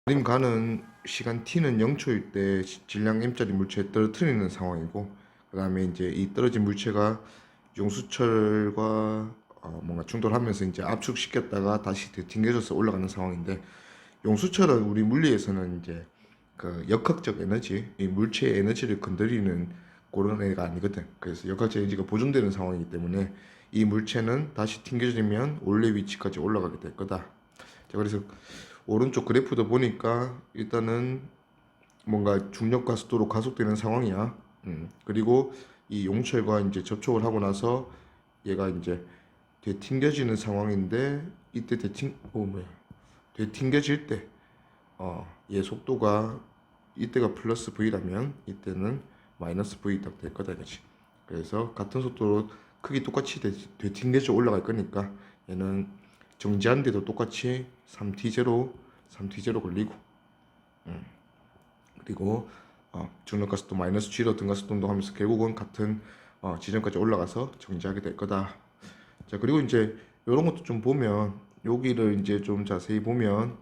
그림 가는 시간 t는 0초일 때 질량 m짜리 물체에 떨어뜨리는 상황이고, 그 다음에 이제 이 떨어진 물체가 용수철과 뭔가 충돌하면서 이제 압축시켰다가 다시 튕겨져서 올라가는 상황인데, 용수철은 우리 물리에서는 이제 그 역학적 에너지, 이 물체의 에너지를 건드리는 그런 애가 아니거든. 그래서 역학적 에너지가 보존되는 상황이기 때문에 이 물체는 다시 튕겨지면 원래 위치까지 올라가게 될 거다. 자, 그래서 오른쪽 그래프도 보니까 일단은 뭔가 중력과 속도로 가속되는 상황이야. 그리고 이 용철과 이제 접촉을 하고 나서 얘가 이제 되튕겨지는 상황인데, 이때 되튕겨질 때, 얘 속도가 이때가 플러스 v라면 이때는 마이너스 v 딱 될 거다 이거지. 그래서 같은 속도로 크기 똑같이 되튕겨져 올라갈 거니까 얘는 정지하는데도 똑같이 3t0 걸리고, 그리고 중력가속도 마이너스 g로 등가속도 운동하면서 결국은 같은 지점까지 올라가서 정지하게 될 거다. 자, 그리고 이제 이런 것도 좀 보면, 여기를 이제 좀 자세히 보면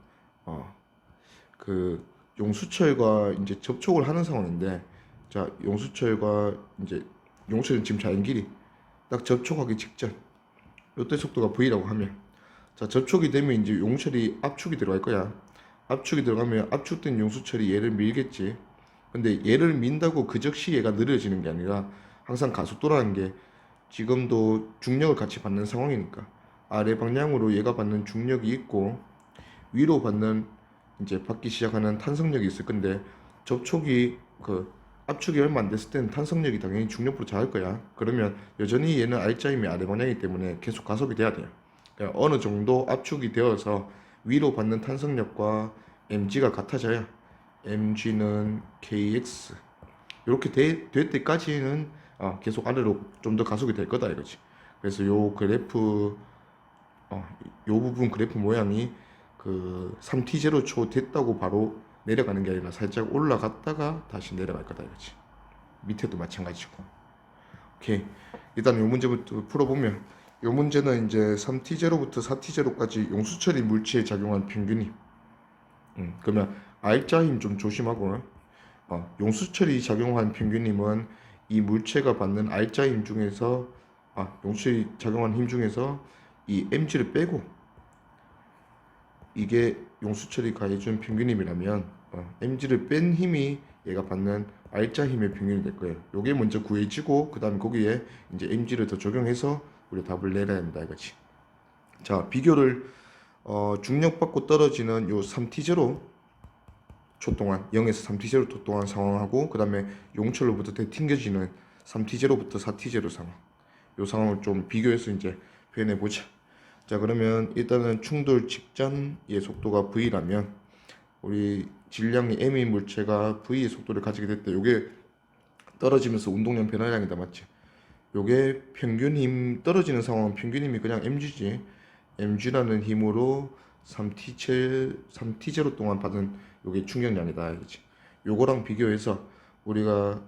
그 용수철과 이제 접촉을 하는 상황인데, 자, 용수철과 이제 용수철은 지금 자연길이 딱 접촉하기 직전 요때 속도가 v라고 하면, 자, 접촉이 되면 이제 용철이 압축이 들어갈 거야. 압축이 들어가면 압축된 용수철이 얘를 밀겠지. 근데 얘를 민다고 그 즉시 얘가 느려지는 게 아니라 항상 가속도라는 게 지금도 중력을 같이 받는 상황이니까 아래 방향으로 얘가 받는 중력이 있고 위로 받는 이제 받기 시작하는 탄성력이 있을 건데, 접촉이 그 압축이 얼마 안 됐을 때는 탄성력이 당연히 중력보다 작을 거야. 그러면 여전히 얘는 R자임이 아래 방향이기 때문에 계속 가속이 돼야 돼요. 그러니까 어느 정도 압축이 되어서 위로 받는 탄성력과 mg가 같아져야 mg는 kx 이렇게 될 때까지는 계속 아래로 좀 더 가속이 될 거다 이거지. 그래서 요 그래프 요 부분 그래프 모양이 그 3t0 초 됐다고 바로 내려가는 게 아니라 살짝 올라갔다가 다시 내려갈 거다 이거지. 밑에도 마찬가지고. 오케이, 일단 요 문제부터 풀어보면, 요 문제는 이제 3t0부터 4t0까지 용수철이 물체에 작용한 평균이, 그러면 R자 힘 좀 조심하고, 용수철이 작용한 평균임은 이 물체가 받는 R자 힘 중에서, 용수철이 작용한 힘 중에서 이 mg를 빼고 이게 용수철이 가해준 평균임이라면, mg를 뺀 힘이 얘가 받는 R자 힘의 평균이 될 거예요. 요게 먼저 구해지고 그 다음에 거기에 이제 mg를 더 적용해서 우리 답을 내려야 된다 이거지. 자, 비교를 중력받고 떨어지는 요 3t0 초 동안, 0에서 3t0 초 동안 상황하고 그 다음에 용철로부터 되튕겨지는 3t0부터 4t0 상황, 요 상황을 좀 비교해서 이제 표현해 보자. 자, 그러면 일단은 충돌 직전의 속도가 v라면 우리 질량이 m인 물체가 v의 속도를 가지게 됐다. 요게 떨어지면서 운동량 변화량이다, 맞지? 요게 평균 힘, 떨어지는 상황은 평균 힘이 그냥 mg지. mg라는 힘으로 3t0 동안 받은 요게 충격량이다, 그렇지? 요거랑 비교해서 우리가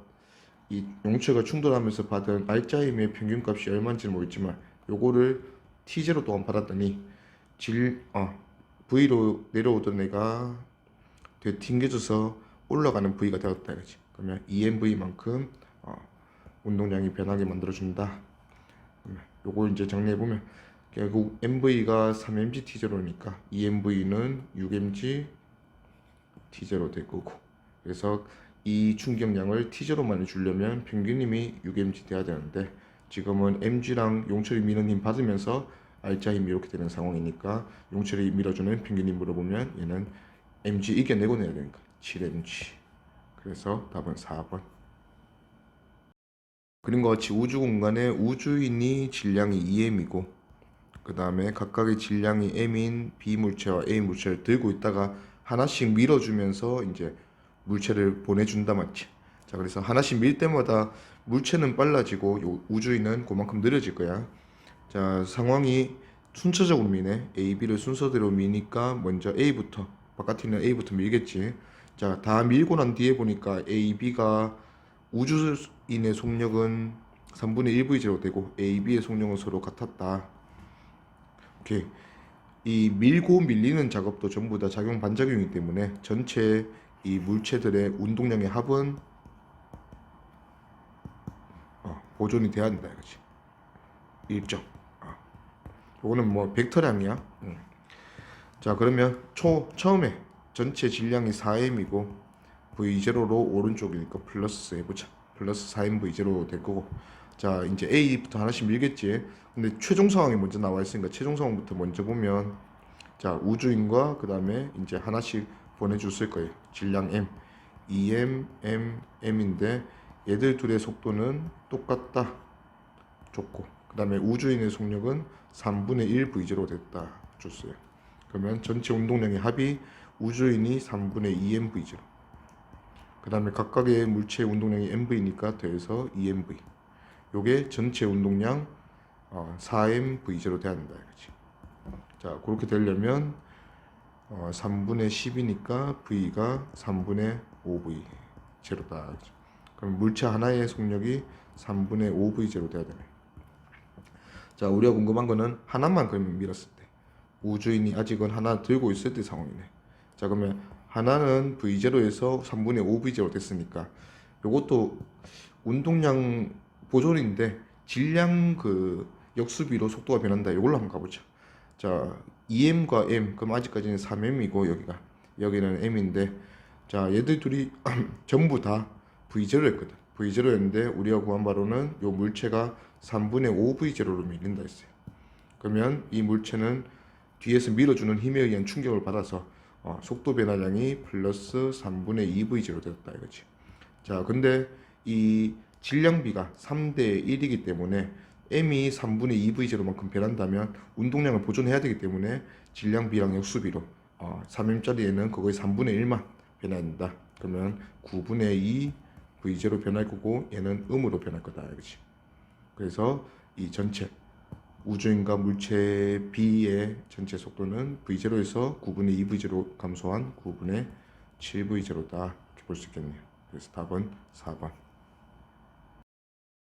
이 용체가 충돌하면서 받은 R자 힘의 평균값이 얼마인지는 모르겠지만 요거를 t0 동안 받았더니 v로 내려오던 애가 튕겨져서 올라가는 v가 되었다 이거지. 그러면 EMV만큼 운동량이 변하게 만들어준다. 그러면 요거 이제 정리해보면 결국 MV가 3mg T0니까 EMV는 6mg T0 될 거고, 그래서 이 충격량을 T0만에 주려면 평균힘이 6mg 돼야 되는데 지금은 mg랑 용철이 미는 힘 받으면서 R자 힘이 이렇게 되는 상황이니까 용철이 밀어주는 평균힘 물어보면 얘는 mg 이겨내고 내야 되니까 7mg. 그래서 답은 4번. 그림과 같이 우주 공간에 우주인이 질량이 2m이고 그 다음에 각각의 질량이 m인 B 물체와 A 물체를 들고 있다가 하나씩 밀어주면서 이제 물체를 보내준다, 맞지? 자, 그래서 하나씩 밀 때마다 물체는 빨라지고 요 우주인은 그만큼 느려질 거야. 자, 상황이 순서적으로 미네. A, B를 순서대로 미니까 먼저 A부터, 바깥에 있는 A부터 밀겠지. 자, 다 밀고 난 뒤에 보니까 A, B가 우주인의 속력은 3분의 1V0 되고 A, B의 속력은 서로 같았다. 오케이. 이 밀고 밀리는 작업도 전부 다 작용 반작용이기 때문에 전체 이 물체들의 운동량의 합은 보존이 돼야 한다 이거지. 일정. 요거는 뭐 벡터량이야. 자, 그러면 처음에 전체 질량이 4m이고 V0로 오른쪽이니까 플러스 해보자. 플러스 4m V0 될 거고. 자, 이제 A부터 하나씩 밀겠지. 근데 최종 상황이 먼저 나와 있으니까 최종 상황부터 먼저 보면, 자, 우주인과 그 다음에 이제 하나씩 보내줬을 거예요. 질량 M, EM, M, M인데 얘들 둘의 속도는 똑같다 줬고, 그 다음에 우주인의 속력은 3분의 1 V0 됐다 줬어요. 그러면 전체 운동량의 합이 우주인이 3분의 2M V0, 그 다음에 각각의 물체의 운동량이 mv니까 더해서 2mv. 요게 전체 운동량 4m v0 돼야 된다 이거지. 자, 그렇게 되려면 3분의 10이니까 v가 3분의 5v 제로다. 그럼 물체 하나의 속력이 3분의 5v 제로 돼야 되네. 자, 우리가 궁금한 거는 하나만 그러면 밀었을 때, 우주인이 아직은 하나 들고 있을 때 상황이네. 자, 그러면 하나는 V0에서 3분의 5 V0 됐으니까 요것도 운동량 보존인데 질량 그 역수비로 속도가 변한다. 이걸로 한번 가보자. 자, EM과 M, 그럼 아직까지는 3M이고 여기는 M인데, 자, 얘들 둘이 전부 다 V0였거든. V0였는데 우리가 구한 바로는 요 물체가 3분의 5 V0로 밀린다 했어요. 그러면 이 물체는 뒤에서 밀어주는 힘에 의한 충격을 받아서 속도 변화량이 플러스 3분의 2V0 됐다 이거지. 자, 근데 이 질량비가 3대 1이기 때문에 M이 3분의 2V0만큼 변한다면 운동량을 보존해야 되기 때문에 질량비랑 역수비로 3M짜리에는 거의 3분의 1만 변해야 된다. 그러면 9분의 2 V0 변할 거고 얘는 음으로 변할 거다 이거지. 그래서 이 전체 우주인과 물체 B의 전체 속도는 V0에서 9분의 2V0로 감소한 9분의 7V0다 이렇게 볼 수 있겠네요. 그래서 답은 4번.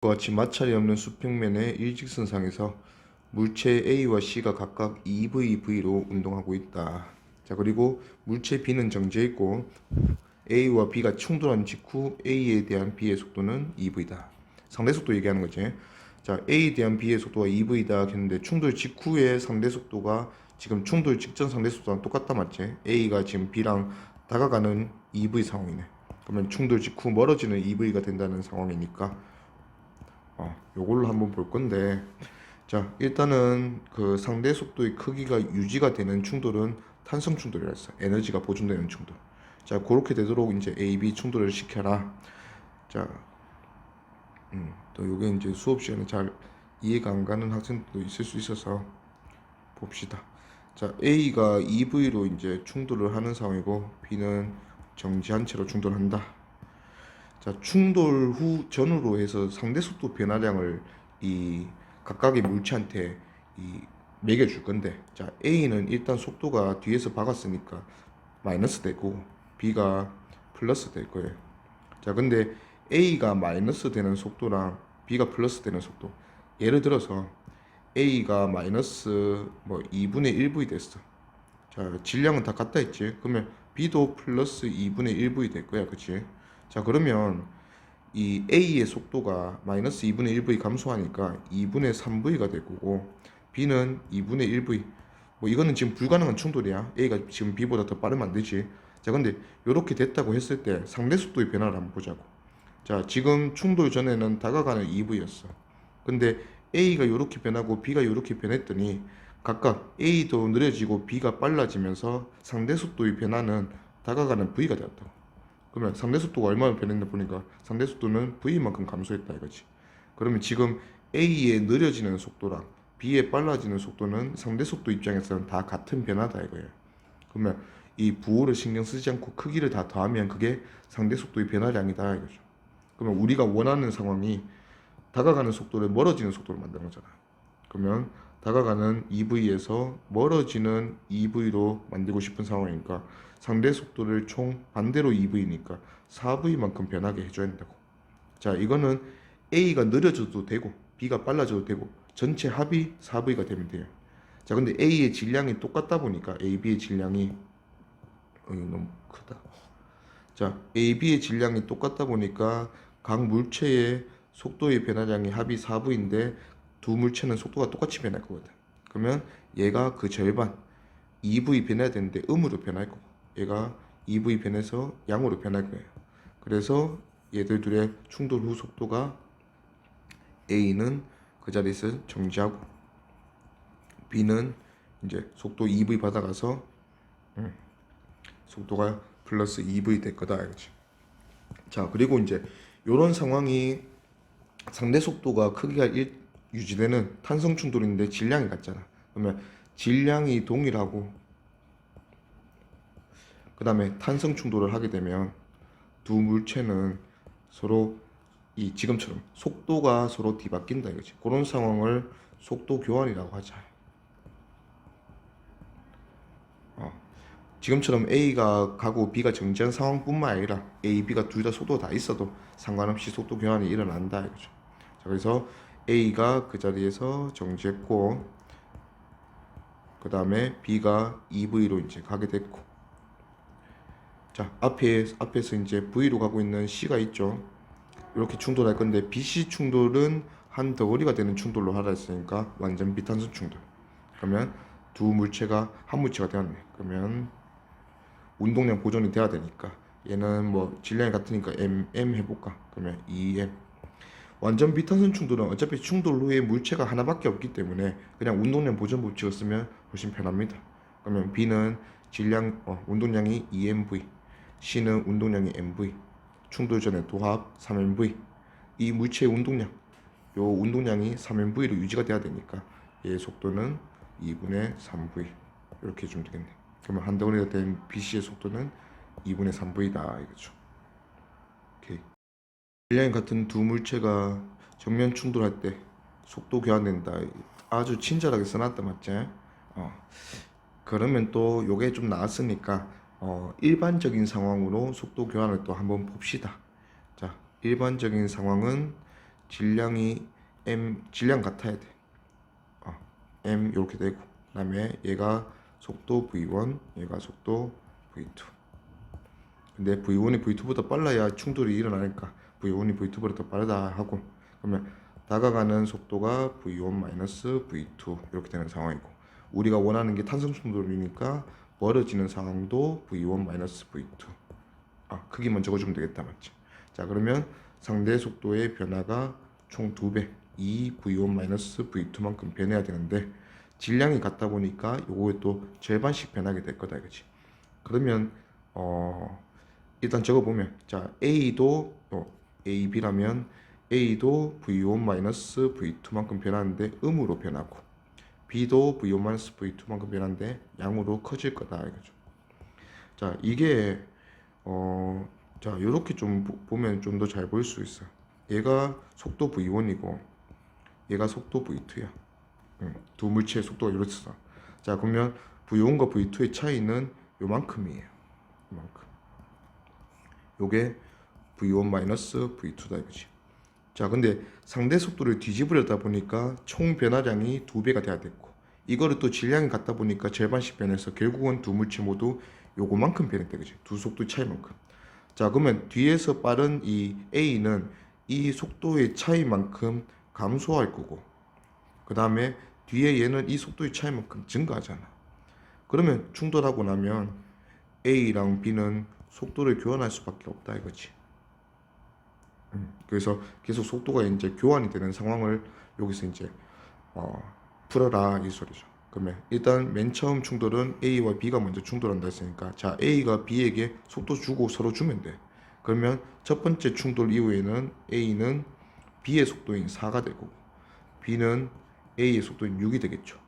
이와 같이 마찰이 없는 수평면의 일직선상에서 물체 A와 C가 각각 2VV로 운동하고 있다. 자, 그리고 물체 B는 정지해 있고 A와 B가 충돌한 직후 A에 대한 B의 속도는 2V다. 상대 속도 얘기하는 거지. 자, A에 대한 B의 속도가 2V다 했는데 충돌 직후의 상대 속도가 지금 충돌 직전 상대 속도랑 똑같다 맞지? A가 지금 B랑 다가가는 2V 상황이네. 그러면 충돌 직후 멀어지는 2V가 된다는 상황이니까 요걸로 한번 볼 건데, 자, 일단은 그 상대 속도의 크기가 유지가 되는 충돌은 탄성 충돌이라 했어. 에너지가 보존되는 충돌. 자, 그렇게 되도록 이제 A, B 충돌을 시켜라. 자, 또 요게 이제 수업 시간에 잘 이해가 안 가는 학생도 있을 수 있어서 봅시다. 자, A가 EV로 이제 충돌을 하는 상황이고 B는 정지한 채로 충돌한다. 자, 충돌 후 전후로 해서 상대 속도 변화량을 이 각각의 물체한테 매겨줄 건데, 자, A는 일단 속도가 뒤에서 박았으니까 마이너스 되고 B가 플러스 될 거예요. 자, 근데 A가 마이너스 되는 속도랑 B가 플러스 되는 속도, 예를 들어서 A가 마이너스 2분의 1V 됐어. 자, 질량은 다 같다 했지. 그러면 B도 플러스 2분의 1V 될 거야, 그치? 자, 그러면 이 A의 속도가 마이너스 2분의 1V 감소하니까 2분의 3V가 될 거고, B는 2분의 1V. 이거는 지금 불가능한 충돌이야. A가 지금 B보다 더 빠르면 안 되지. 자, 근데 이렇게 됐다고 했을 때 상대 속도의 변화를 한번 보자고. 자, 지금 충돌 전에는 다가가는 2V였어. 근데 A가 이렇게 변하고 B가 이렇게 변했더니 각각 A도 느려지고 B가 빨라지면서 상대 속도의 변화는 다가가는 V가 되었다고. 그러면 상대 속도가 얼마나 변했나 보니까 상대 속도는 V만큼 감소했다 이거지. 그러면 지금 A의 느려지는 속도랑 B의 빨라지는 속도는 상대 속도 입장에서는 다 같은 변화다 이거예요. 그러면 이 부호를 신경 쓰지 않고 크기를 다 더하면 그게 상대 속도의 변화량이다 이거죠. 그러면 우리가 원하는 상황이 다가가는 속도를 멀어지는 속도로 만드는 거잖아. 그러면 다가가는 EV에서 멀어지는 EV로 만들고 싶은 상황이니까 상대 속도를 총 반대로 EV니까 4V만큼 변하게 해줘야 된다고. 자, 이거는 A가 느려져도 되고 B가 빨라져도 되고 전체 합이 4V가 되면 돼요. 자, 근데 A의 질량이 똑같다 보니까 A, B의 질량이 너무 크다. 자, A, B의 질량이 똑같다 보니까 각 물체의 속도의 변화량이 합이 4V인데 두 물체는 속도가 똑같이 변할 거거든. 그러면 얘가 그 절반 2V 변해야 되는데 음으로 변할 거고 얘가 2V 변해서 양으로 변할 거예요. 그래서 얘들 둘의 충돌 후 속도가 A는 그 자리에서 정지하고 B는 이제 속도 2V 받아가서 속도가 플러스 2V 될 거다 이거지. 자, 그리고 이제 이런 상황이 상대 속도가 크기가 유지되는 탄성 충돌인데 질량이 같잖아. 그러면 질량이 동일하고 그 다음에 탄성 충돌을 하게 되면 두 물체는 서로 이 지금처럼 속도가 서로 뒤바뀐다 이거지. 그런 상황을 속도 교환이라고 하자. 지금처럼 A가 가고 B가 정지한 상황뿐만 아니라 A, B가 둘 다 속도가 다 있어도 상관없이 속도 교환이 일어난다 이거죠. 자, 그래서 A가 그 자리에서 정지했고 그 다음에 B가 EV로 이제 가게 됐고, 자, 앞에서 이제 V로 가고 있는 C가 있죠. 이렇게 충돌할 건데 BC 충돌은 한 덩어리가 되는 충돌로 하라 했으니까 완전 비탄성 충돌. 그러면 두 물체가 한 물체가 되었네. 그러면 운동량 보존이 돼야 되니까 얘는 뭐 질량이 같으니까 M 해볼까? 그러면 2M. 완전 비탄성 충돌은 어차피 충돌 후에 물체가 하나밖에 없기 때문에 그냥 운동량 보존 법칙을 쓰면 훨씬 편합니다. 그러면 B는 운동량이 2mv, C는 운동량이 mv, 충돌 전의 도합 3mv. 이 물체의 운동량이 3mv로 유지가 돼야 되니까 얘의 속도는 2분의 3v 이렇게 해주면 되겠네. 그러면 한 덩어리가 된 BC의 속도는 2분의 3v다 이거죠. 오케이. 질량이 같은 두 물체가 정면 충돌할 때 속도 교환된다. 아주 친절하게 써놨다 맞지? 그러면 또 요게 좀 나왔으니까 일반적인 상황으로 속도 교환을 또 한번 봅시다. 자, 일반적인 상황은 질량이 질량 같아야 돼. M 이렇게 되고 그 다음에 얘가 속도 V1, 얘가 속도 V2. 근데 V1이 V2보다 빨라야 충돌이 일어나니까 V1이 V2보다 더 빠르다 하고, 그러면 다가가는 속도가 V1-V2 이렇게 되는 상황이고, 우리가 원하는 게 탄성 충돌이니까 멀어지는 상황도 V1-V2. 크기만 적어주면 되겠다 맞지? 자, 그러면 상대 속도의 변화가 총 2배 2V1-V2만큼 변해야 되는데 질량이 같다 보니까 요거에 또 절반씩 변하게 될 거다 이거지. 그러면 일단 적어보면, 자, A도 AB라면 A도 V1-V2만큼 변하는데 음으로 변하고 B도 V1-V2만큼 변하는데 양으로 커질 거다 이거죠. 자, 이게 자, 요렇게 좀 보면 좀 더 잘 보일 수 있어요. 얘가 속도 V1이고 얘가 속도 V2야. 두 물체의 속도가 이렇게 있어. 자, 그러면 V1과 V2의 차이는 요만큼이에요. 요만큼. 요게 V1-V2다 이거지. 자, 근데 상대 속도를 뒤집으려다 보니까 총 변화량이 2배가 돼야 됐고, 이거를 또 질량이 같다 보니까 절반씩 변해서 결국은 두 물체 모두 요거만큼 변했다 그지? 두 속도의 차이만큼. 자, 그러면 뒤에서 빠른 이 A는 이 속도의 차이만큼 감소할 거고, 그 다음에 뒤에 얘는 이 속도의 차이만큼 증가하잖아. 그러면 충돌하고 나면 A랑 B는 속도를 교환할 수밖에 없다 이거지. 그래서 계속 속도가 이제 교환이 되는 상황을 여기서 이제 풀어라 이 소리죠. 그러면 일단 맨 처음 충돌은 A와 B가 먼저 충돌한다 했으니까, 자, A가 B에게 속도 주고 서로 주면 돼. 그러면 첫 번째 충돌 이후에는 A는 B의 속도인 4가 되고 B는 A의 속도인 6이 되겠죠.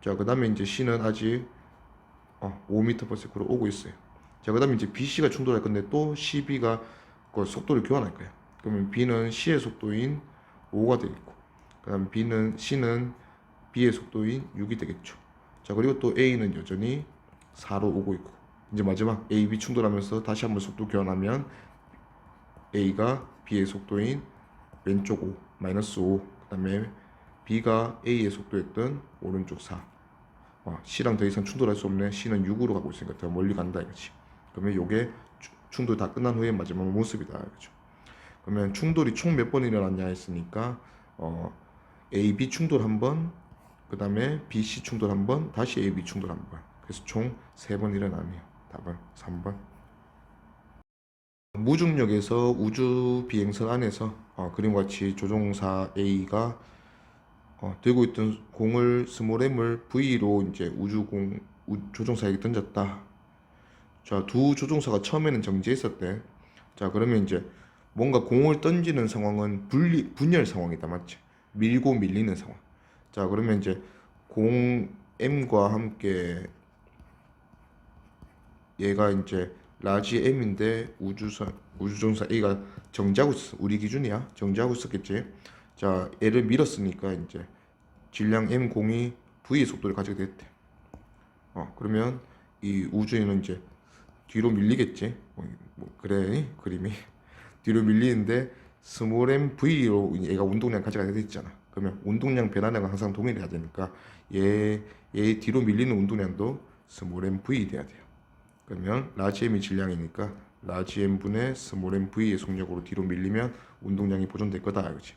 자, 그 다음에 이제 C는 아직 5m/s로 오고 있어요. 자, 그 다음에 이제 BC가 충돌할 건데 또 CB가 그 속도를 교환할 거야. 그러면 B는 C의 속도인 5가 되겠고, 그 다음 C는 B의 속도인 6이 되겠죠. 자, 그리고 또 A는 여전히 4로 오고 있고, 이제 마지막 A, B 충돌하면서 다시 한번 속도 교환하면 A가 B의 속도인 왼쪽 5, 마이너스 5, 그 다음에 B가 A의 속도였던 오른쪽 4. C랑 더 이상 충돌할 수 없네. C는 6으로 가고 있으니까 더 멀리 간다 이거지. 그러면 요게 충돌 다 끝난 후에 마지막 모습이다 이거죠. 그러면 충돌이 총 몇 번 일어났냐 했으니까 A, B 충돌 한 번, 그 다음에 B, C 충돌 한 번, 다시 A, B 충돌 한 번. 그래서 총 3번 일어나네요. 답은 3번. 무중력에서 우주 비행선 안에서 그림과 같이 조종사 A가 들고 있던 공을 스몰 M을 V로 이제 조종사에게 던졌다. 자, 두 조종사가 처음에는 정지했었대. 자, 그러면 이제 뭔가 공을 던지는 상황은 분열 상황이다, 맞지? 밀고 밀리는 상황. 자, 그러면 이제 공 M과 함께 얘가 이제 라지 M인데 우주조종사 A가 정지하고 있어. 우리 기준이야. 정지하고 있었겠지. 자, 얘를 밀었으니까 이제 질량 M 공이 V의 속도를 가지게 됐대. 그러면 이 우주에는 이제 뒤로 밀리겠지. 그래 그림이 뒤로 밀리는데 스몰 m v로 얘가 운동량 가져가야 되잖아. 그러면 운동량 변화량은 항상 동일해야 되니까 얘 뒤로 밀리는 운동량도 스몰 m v 돼야 돼요. 그러면 라지 m이 질량이니까 라지 m 분의 스몰 m v의 속력으로 뒤로 밀리면 운동량이 보존될 거다 이거지.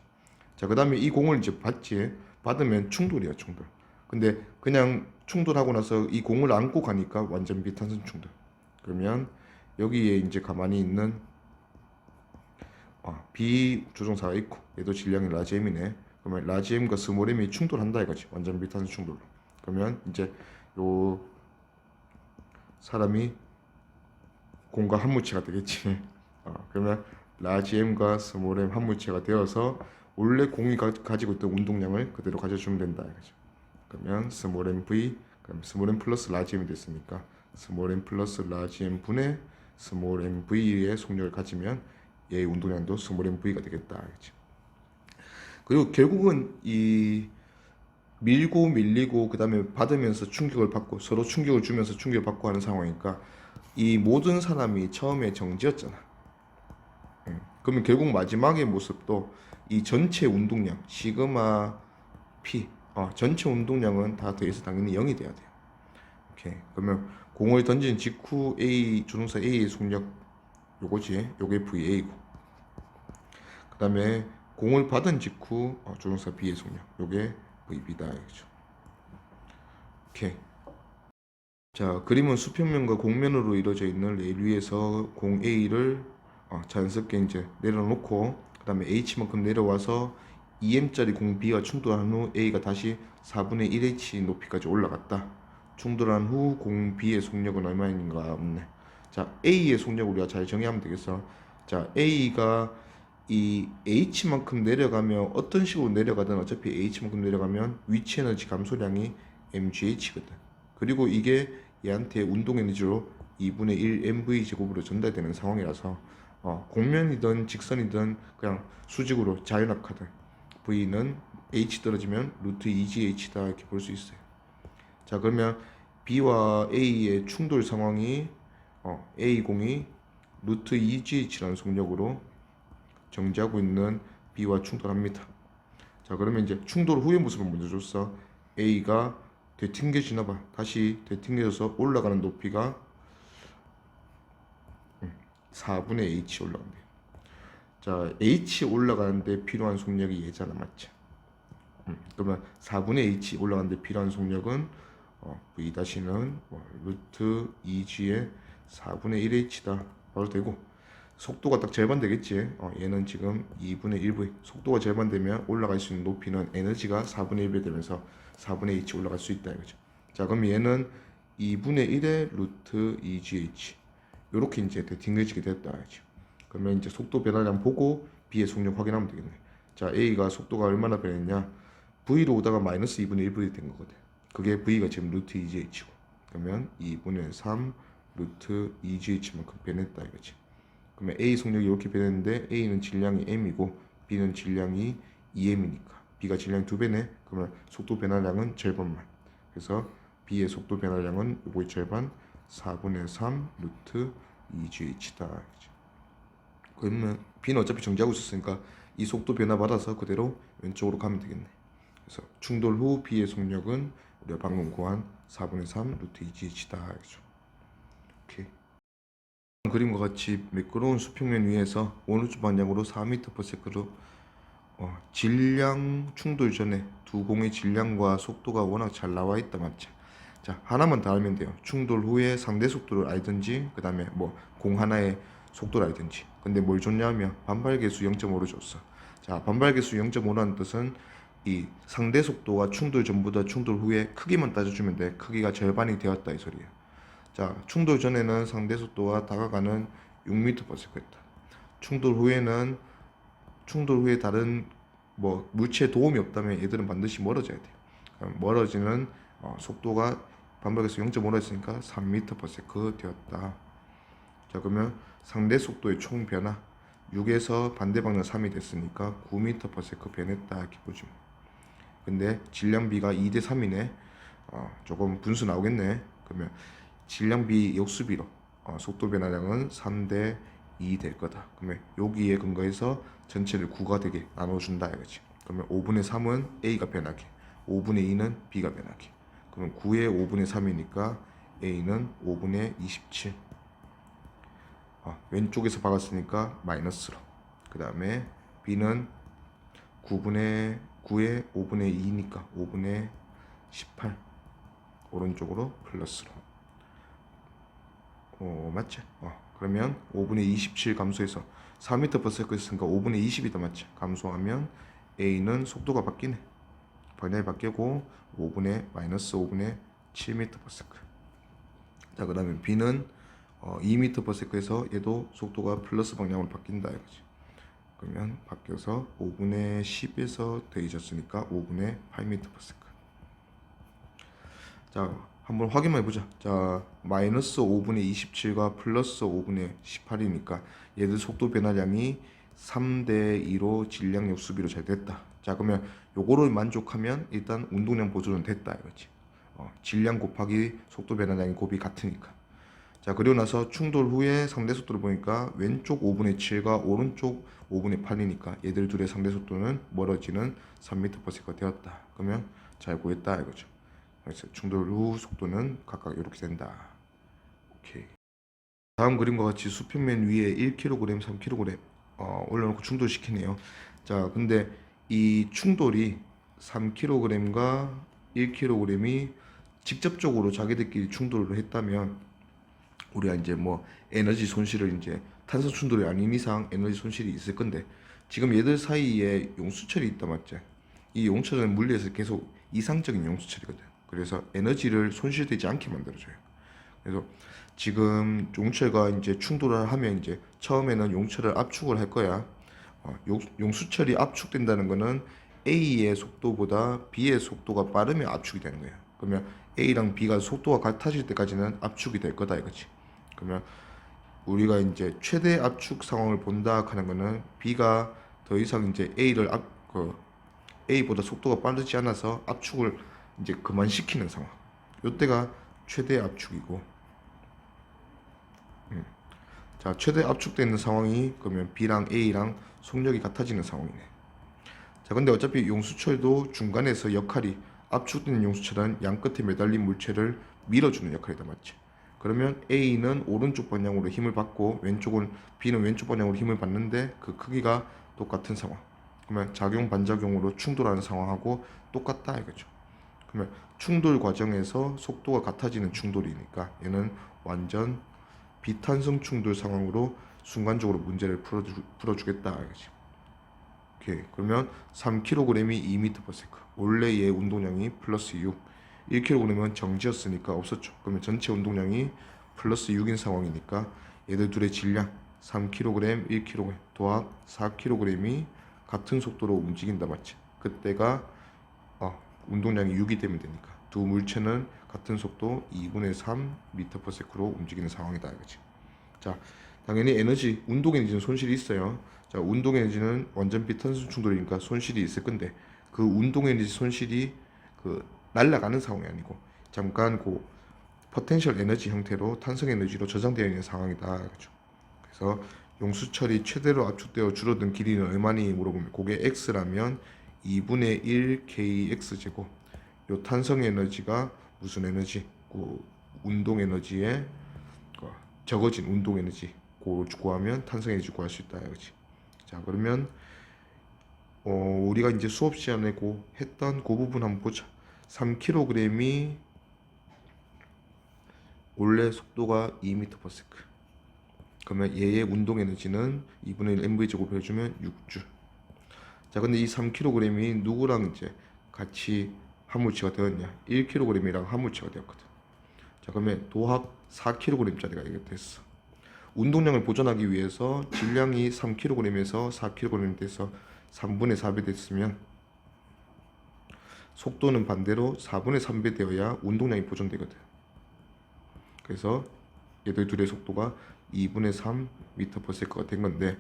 자, 그 다음에 이 공을 이제 받으면 충돌이야, 충돌. 근데 그냥 충돌하고 나서 이 공을 안고 가니까 완전 비탄성 충돌. 그러면 여기에 이제 가만히 있는 B 조종사가 있고 얘도 질량이 라지 M이네. 그러면 라지 M과 스몰 M이 충돌한다 이거지. 완전 비탄성 충돌로. 그러면 이제 요 사람이 공과 한무체가 되겠지. 그러면 라지 M과 스몰 M 한무체가 되어서 원래 공이 가지고 있던 운동량을 그대로 가져주면 된다 이거죠. 그러면 스몰 M V, 그럼 스몰 M 플러스 라지 M이 됐으니까 스몰 m 플러스 라지 m 분의 스몰 m v의 속력을 가지면 얘의 운동량도 스몰 m v가 되겠다. 그치? 그리고 결국은 이 밀고 밀리고 그 다음에 받으면서 충격을 받고 서로 충격을 주면서 충격을 받고 하는 상황이니까 이 모든 사람이 처음에 정지였잖아. 그러면 결국 마지막의 모습도 이 전체 운동량 시그마 p 전체 운동량은 다 더해서 당연히 0이 돼야 돼요. 오케이. 그러면 공을 던진 직후 조종사 A의 속력 요거지. 요게 VA고. 그 다음에 공을 받은 직후 조종사 B의 속력 요게 VB다 이거죠. 오케이. 자, 그림은 수평면과 곡면으로 이루어져 있는 레일 위에서 공 A를 자연스럽게 이제 내려놓고 그 다음에 H만큼 내려와서 2m짜리 공 B와 충돌한 후 A가 다시 4분의 1h 높이까지 올라갔다. 충돌한 후 공 B의 속력은 얼마인가 없네. 자, A의 속력 우리가 잘 정의하면 되겠어. 자, A가 이 H만큼 내려가면 어떤 식으로 내려가든 어차피 H만큼 내려가면 위치 에너지 감소량이 mgh거든. 그리고 이게 얘한테 운동 에너지로 2분의 1 mv 제곱으로 전달되는 상황이라서 곡면이든 직선이든 그냥 수직으로 자연학하든 v는 h 떨어지면 루트 2gh다 이렇게 볼 수 있어요. 자, 그러면 b와 a의 충돌 상황이 a 공이 루트 2gh라는 속력으로 정지하고 있는 b와 충돌합니다. 자, 그러면 이제 충돌 후의 모습을 먼저 줬어. a가 되튕겨지나 봐. 다시 되튕겨져서 올라가는 높이가 4분의 h 올라간대. 자, h 올라가는데 필요한 속력이 얘잖아, 맞지? 그러면 4분의 h 올라가는데 필요한 속력은 v 다시는 루트 2g의 4분의 1h다 바로 되고, 속도가 딱 절반 되겠지. 얘는 지금 2분의 1v, 속도가 절반 되면 올라갈 수 있는 높이는 에너지가 4분의 1배 되면서 4분의 h 올라갈 수 있다 이거죠. 자, 그럼 얘는 2분의 1의 루트 2gh 요렇게 이제 되튕겨지게 됐다 이거죠. 그러면 이제 속도 변화량 보고 b의 속력 확인하면 되겠네. 자, a가 속도가 얼마나 변했냐, v로 오다가 마이너스 2분의 1v 된 거거든. 그게 v가 지금 루트 2gh고, 그러면 2분의 3 루트 2gh만큼 변했다 이거지. 그러면 A 속력이 이렇게 변했는데 A는 질량이 m이고 B는 질량이 2m이니까 B가 질량이 2배네. 그러면 속도 변화량은 절반만. 그래서 B의 속도 변화량은 요거의 절반 4분의 3 루트 2gh다. 그러면 B는 어차피 정지하고 있었으니까 이 속도 변화 받아서 그대로 왼쪽으로 가면 되겠네. 그래서 충돌 후 B의 속력은 우리가 방금 구한 4분의 3 루트 2GH다. 알겠죠? 오케이. 그림과 같이 매끄러운 수평면 위에서 오른쪽 방향으로 4m/s로 질량 충돌 전에 두 공의 질량과 속도가 워낙 잘 나와 있다 맞죠? 자, 하나만 더 알면 돼요. 충돌 후에 상대 속도를 알든지 그 다음에 뭐 공 하나의 속도를 알든지. 근데 뭘 줬냐면 반발계수 0.5를 줬어. 자, 반발계수 0.5라는 뜻은 이 상대 속도가 충돌 전보다 충돌 후에 크기만 따져주면 돼. 크기가 절반이 되었다 이 소리예요. 자, 충돌 전에는 상대 속도가 다가가는 6m/s였다. 충돌 후에 다른 뭐 물체에 도움이 없다면 얘들은 반드시 멀어져야 돼. 멀어지는 속도가 반발계수 0.5라 했으니까 3m/s 되었다. 자, 그러면 상대 속도의 총 변화 6에서 반대 방향 3이 됐으니까 9m/s 변했다 이렇게 보죠. 근데 질량비가 2대 3이네. 조금 분수 나오겠네. 그러면 질량비 역수비로 속도 변화량은 3대 2 될 거다. 그러면 여기에 근거해서 전체를 9가 되게 나눠준다 이거지. 그러면 5분의 3은 A가 변하게, 5분의 2는 B가 변하게. 그러면 9의 5분의 3이니까 A는 5분의 27. 왼쪽에서 박았으니까 마이너스로. 그 다음에 B는 9의 5분의 2니까 5분의 18. 오른쪽으로 플러스로. 맞지? 그러면 5분의 27 감소해서 4m/s 했으니까 5분의 20이다 맞지? 감소하면 A는 속도가 바뀌네. 방향이 바뀌고 5분의 마이너스 5분의 7m/s. 자, 그 다음에 B는 2m/s에서 얘도 속도가 플러스 방향으로 바뀐다 이거지. 그러면 바뀌어서 5분의 10에서 더해졌으니까 5분의 8m/s. 자, 한번 확인만 해보자. 자, 마이너스 5분의 27과 플러스 5분의 18이니까 얘들 속도 변화량이 3대 2로 질량 역수비로 잘 됐다. 자, 그러면 요거를 만족하면 일단 운동량 보조는 됐다 이거지. 질량 곱하기 속도 변화량이 곱이 같으니까. 자, 그리고 나서 충돌 후에 상대 속도를 보니까 왼쪽 5분의 7과 오른쪽 5분의 8이니까 얘들 둘의 상대 속도는 멀어지는 3m/s가 되었다. 그러면 잘 구했다 이거죠. 그래서 충돌 후 속도는 각각 이렇게 된다. 오케이. 다음 그림과 같이 수평면 위에 1kg, 3kg 올려놓고 충돌시키네요. 자, 근데 이 충돌이 3kg과 1kg이 직접적으로 자기들끼리 충돌을 했다면 우리가 이제 뭐 에너지 손실을 이제 탄소 충돌이 아닌 이상 에너지 손실이 있을 건데 지금 얘들 사이에 용수철이 있다 맞지? 이 용철은 물리에서 계속 이상적인 용수철이거든. 그래서 에너지를 손실되지 않게 만들어줘요. 그래서 지금 용철과 이제 충돌을 하면 이제 처음에는 용철을 압축을 할 거야. 용수철이 압축된다는 거는 A의 속도보다 B의 속도가 빠르면 압축이 되는 거야. 그러면 A랑 B가 속도가 같아질 때까지는 압축이 될 거다 이거지. 그러면 우리가 이제 최대 압축 상황을 본다 하는 거는 B가 더 이상 이제 A보다 속도가 빠르지 않아서 압축을 이제 그만시키는 상황. 요때가 최대 압축이고, 자, 최대 압축되는 상황이 그러면 B랑 A랑 속력이 같아지는 상황이네. 자, 근데 어차피 용수철도 중간에서 역할이 압축되는 용수철은 양 끝에 매달린 물체를 밀어주는 역할이다 맞지? 그러면 A는 오른쪽 방향으로 힘을 받고 B는 왼쪽 방향으로 힘을 받는데 그 크기가 똑같은 상황. 그러면 작용 반작용으로 충돌하는 상황하고 똑같다 이거죠. 그러면 충돌 과정에서 속도가 같아지는 충돌이니까 얘는 완전 비탄성 충돌 상황으로 순간적으로 문제를 풀어주겠다 이거지. 오케이. 그러면 3kg이 2m/s. 원래 얘 운동량이 플러스 6. 1kg은 정지였으니까 없었죠. 그러면 전체 운동량이 플러스 6인 상황이니까 얘들 둘의 질량 3kg, 1kg 도합 4kg이 같은 속도로 움직인다 맞지? 그때가 운동량이 6이 되면 되니까 두 물체는 같은 속도 2분의 3 m/s로 움직이는 상황이다 이거지. 자, 당연히 운동 에너지는 손실이 있어요. 자, 운동 에너지는 완전 비탄소 충돌이니까 손실이 있을 건데 그 운동 에너지 손실이 날아가는 상황이 아니고 잠깐 포텐셜 에너지 형태로 탄성 에너지로 저장되어 있는 상황이다. 그렇죠? 그래서 용수철이 최대로 압축되어 줄어든 길이는 얼마니 물어보면 그게 x라면 2분의 1 kx 제곱 요 탄성 에너지가 무슨 에너지? 그 운동 에너지에 적어진 운동 에너지 그걸 구하면 탄성 에너지 구할 수 있다 이거지. 자 그러면 우리가 이제 수업 시간에 했던 그 부분 한번 보자. 3kg이 원래 속도가 2m/s. 그러면 얘의 운동 에너지는 2분의 1 mv 제곱 해주면 6줄. 자 근데 이 3kg이 누구랑 이제 같이 함물체가 되었냐? 1kg이랑 함물체가 되었거든. 자 그러면 도합 4kg짜리가 이게 됐어. 운동량을 보존하기 위해서 질량이 3kg에서 4kg 돼서 3분의 4배 됐으면 속도는 반대로 4분의 3배 되어야 운동량이 보존되거든. 그래서 얘들 둘의 속도가 2분의 3 m/s가 된 건데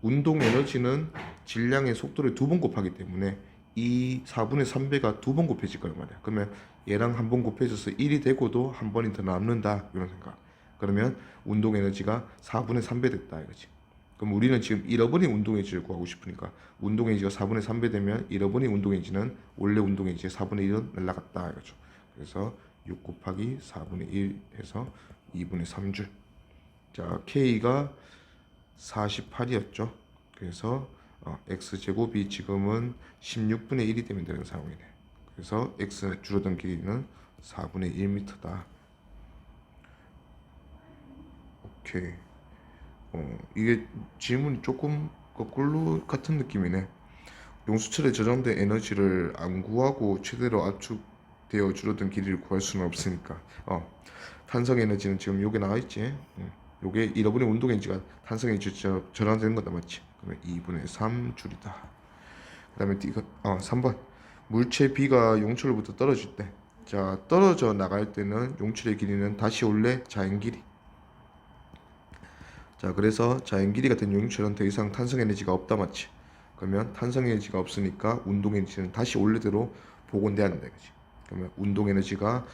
운동 에너지는 질량의 속도를 2번 곱하기 때문에 이 4분의 3배가 2번 곱해질 거란 말이야. 그러면 얘랑 한 번 곱해져서 1이 되고도 한 번이 더 남는다 이런 생각. 그러면 운동 에너지가 4분의 3배 됐다 이거지. 그럼 우리는 지금 잃어버린 운동 에너지를 구하고 싶으니까 운동 에너지가 4분의 3배 되면 잃어버린 운동 에너지는 원래 운동 에너지의 4분의 1은 날라갔다 이거죠. 그래서 6 곱하기 4분의 1 해서 2분의 3줄. 자 K가 48이었죠. 그래서 x제곱이 지금은 16분의 1이 되면 되는 상황이네. 그래서 x 줄어든 길이는 4분의 1m다. 오케이. 이게 질문이 조금 거꾸로 같은 느낌이네. 용수철에 저장된 에너지를 안 구하고 최대로 압축되어 줄어든 길이를 구할 수는 없으니까 탄성 에너지는 지금 요게 나와있지. 요게 잃어버린 운동 에너지가 탄성 에너지 저장되는 거다 맞지? 그러면 2분의 3줄이다. 그 다음에 3번 물체 B가 용철로부터 떨어질 때, 자 떨어져 나갈 때는 용철의 길이는 다시 원래 자연 길이. 자 그래서 자연 길이가 된 용철은 더 이상 탄성 에너지가 없다 맞지? 그러면 탄성 에너지가 없으니까 운동 에너지는 다시 원래대로 복원돼야 한다 이거지. 그러면 운동 에너지가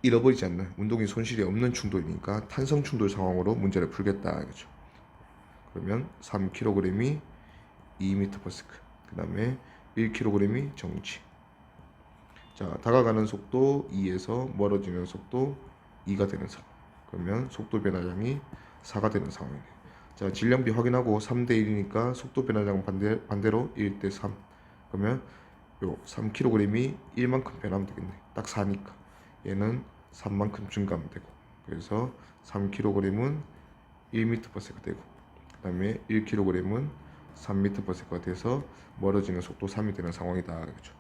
잃어버리지 않는 운동이 손실이 없는 충돌이니까 탄성 충돌 상황으로 문제를 풀겠다 이거죠. 그러면 3kg이 2m/s. 그 다음에 1kg이 정지. 자 다가가는 속도 2에서 멀어지는 속도 2가 되는 상황. 그러면 속도 변화량이 4가 되는 상황이네. 자 질량비 확인하고 3대 1이니까 속도 변화량 반대로 1대 3. 그러면 요 3kg이 1만큼 변하면 되겠네. 딱 4니까 얘는 3만큼 증가하면 되고, 그래서 3kg은 1m/s가 되고 그 다음에 1kg은 3m/s가 돼서 멀어지는 속도 3이 되는 상황이다 이거죠.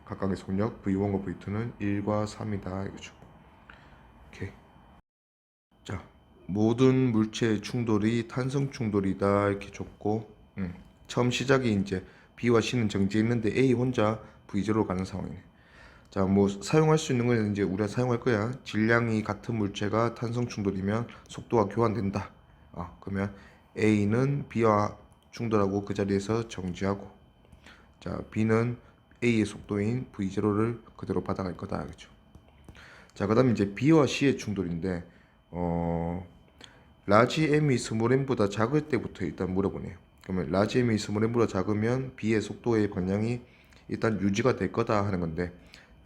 각각의 속력 V1과 V2는 1과 3이다 이거죠. 오케이. 자 모든 물체의 충돌이 탄성 충돌이다 이렇게 줬고, 처음 시작이 이제 B와 C는 정지해 있는데 A 혼자 V0로 가는 상황이네. 자, 뭐 사용할 수 있는 건 이제 우리가 사용할 거야. 질량이 같은 물체가 탄성 충돌이면 속도가 교환된다. 그러면 A는 B와 충돌하고 그 자리에서 정지하고, 자 B는 A의 속도인 V0를 그대로 받아갈 거다. 그렇죠? 자, 그다음에 이제 B와 C의 충돌인데 라지 M이 스몰 M보다 작을 때부터 일단 물어보네요. 그러면 라지 M이 스몰 M보다 작으면 B의 속도의 방향이 일단 유지가 될 거다 하는 건데,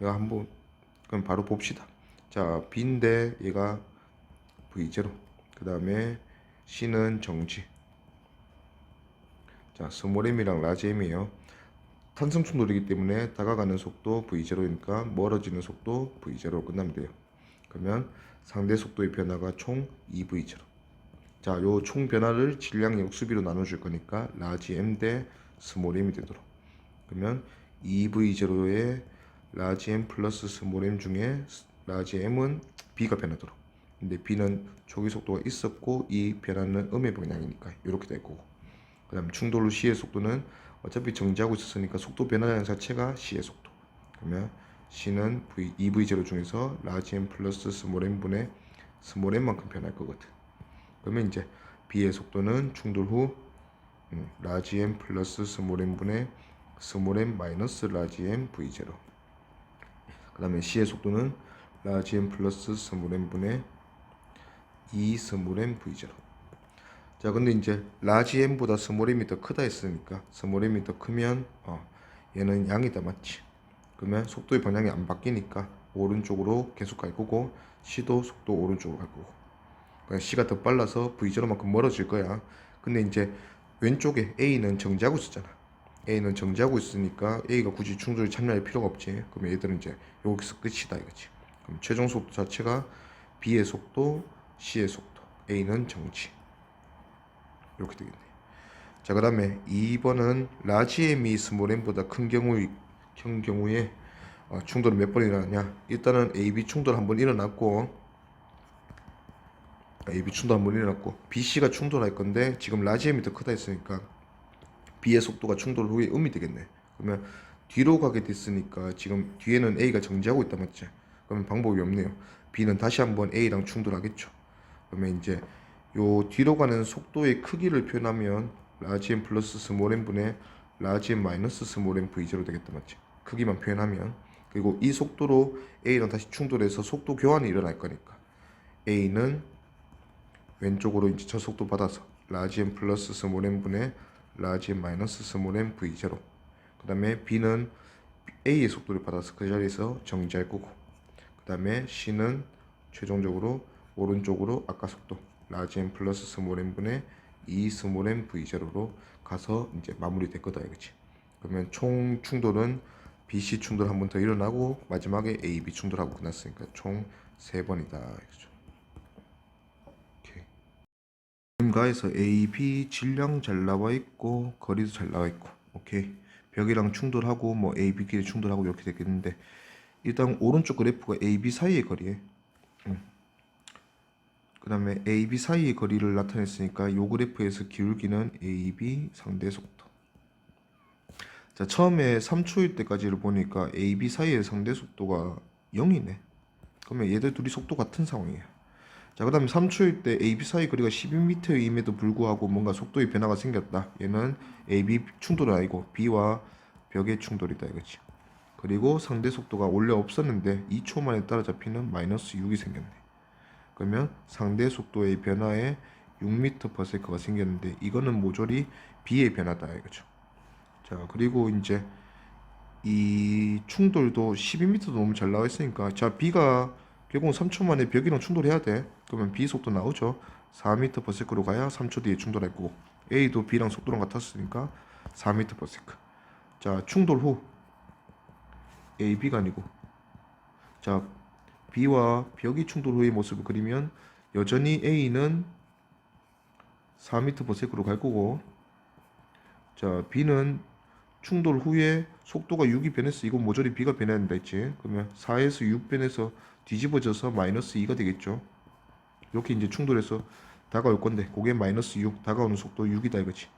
이거 한번 그럼 바로 봅시다. 자 B인데 얘가 V0, 그 다음에 C는 정지. 자 스몰 M이랑 라지 M이에요. 탄성 충돌이기 때문에 다가가는 속도 V0이니까 멀어지는 속도 V0로 끝나면 돼요. 그러면 상대 속도의 변화가 총 2V0. 자, 요 총 변화를 질량 역수비로 나눠줄 거니까 라지 M 대 스몰 M이 되도록. 그러면 2V0의 라지 M 플러스 스몰 M 중에 라지 M은 B가 변하도록. 근데 B는 초기 속도가 있었고 이 변화는 음의 방향이니까 이렇게 될 거고. 그 다음 충돌 후 C의 속도는 어차피 정지하고 있었으니까 속도 변화량 자체가 C의 속도. 그러면 C는 2V0 중에서 라지 M 플러스 스몰 M 분의 스몰 M만큼 변할 거거든. 그러면 이제 B의 속도는 충돌 후 라지 M 플러스 스몰 M 분의 스몰 M 마이너스 라지 M V0. 그 다음에 C의 속도는 라지 M 플러스 스몰 M 분의 2 스몰 M V0. 자 근데 이제 라지 M보다 스몰 M이 더 크다 했으니까 스몰 M이 더 크면 얘는 양이다 맞지? 그러면 속도의 방향이 안 바뀌니까 오른쪽으로 계속 갈 거고, C도 속도 오른쪽으로 갈 거고. 그러니까 C가 더 빨라서 V0만큼 멀어질 거야. 근데 이제 왼쪽에 A는 정지하고 있었잖아. A는 정지하고 있으니까 A가 굳이 충돌에 참여할 필요가 없지. 그러면 얘들은 이제 여기서 끝이다 이거지. 그럼 최종 속도 자체가 B의 속도, C의 속도, A는 정지. 이렇게 되겠네. 자, 그 다음에 2번은 라지 M이 스몰 M보다 큰 경우에 충돌은 몇 번 일어나냐. 일단은 AB 충돌 한번 일어났고, BC가 충돌할 건데 지금 라지 M이 더 크다 했으니까 B의 속도가 충돌 후에 음이 되겠네. 그러면 뒤로 가게 됐으니까 지금 뒤에는 A가 정지하고 있다 맞지? 그러면 방법이 없네요. B는 다시 한번 A랑 충돌하겠죠. 그러면 이제 요 뒤로 가는 속도의 크기를 표현하면 라지 M 플러스 스몰 M 분의 라지 M 마이너스 스몰 M V0 되겠다 맞지? 크기만 표현하면. 그리고 이 속도로 A랑 다시 충돌해서 속도 교환이 일어날 거니까 A는 왼쪽으로 이제 저속도 받아서 라지 M 플러스 스몰 M 분의 라지 M 마이너스 스몰 M V0. 그 다음에 B는 A의 속도를 받아서 그 자리에서 정지할 거고, 그 다음에 C는 최종적으로 오른쪽으로 아까 속도 라지 M 플러스 스몰 M 분의 2 스몰 M V0로 가서 이제 마무리될 거다 이거지. 그러면 총 충돌은 BC 충돌 한 번 더 일어나고 마지막에 AB 충돌하고 끝났으니까 총 3번이다 이거죠. 가에서 A, B 질량 잘 나와 있고 거리도 잘 나와 있고, 오케이. 벽이랑 충돌하고 뭐 A, B끼리 충돌하고 이렇게 되겠는데, 일단 오른쪽 그래프가 A, B 사이의 거리에, 그 다음에 A, B 사이의 거리를 나타냈으니까 이 그래프에서 기울기는 A, B 상대 속도. 자, 처음에 3초일 때까지를 보니까 A, B 사이의 상대 속도가 0이네. 그러면 얘들 둘이 속도 같은 상황이에요. 자, 그 다음에 3초일 때 AB 사이 거리가 12m임에도 불구하고 뭔가 속도의 변화가 생겼다. 얘는 AB 충돌이 아니고 B와 벽의 충돌이다 이거지. 그리고 상대 속도가 원래 없었는데 2초 만에 따라잡히는 마이너스 6이 생겼네. 그러면 상대 속도의 변화에 6m/s가 생겼는데 이거는 모조리 B의 변화다 이거죠. 자, 그리고 이제 이 충돌도 12m도 너무 잘 나와 있으니까, 자, B가 결국은 3초 만에 벽이랑 충돌해야 돼. 그러면 B 속도 나오죠. 4m/s로 가야 3초 뒤에 충돌할 거고, A도 B랑 속도랑 같았으니까 4m/s. 자, 충돌 후 A, B가 아니고, 자, B와 벽이 충돌 후의 모습을 그리면 여전히 A는 4m/s로 갈 거고, 자, B는 충돌 후에 속도가 6이 변했어. 이건 모조리 B가 변해야 된다 했지. 그러면 4에서 6 변해서 뒤집어져서 마이너스 2가 되겠죠. 이렇게 이제 충돌해서 다가올 건데 그게 마이너스 6, 다가오는 속도 6이다 이거지.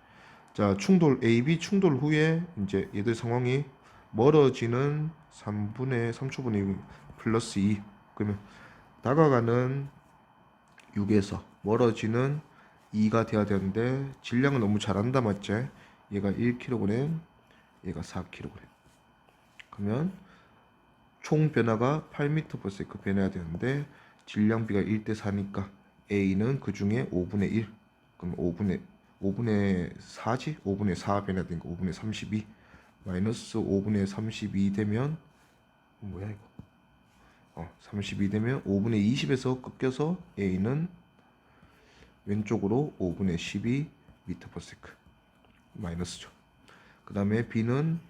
자, 충돌 AB 충돌 후에 이제 얘들 상황이 멀어지는 3초분의 6 플러스 2. 그러면 다가가는 6에서 멀어지는 2가 돼야 되는데 질량은 너무 잘한다 맞지? 얘가 1kg, 얘가 4kg. 그러면 총 변화가 8m/s 변해야 되는데 질량비가 1대 4니까 A는 그 중에 5분의 1. 그럼 5분의 4지? 5분의 4 변해야 되니까 5분의 32 마이너스 5분의 32 되면 뭐야 이거? 32 되면 5분의 20에서 꺾여서 A는 왼쪽으로 5분의 12 m/s 마이너스죠. 그 다음에 B는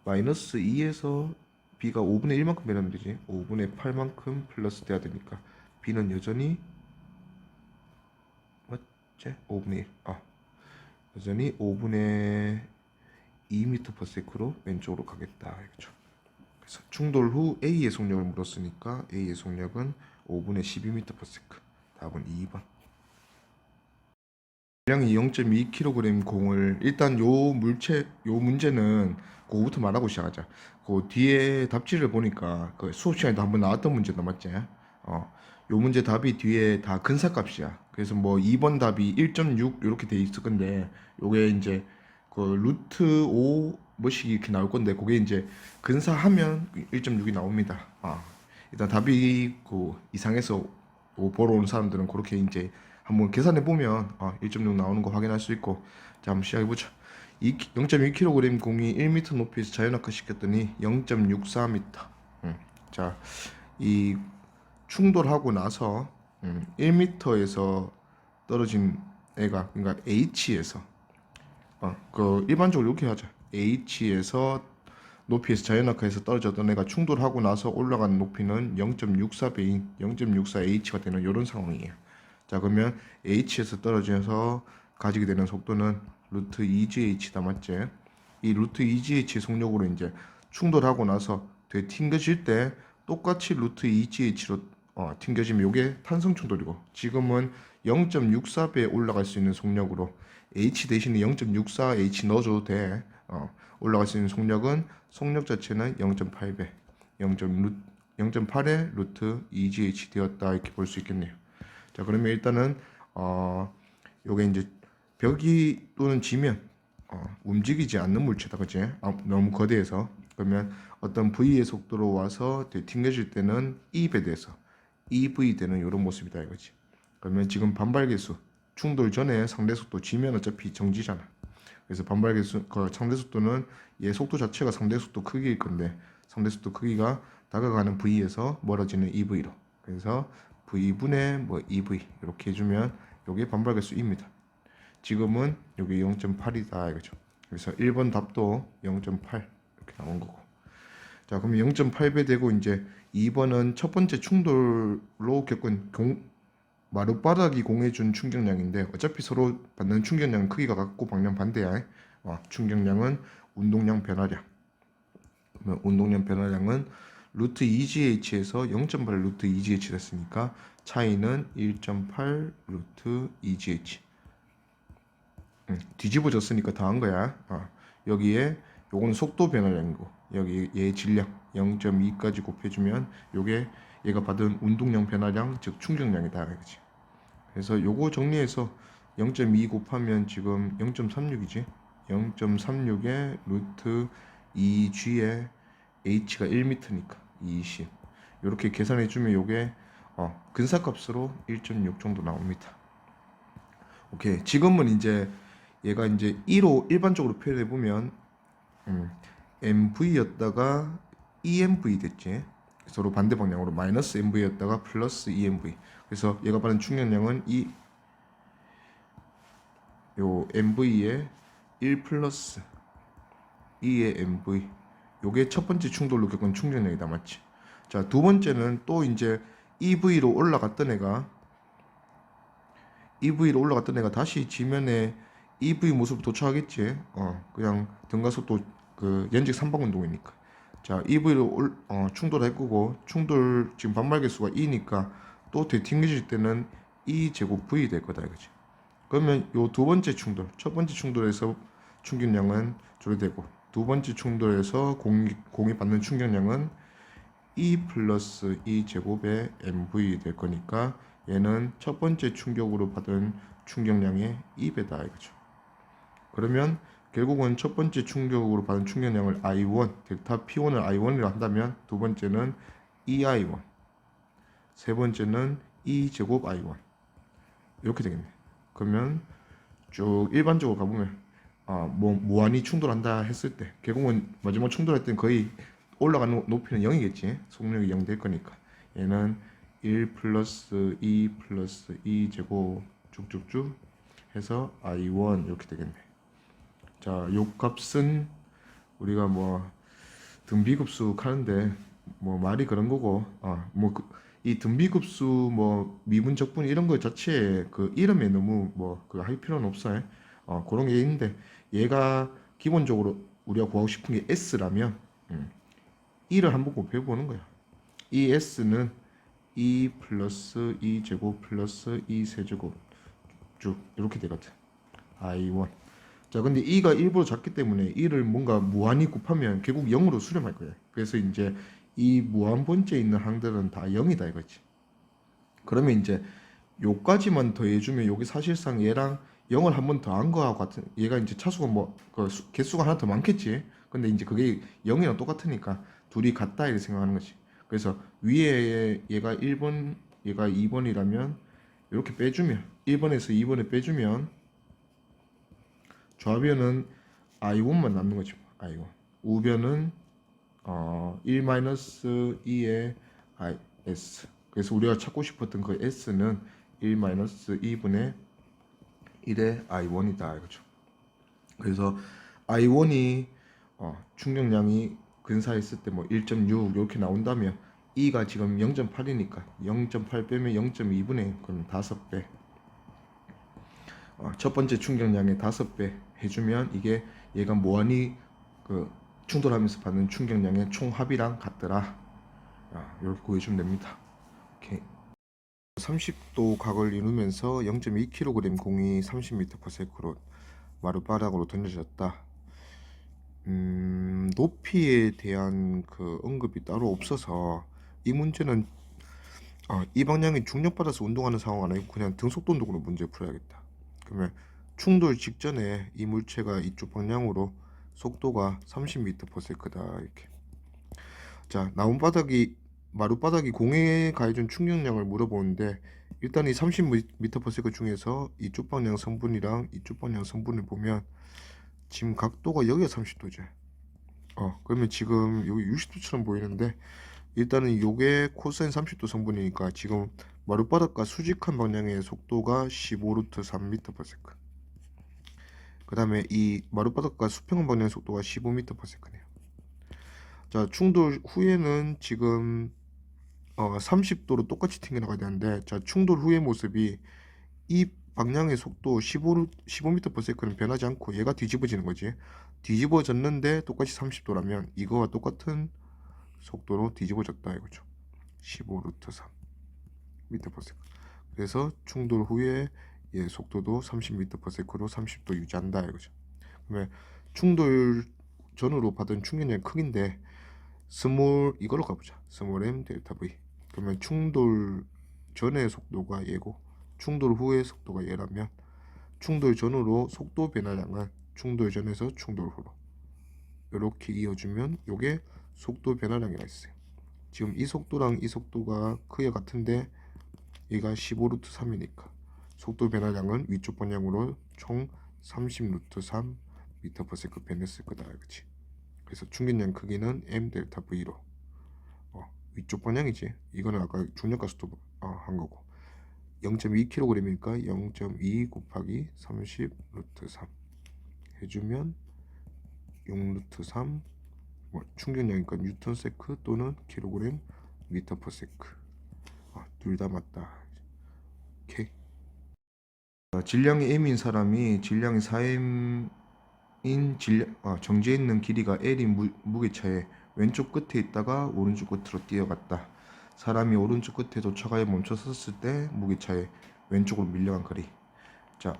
마이너스 2에서 B가 5분의 1만큼 변하면 되지. 5분의 8만큼 플러스 돼야 되니까 B는 여전히 맞지? 5분의 1. 여전히 5분의 2m/s로 왼쪽으로 가겠다 이거죠. 그래서 충돌 후 A의 속력을 물었으니까 A의 속력은 5분의 12m/s. 답은 2번. 질량이 0.2kg 공을, 일단 요 문제는 그거부터 말하고 시작하자. 그 뒤에 답지를 보니까 그 수업 시간에도 한번 나왔던 문제다 맞지? 요 문제 답이 뒤에 다 근사값이야. 그래서 뭐 2번 답이 1.6 이렇게 돼 있을 건데, 요게 이제 그 루트 5 뭐씩 이렇게 나올 건데, 그게 이제 근사하면 1.6이 나옵니다. 일단 답이 그 이상해서 보러 온 사람들은 그렇게 이제 한번 계산해 보면 1.6 나오는 거 확인할 수 있고. 자, 한번 시작해 보자. 0.2kg 공이 1m 높이에서 자연낙하 시켰더니 0.64m. 자, 이 충돌하고 나서 1m에서 떨어진 애가, 그러니까 H에서 그 일반적으로 이렇게 하자. H에서 높이에서 자연낙하에서 떨어졌던 애가 충돌하고 나서 올라간 높이는 0.64배인 0.64H가 되는 이런 상황이에요. 자, 그러면 H에서 떨어져서 가지게 되는 속도는 루트 2GH다, 맞지? 이 루트 2GH의 속력으로 이제 충돌하고 나서 되튕겨질 때 똑같이 루트 2GH로 튕겨지면 이게 탄성 충돌이고, 지금은 0.64배 올라갈 수 있는 속력으로 H 대신에 0.64H 넣어줘도 돼. 올라갈 수 있는 속력은 속력 자체는 0.8배, 0.8의 루트 2GH 되었다, 이렇게 볼 수 있겠네요. 자, 그러면 일단은 요게 이제 벽이 또는 지면 움직이지 않는 물체다, 그치? 너무 거대해서. 그러면 어떤 V의 속도로 와서 튕겨질 때는 E배 돼서 EV 되는 이런 모습이다, 이거지. 그러면 지금 반발계수 충돌 전에 상대 속도 지면 어차피 정지잖아. 그래서 반발계수 그 상대 속도는 얘 속도 자체가 상대 속도 크기일 건데, 상대 속도 크기가 다가가는 V에서 멀어지는 EV로, 그래서 V분의 뭐 EV 이렇게 해주면 요게 반발계수입니다. 지금은 여기 0.8이다, 이거죠. 그래서 1번 답도 0.8 이렇게 나온 거고. 자, 그럼 0.8배 되고, 이제 2번은 첫 번째 충돌로 겪은 마룻바닥이 공해준 충격량인데, 어차피 서로 받는 충격량 크기가 같고 방향 반대야. 충격량은 운동량 변화량. 운동량 변화량은 루트 2GH에서 0.8 루트 2GH 됐으니까 차이는 1.8 루트 2GH. 뒤집어졌으니까 더한 거야. 여기에 요거는 속도 변화량이고, 여기 얘 질량 0.2까지 곱해주면 요게 얘가 받은 운동량 변화량, 즉 충격량이다, 그렇지? 그래서 요거 정리해서 0.2 곱하면 지금 0.36이지. 0.36에 루트 2G에 H가 1m니까 20. 이렇게 계산해주면 요게 근사값으로 1.6 정도 나옵니다. 오케이. 지금은 이제 얘가 이제 2로 일반적으로 표현해 보면 MV였다가 EMV 됐지. 서로 반대 방향으로 마이너스 MV였다가 플러스 EMV. 그래서 얘가 받는 충격량은 요 MV의 1 플러스 2의 MV. 요게 첫 번째 충돌로 겪은 충격량이다, 맞지? 자, 두 번째는 또 이제 EV로 올라갔던 애가 다시 지면에 EV 모습으로 도착하겠지. 그냥 등가속도 그 연직 3방 운동이니까. 자, EV로 충돌할 충돌 지금 반발계수가 E니까 또 되튕겨질 때는 E 제곱 V 될 거다, 이거지. 그러면 요 두 번째 충돌, 첫 번째 충돌에서 충격량은 조절되고, 두 번째 충돌에서 공이 받는 충격량은 E 플러스 E 제곱의 MV 될 거니까 얘는 첫 번째 충격으로 받은 충격량의 2배다, 이거죠. 그러면 결국은 첫 번째 충격으로 받은 충격량을 I1, 델타 P1을 I1이라 한다면 두 번째는 EI1, 세 번째는 E 제곱 I1 이렇게 되겠네. 그러면 쭉 일반적으로 가보면 뭐 무한히 충돌한다 했을 때 결국은 마지막 충돌할 때는 거의 올라가는 높이는 0이겠지. 속력이 0 될 거니까 얘는 1 플러스 2 플러스 2 제곱 쭉쭉쭉 해서 I1 이렇게 되겠네. 자, 요 값은 우리가 뭐 등비급수 하는데 뭐 말이 그런 거고, 이 등비급수 뭐 미분 적분 이런 거 자체에 그 이름에 너무 뭐 그 할 필요는 없어요. 그런 게 있는데, 얘가 기본적으로 우리가 구하고 싶은 게 S라면 E를 한번 곱해보는 거야. 이 S는 E 플러스 E 제곱 플러스 E 세제곱 쭉 이렇게 되거든. I1. 자, 근데 E가 1보다 작기 때문에 E를 뭔가 무한히 곱하면 결국 0으로 수렴할 거야. 그래서 이제 이 무한 번째에 있는 항들은 다 0이다, 이거지. 그러면 이제 요까지만 더해주면 여기 사실상 얘랑 0을 한 번 더한 거하고 같은, 얘가 이제 차수가 그 개수가 하나 더 많겠지. 근데 이제 그게 0이랑 똑같으니까 둘이 같다, 이렇게 생각하는 거지. 그래서 위에 얘가 1번, 얘가 2번이라면 이렇게 빼주면 1번에서 2번에 빼주면 좌변은 I1만 남는 거지. I1. 우변은 1-2의 S. 그래서 우리가 찾고 싶었던 그 S는 1-2분의 1의 I1이다 이거죠. 그래서 I1이 충격량이 근사했을 때 뭐 1.6 이렇게 나온다면 E가 지금 0.8이니까 0.8 빼면 0.2분의 1, 그럼 5배. 첫 번째 충격량의 5배 해주면 이게 얘가 무한히 그 충돌하면서 받는 충격량의 총합이랑 같더라. 이렇게 구해주면 됩니다. 오케이. 30도 각을 이루면서 0.2kg 공이 30m/s로 마룻바닥으로 던져졌다. 높이에 대한 그 언급이 따로 없어서 이 문제는 이 방향이 중력받아서 운동하는 상황 아니고 그냥 등속도 운동으로 문제 풀어야겠다. 그러면 충돌 직전에 이 물체가 이쪽 방향으로 속도가 30m/s다 이렇게. 자, 마룻바닥이 공에 가해준 충격량을 물어보는데 일단 이 30m/s 중에서 이쪽 방향 성분이랑 이쪽 방향 성분을 보면 지금 각도가 여기가 30도죠. 그러면 지금 여기 60도처럼 보이는데 일단은 요게 코사인 30도 성분이니까 지금 마룻바닥과 수직한 방향의 속도가 15루트 3m/s. 그 다음에 이 마룻바닥과 수평한 방향의 속도가 15m/s네요. 자, 충돌 후에는 지금 30도로 똑같이 튕겨나가야 되는데, 자, 충돌 후의 모습이 이 방향의 속도 15m/s는 변하지 않고 얘가 뒤집어지는 거지. 뒤집어졌는데 똑같이 30도라면 이거와 똑같은 속도로 뒤집어졌다 이거죠. 15루트 3m/s. 그래서 충돌 후에 얘 속도도 30m/s로 30도 유지한다 이거죠. 그러면 충돌 전후로 받은 충격량의 크기인데 이걸로 가보자. 스몰 m 델타 v. 그러면 충돌 전의 속도가 얘고 충돌 후의 속도가 얘라면 충돌 전후로 속도 변화량은 충돌 전에서 충돌 후로 이렇게 이어주면 요게 속도 변화량이라 있어요. 지금 이 속도랑 이 속도가 크기가 같은데 얘가 15루트 3이니까 속도 변화량은 위쪽 방향으로 총 30루트 3 m/s 변했을 거다. 그렇지? 그래서 충격량 크기는 m 델타 v로 위쪽 방향이지. 이거는 아까 중력가 속도 한 거고 0.2kg이니까 0.2 곱하기 30 루트 3 해주면 6루트 3 충격량이니까 뉴턴 세크 또는 킬로그램 미터 퍼 세크. 둘 다 맞다. 오케이. 질량이 m인 사람이 질량이 4m인 정지해 있는 길이가 l인 무게차에 왼쪽 끝에 있다가 오른쪽 끝으로 뛰어갔다. 사람이 오른쪽 끝에 도착하여 멈춰 섰을 때 무게차에 왼쪽으로 밀려간 거리. 자,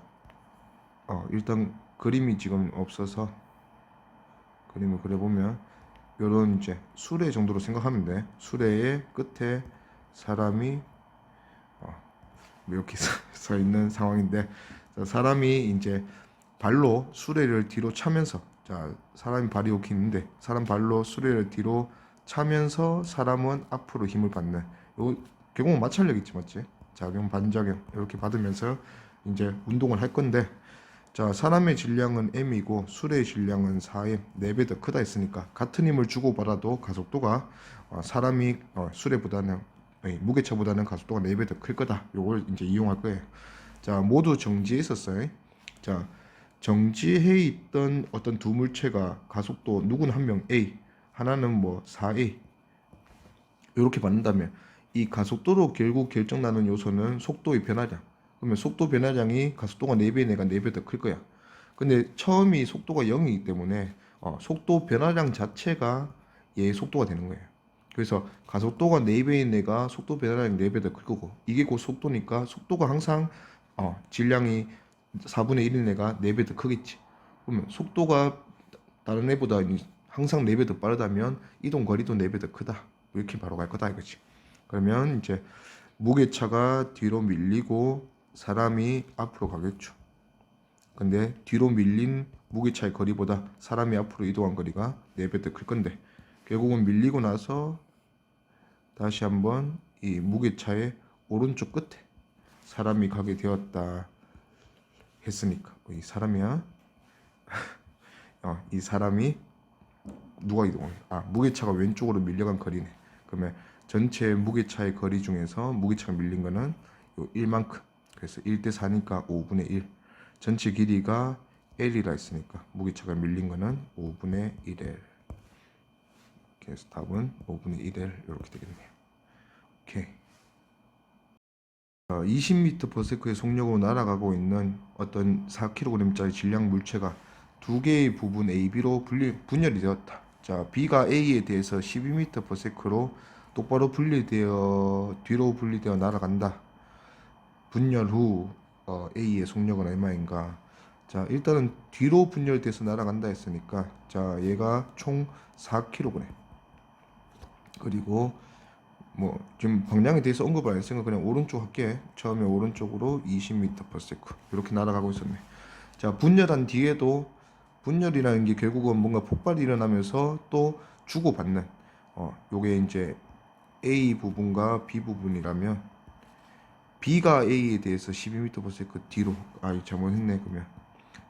일단 그림이 지금 없어서 그림을 그려보면 요런 이제 수레 정도로 생각하면 돼. 수레의 끝에 사람이 이렇게 서 있는 상황인데, 자, 사람이 이제 발로 수레를 뒤로 차면서, 자, 사람이 발이 이렇게 있는데 사람 발로 수레를 뒤로 차면서 사람은 앞으로 힘을 받는, 요 결국은 마찰력 있지, 맞지? 작용 반작용 이렇게 받으면서 이제 운동을 할 건데, 자, 사람의 질량은 m이고 수레의 질량은 4m, 4배 더 크다 했으니까 같은 힘을 주고받아도 가속도가 사람이 수레보다는 무게차보다는 가속도가 4배 더 클 거다. 요걸 이제 이용할 거예요. 자, 모두 정지해 있었어요. 자, 정지해 있던 어떤 두 물체가 가속도 누구는 한 명 A, 하나는 뭐 4A 이렇게 받는다면 이 가속도로 결국 결정나는 요소는 속도의 변화량. 그러면 속도 변화량이 가속도가 4배 내가 4배 더 클 거야. 근데 처음이 속도가 0이기 때문에 속도 변화량 자체가 얘의 속도가 되는 거예요. 그래서 가속도가 4배인 내가 속도 변화량 4배 더 클 거고, 이게 곧 속도니까 속도가 항상 질량이 4분의 1인 애가 4배 더 크겠지. 그러면 속도가 다른 애보다 항상 4배 더 빠르다면 이동 거리도 4배 더 크다. 이렇게 바로 갈 거다 이거지. 그러면 이제 무게차가 뒤로 밀리고 사람이 앞으로 가겠죠. 근데 뒤로 밀린 무게차의 거리보다 사람이 앞으로 이동한 거리가 4배 더 클 건데, 결국은 밀리고 나서 다시 한번 이 무게차의 오른쪽 끝에 사람이 가게 되었다 했으니까, 이 사람이야 이 사람이 누가 이동해? 무게차가 왼쪽으로 밀려간 거리네. 그러면 전체 무게차의 거리 중에서 무게차가 밀린 거는 요 1만큼. 그래서 1대 4니까 5분의 1. 전체 길이가 L이라 했으니까 무게차가 밀린 거는 5분의 1L. 그래서 답은 5분의 1L 이렇게 되겠네요. 오케이. 20m/s의 속력으로 날아가고 있는 어떤 4kg짜리 질량 물체가 두 개의 부분 A, B로 분열이 되었다. 자, B가 A에 대해서 12m/s로 똑바로 분리되어 뒤로 분리되어 날아간다. 분열 후 A의 속력은 얼마인가? 자, 일단은 뒤로 분열돼서 날아간다 했으니까 자, 얘가 총 4kg. 그리고 뭐 지금 방향에 대해서 언급을 안 했으니까 그냥 오른쪽 할게. 처음에 오른쪽으로 20m/s 이렇게 날아가고 있었네. 자, 분열한 뒤에도 분열이라는 게 결국은 뭔가 폭발이 일어나면서 또 주고받는 요게 이제 A 부분과 B 부분이라면 B가 A에 대해서 12m/s 뒤로 잘못했네. 그러면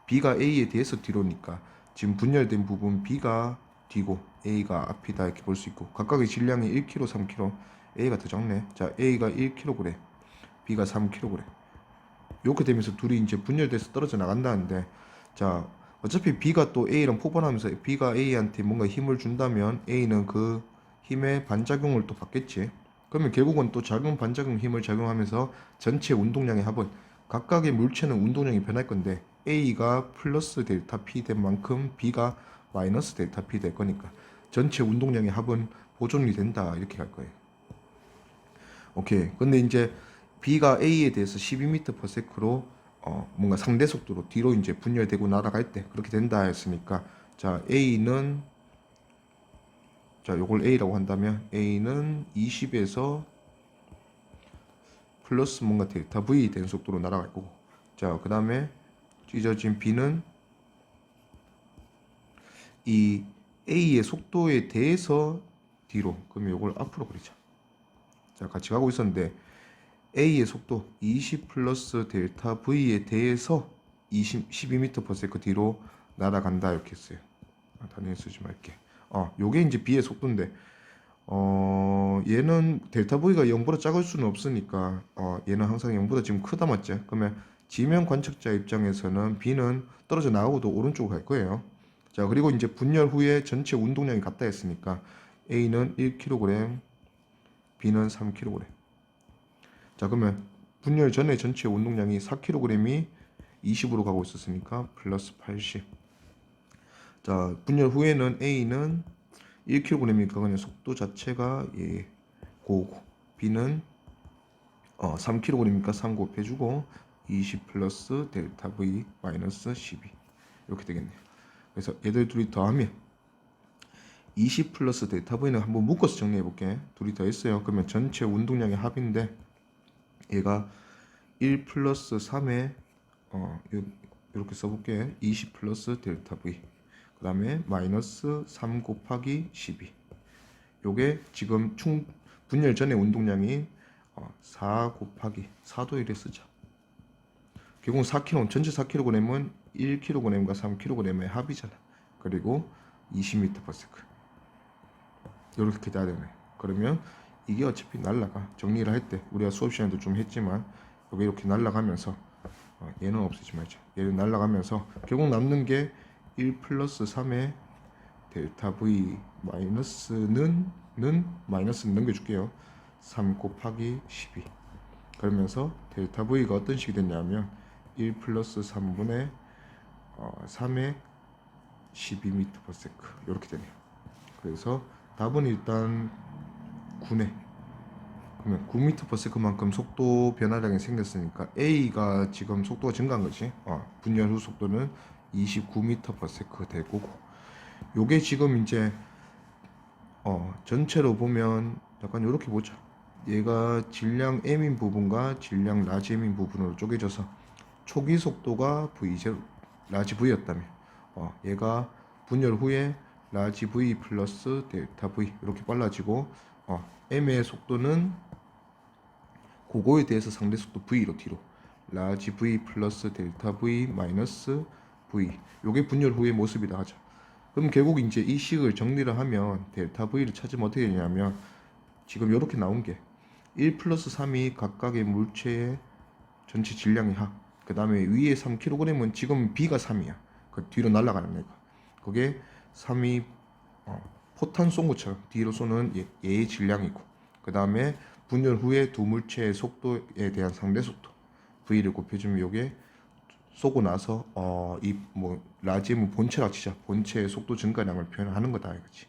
B가 A에 대해서 뒤로니까 지금 분열된 부분 B가 뒤고 A가 앞이다 이렇게 볼 수 있고 각각의 질량이 1kg, 3kg. A가 더 적네. 자, A가 1kg, B가 3kg. 이렇게 되면서 둘이 이제 분열돼서 떨어져 나간다는데, 자, 어차피 B가 또 A랑 포반하면서 B가 A한테 뭔가 힘을 준다면 A는 그 힘의 반작용을 또 받겠지. 그러면 결국은 또 작용 반작용 힘을 작용하면서 전체 운동량의 합은 각각의 물체는 운동량이 변할 건데 A가 플러스 델타 P 된 만큼 B가 마이너스 델타 P 될 거니까 전체 운동량의 합은 보존이 된다 이렇게 갈 거예요. 오케이. 근데 이제 B가 A에 대해서 12m/s로 뭔가 상대 속도로 뒤로 이제 분열되고 날아갈 때 그렇게 된다 했으니까 자, A는 자, 요걸 A라고 한다면 A는 20에서 플러스 뭔가 델타 V 된 속도로 날아갈 거고 자, 그 다음에 찢어진 B는 이 A의 속도에 대해서 뒤로 그러면 요걸 앞으로 그리자. 자, 같이 가고 있었는데 A의 속도 20 플러스 델타 V에 대해서 12m/s 뒤로 날아간다 이렇게 했어요. 단위 쓰지 말게. 요게 이제 B의 속도인데 얘는 델타 V가 0보다 작을 수는 없으니까 얘는 항상 0보다 지금 크다 맞지? 그러면 지면 관측자 입장에서는 B는 떨어져 나가고도 오른쪽으로 갈 거예요. 자, 그리고 이제 분열 후에 전체 운동량이 같다 했으니까 A는 1kg, B는 3kg. 자, 그러면 분열 전에 전체 운동량이 4kg이 20으로 가고 있었으니까 플러스 80. 자, 분열 후에는 A는 1kg이니까 그냥 속도 자체가 고고. B는 3kg이니까 3 곱해주고 20 플러스 델타 V 마이너스 12 이렇게 되겠네요. 그래서 얘들 둘이 더하면 20 플러스 델타 V는 한번 묶어서 정리해 볼게. 둘이 더했어요. 그러면 전체 운동량의 합인데 얘가 1 플러스 3에 이렇게 써볼게. 20 플러스 델타 V 그 다음에 마이너스 3 곱하기 12 요게 지금 분열 전의 운동량이 4 곱하기 4도 이래 쓰자. 결국 4kg 전체 4kg은 1kg과 3kg의 합이잖아. 그리고 20m/s 이렇게 돼야 되네. 그러면 이게 어차피 날라가. 정리를 할 때 우리가 수업 시간에도 좀 했지만 여기 이렇게 날라가면서 얘는 없애지 말자. 얘는 날라가면서 결국 남는 게 1 플러스 3의 델타 V 마이너스는 넘겨줄게요. 3 곱하기 12 그러면서 델타 V가 어떤 식이 됐냐면 1 플러스 3분의 3의 12m/s 이렇게 되네요. 그래서 답은 일단 9네. 그러면 9m/s만큼 속도 변화량이 생겼으니까 A가 지금 속도가 증가한 거지. 분열 후 속도는 29m/s 될 거고. 요게 지금 이제 전체로 보면 약간 이렇게 보자. 얘가 질량 M인 부분과 질량 라지 M인 부분으로 쪼개져서 초기 속도가 V0 라지 V였다면 얘가 분열 후에 라지 V 플러스 델타 V 이렇게 빨라지고 M의 속도는 그거에 대해서 상대 속도 V로 뒤로 라지 V 플러스 델타 V 마이너스 V. 요게 분열 후의 모습이다 하자. 그럼 결국 이제 이 식을 정리를 하면 델타 V를 찾으면 어떻게 되냐면 지금 이렇게 나온 게 1 플러스 3이 각각의 물체의 전체 질량의 합. 그 다음에 위에 3kg은 지금 B가 3이야. 그 뒤로 날아가는 애가. 그게 3이 포탄 쏜 것처럼 뒤로 쏘는 얘의 질량이고, 그 다음에 분열 후에 두 물체의 속도에 대한 상대 속도 V를 곱해주면 요게 쏘고 나서 이 뭐 라지엠은 본체라 치자. 본체의 속도 증가량을 표현하는 거다 이거지.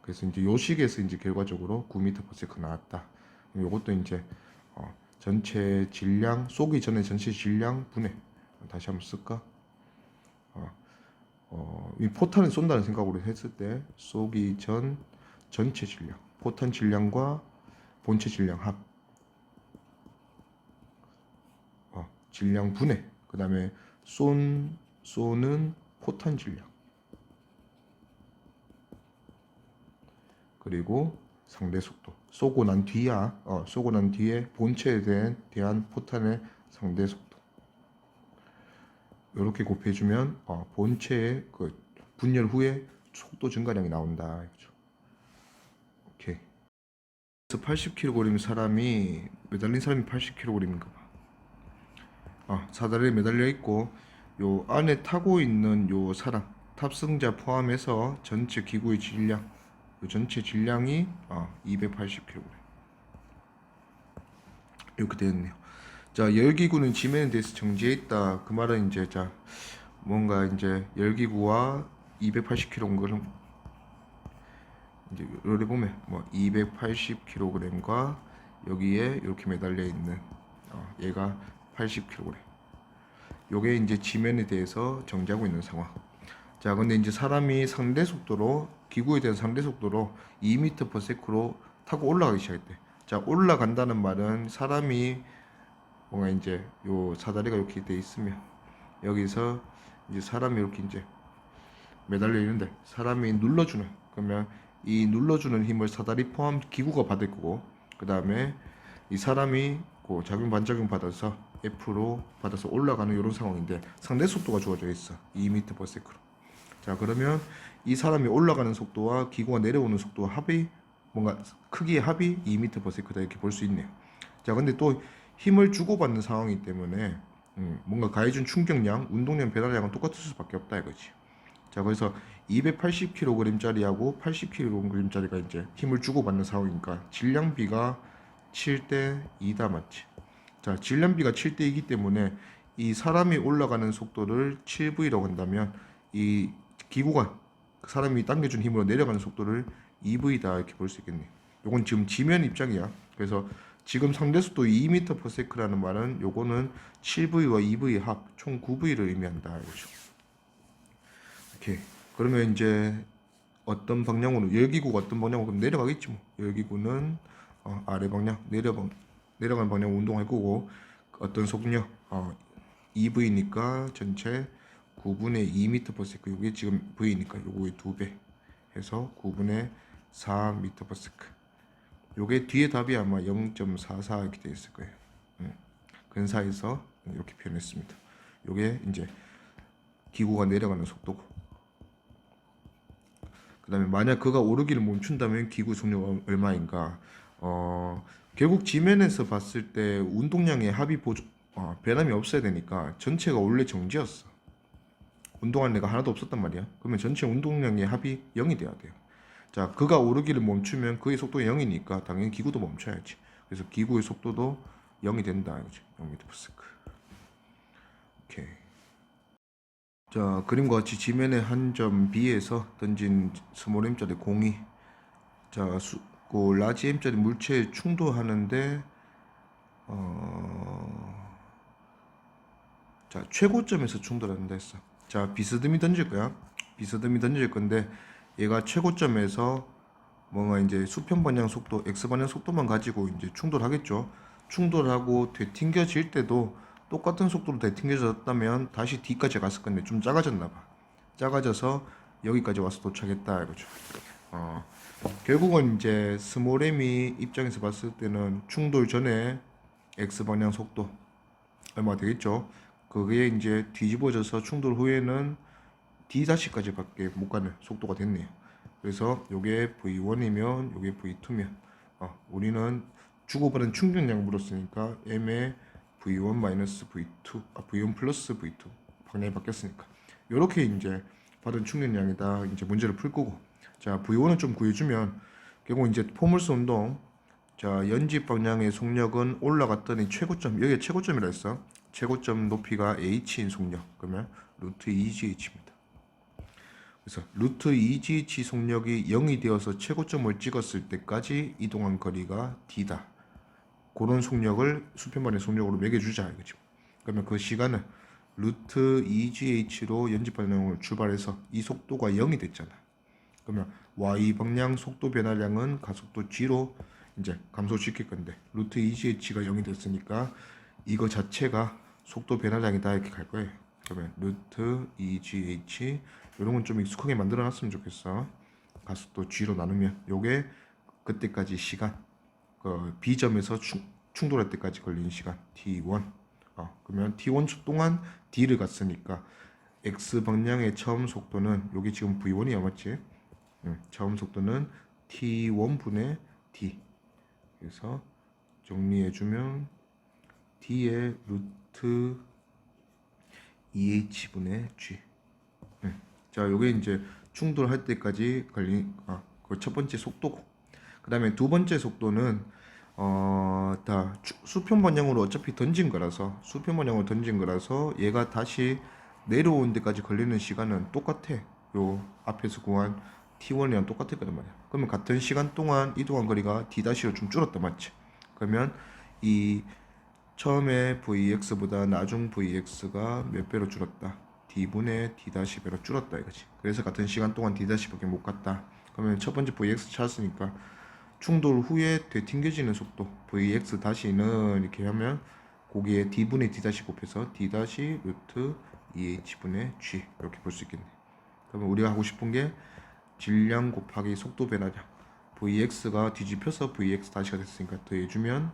그래서 이제 요 식에서 이제 결과적으로 9m/s 나왔다. 요것도 이제 전체 질량 쏘기 전에 전체 질량 분해. 다시 한번 쓸까? 이 포탄을 쏜다는 생각으로 했을 때 쏘기 전 전체 질량, 포탄 질량과 본체 질량 합, 질량 분해. 그 다음에 쏘는 포탄 질량, 그리고 상대 속도. 쏘고 난 뒤에 본체에 대한 포탄의 상대 속도. 이렇게 곱해주면 본체의 그 분열 후에 속도 증가량이 나온다. 이거죠. 오케이. 그래서 80kg 사람이 매달린 사람이 80kg인가 봐. 사다리에 매달려 있고 요 안에 타고 있는 요 사람 탑승자 포함해서 전체 기구의 질량, 요 전체 질량이 280kg. 이렇게 되었네요. 자, 열기구는 지면에 대해서 정지해 있다. 그 말은 이제 자 뭔가 이제 열기구와 280kg인 거는 이제 요리 보면 뭐 280kg과 여기에 이렇게 매달려 있는 얘가 80kg. 요게 이제 지면에 대해서 정지하고 있는 상황. 자, 근데 이제 사람이 상대 속도로 기구에 대한 상대 속도로 2m/s로 타고 올라가기 시작했대. 자, 올라간다는 말은 사람이 뭔가 이제 요 사다리가 이렇게 돼 있으면 여기서 이제 사람이 이렇게 이제 매달려 있는데 사람이 눌러주는, 그러면 이 눌러주는 힘을 사다리 포함 기구가 받을 거고, 그 다음에 이 사람이 그 작용 반작용 받아서 F로 받아서 올라가는 이런 상황인데 상대 속도가 주어져 있어. 2m/s로. 자, 그러면 이 사람이 올라가는 속도와 기구가 내려오는 속도와 합이 뭔가 크기의 합이 2m/s다 이렇게 볼 수 있네요. 자, 근데 또 힘을 주고받는 상황이기 때문에 뭔가 가해준 충격량, 운동량, 배달량은 똑같을 수밖에 없다 이거지. 자, 그래서 280kg짜리하고 80kg짜리가 이제 힘을 주고받는 상황이니까 질량비가 7대 2다 맞지. 자, 질량비가 7대 2이기 때문에 이 사람이 올라가는 속도를 7V라고 한다면 이 기구가 사람이 당겨준 힘으로 내려가는 속도를 2V다 이렇게 볼 수 있겠네. 요건 지금 지면 입장이야. 그래서 지금 상대 속도 2m/s라는 말은 요거는 7V와 2V 합 총 9V를 의미한다 이거죠. 오케이. 그러면 이제 어떤 방향으로 열기구가 어떤 방향으로 그럼 내려가겠지 뭐. 열기구는 아래 방향 내려가는 방향 운동할 거고, 어떤 속력 2V니까 전체 9분의 2m/s. 이게 지금 V니까 요거의 2배 해서 9분의 4m/s. 요게 뒤에 답이 아마 0.44 이렇게 되어 있을 거예요. 근사해서 이렇게 표현했습니다. 요게 이제 기구가 내려가는 속도고, 그 다음에 만약 그가 오르기를 멈춘다면 기구 속력 얼마인가. 결국 지면에서 봤을 때 운동량의 합이 변함이 없어야 되니까 전체가 원래 정지였어. 운동하는 애가 하나도 없었단 말이야. 그러면 전체 운동량의 합이 0이 돼야 돼요. 자, 그가 오르기를 멈추면 그의 속도가 0이니까 당연히 기구도 멈춰야지. 그래서 기구의 속도도 0이 된다 이거지. 0m/s. 오케이. 자, 그림과 같이 지면의 한 점 B에서 던진 스몰 m짜리 공이 그 라지 m짜리 물체에 충돌하는데 자, 최고점에서 충돌한다 했어. 자, 비스듬히 던질 거야. 비스듬히 던질 건데 얘가 최고점에서 뭔가 이제 수평 방향 속도, x 방향 속도만 가지고 이제 충돌하겠죠. 충돌하고 되튕겨질 때도 똑같은 속도로 되튕겨졌다면 다시 D까지 갔을 건데 좀 작아졌나 봐. 작아져서 여기까지 와서 도착했다 이거죠. 결국은 이제 스몰 m이 입장에서 봤을 때는 충돌 전에 x 방향 속도 얼마 되겠죠? 그게 이제 뒤집어져서 충돌 후에는 D-까지밖에 못 가는 속도가 됐네요. 그래서 요게 V1이면 요게 V2면 우리는 주고받은 충격량 물었으니까 M의 V1-V2 V1 플러스 V2 방향이 바뀌었으니까 요렇게 이제 받은 충격량에다 이제 문제를 풀 거고, 자 V1은 좀 구해주면 결국 이제 포물선 운동, 자 연집 방향의 속력은 올라갔더니 최고점, 여기 최고점이라 했어. 최고점 높이가 h인 속력, 그러면 루트 2GH입니다. 그래서 루트 2GH 속력이 0이 되어서 최고점을 찍었을 때까지 이동한 거리가 D다. 그런 속력을 수평반의 속력으로 매겨주자 이거죠. 그러면 그 시간은 루트 2GH로 연집 방향으로 출발해서 이 속도가 0이 됐잖아. 그러면 y 방향 속도 변화량은 가속도 g로 이제 감소시킬 건데, 루트 2GH가 0이 됐으니까 이거 자체가 속도 변화량이다 이렇게 갈 거예요. 그러면 루트 2GH 이런 건 좀 익숙하게 만들어 놨으면 좋겠어. 가속도 g로 나누면 요게 그때까지 시간, B점에서 충돌할 때까지 걸린 시간 T1. 그러면 T1초 동안 D를 갔으니까 X 방향의 처음 속도는 여기 지금 V1이야 맞지? 처음 속도는 T1분의 D. 그래서 정리해주면 D의 루트 2H분의 G. 자, 요게 이제 충돌할 때까지 걸린 그 첫 번째 속도고, 그 다음에 두 번째 속도는 다 수평 방향으로 어차피 던진 거라서, 얘가 다시 내려오는 데까지 걸리는 시간은 똑같아. 요 앞에서 구한 T1이랑 똑같을 거란 말이야. 그러면 같은 시간 동안 이동한 거리가 D-로 좀 줄었다 맞지? 그러면 이 처음에 VX보다 나중 VX가 몇 배로 줄었다? D분의 D-배로 줄었다 이거지. 그래서 같은 시간 동안 D-밖에 못 갔다. 그러면 첫 번째 VX 찾았으니까 충돌 후에 되튕겨지는 속도 VX-는 이렇게 하면 거기에 D분의 D- 곱해서 D- 루트 2H분의 G 이렇게 볼 수 있겠네. 그러면 우리가 하고 싶은 게 질량 곱하기 속도 변화량, VX가 뒤집혀서 VX-가 됐으니까 더해주면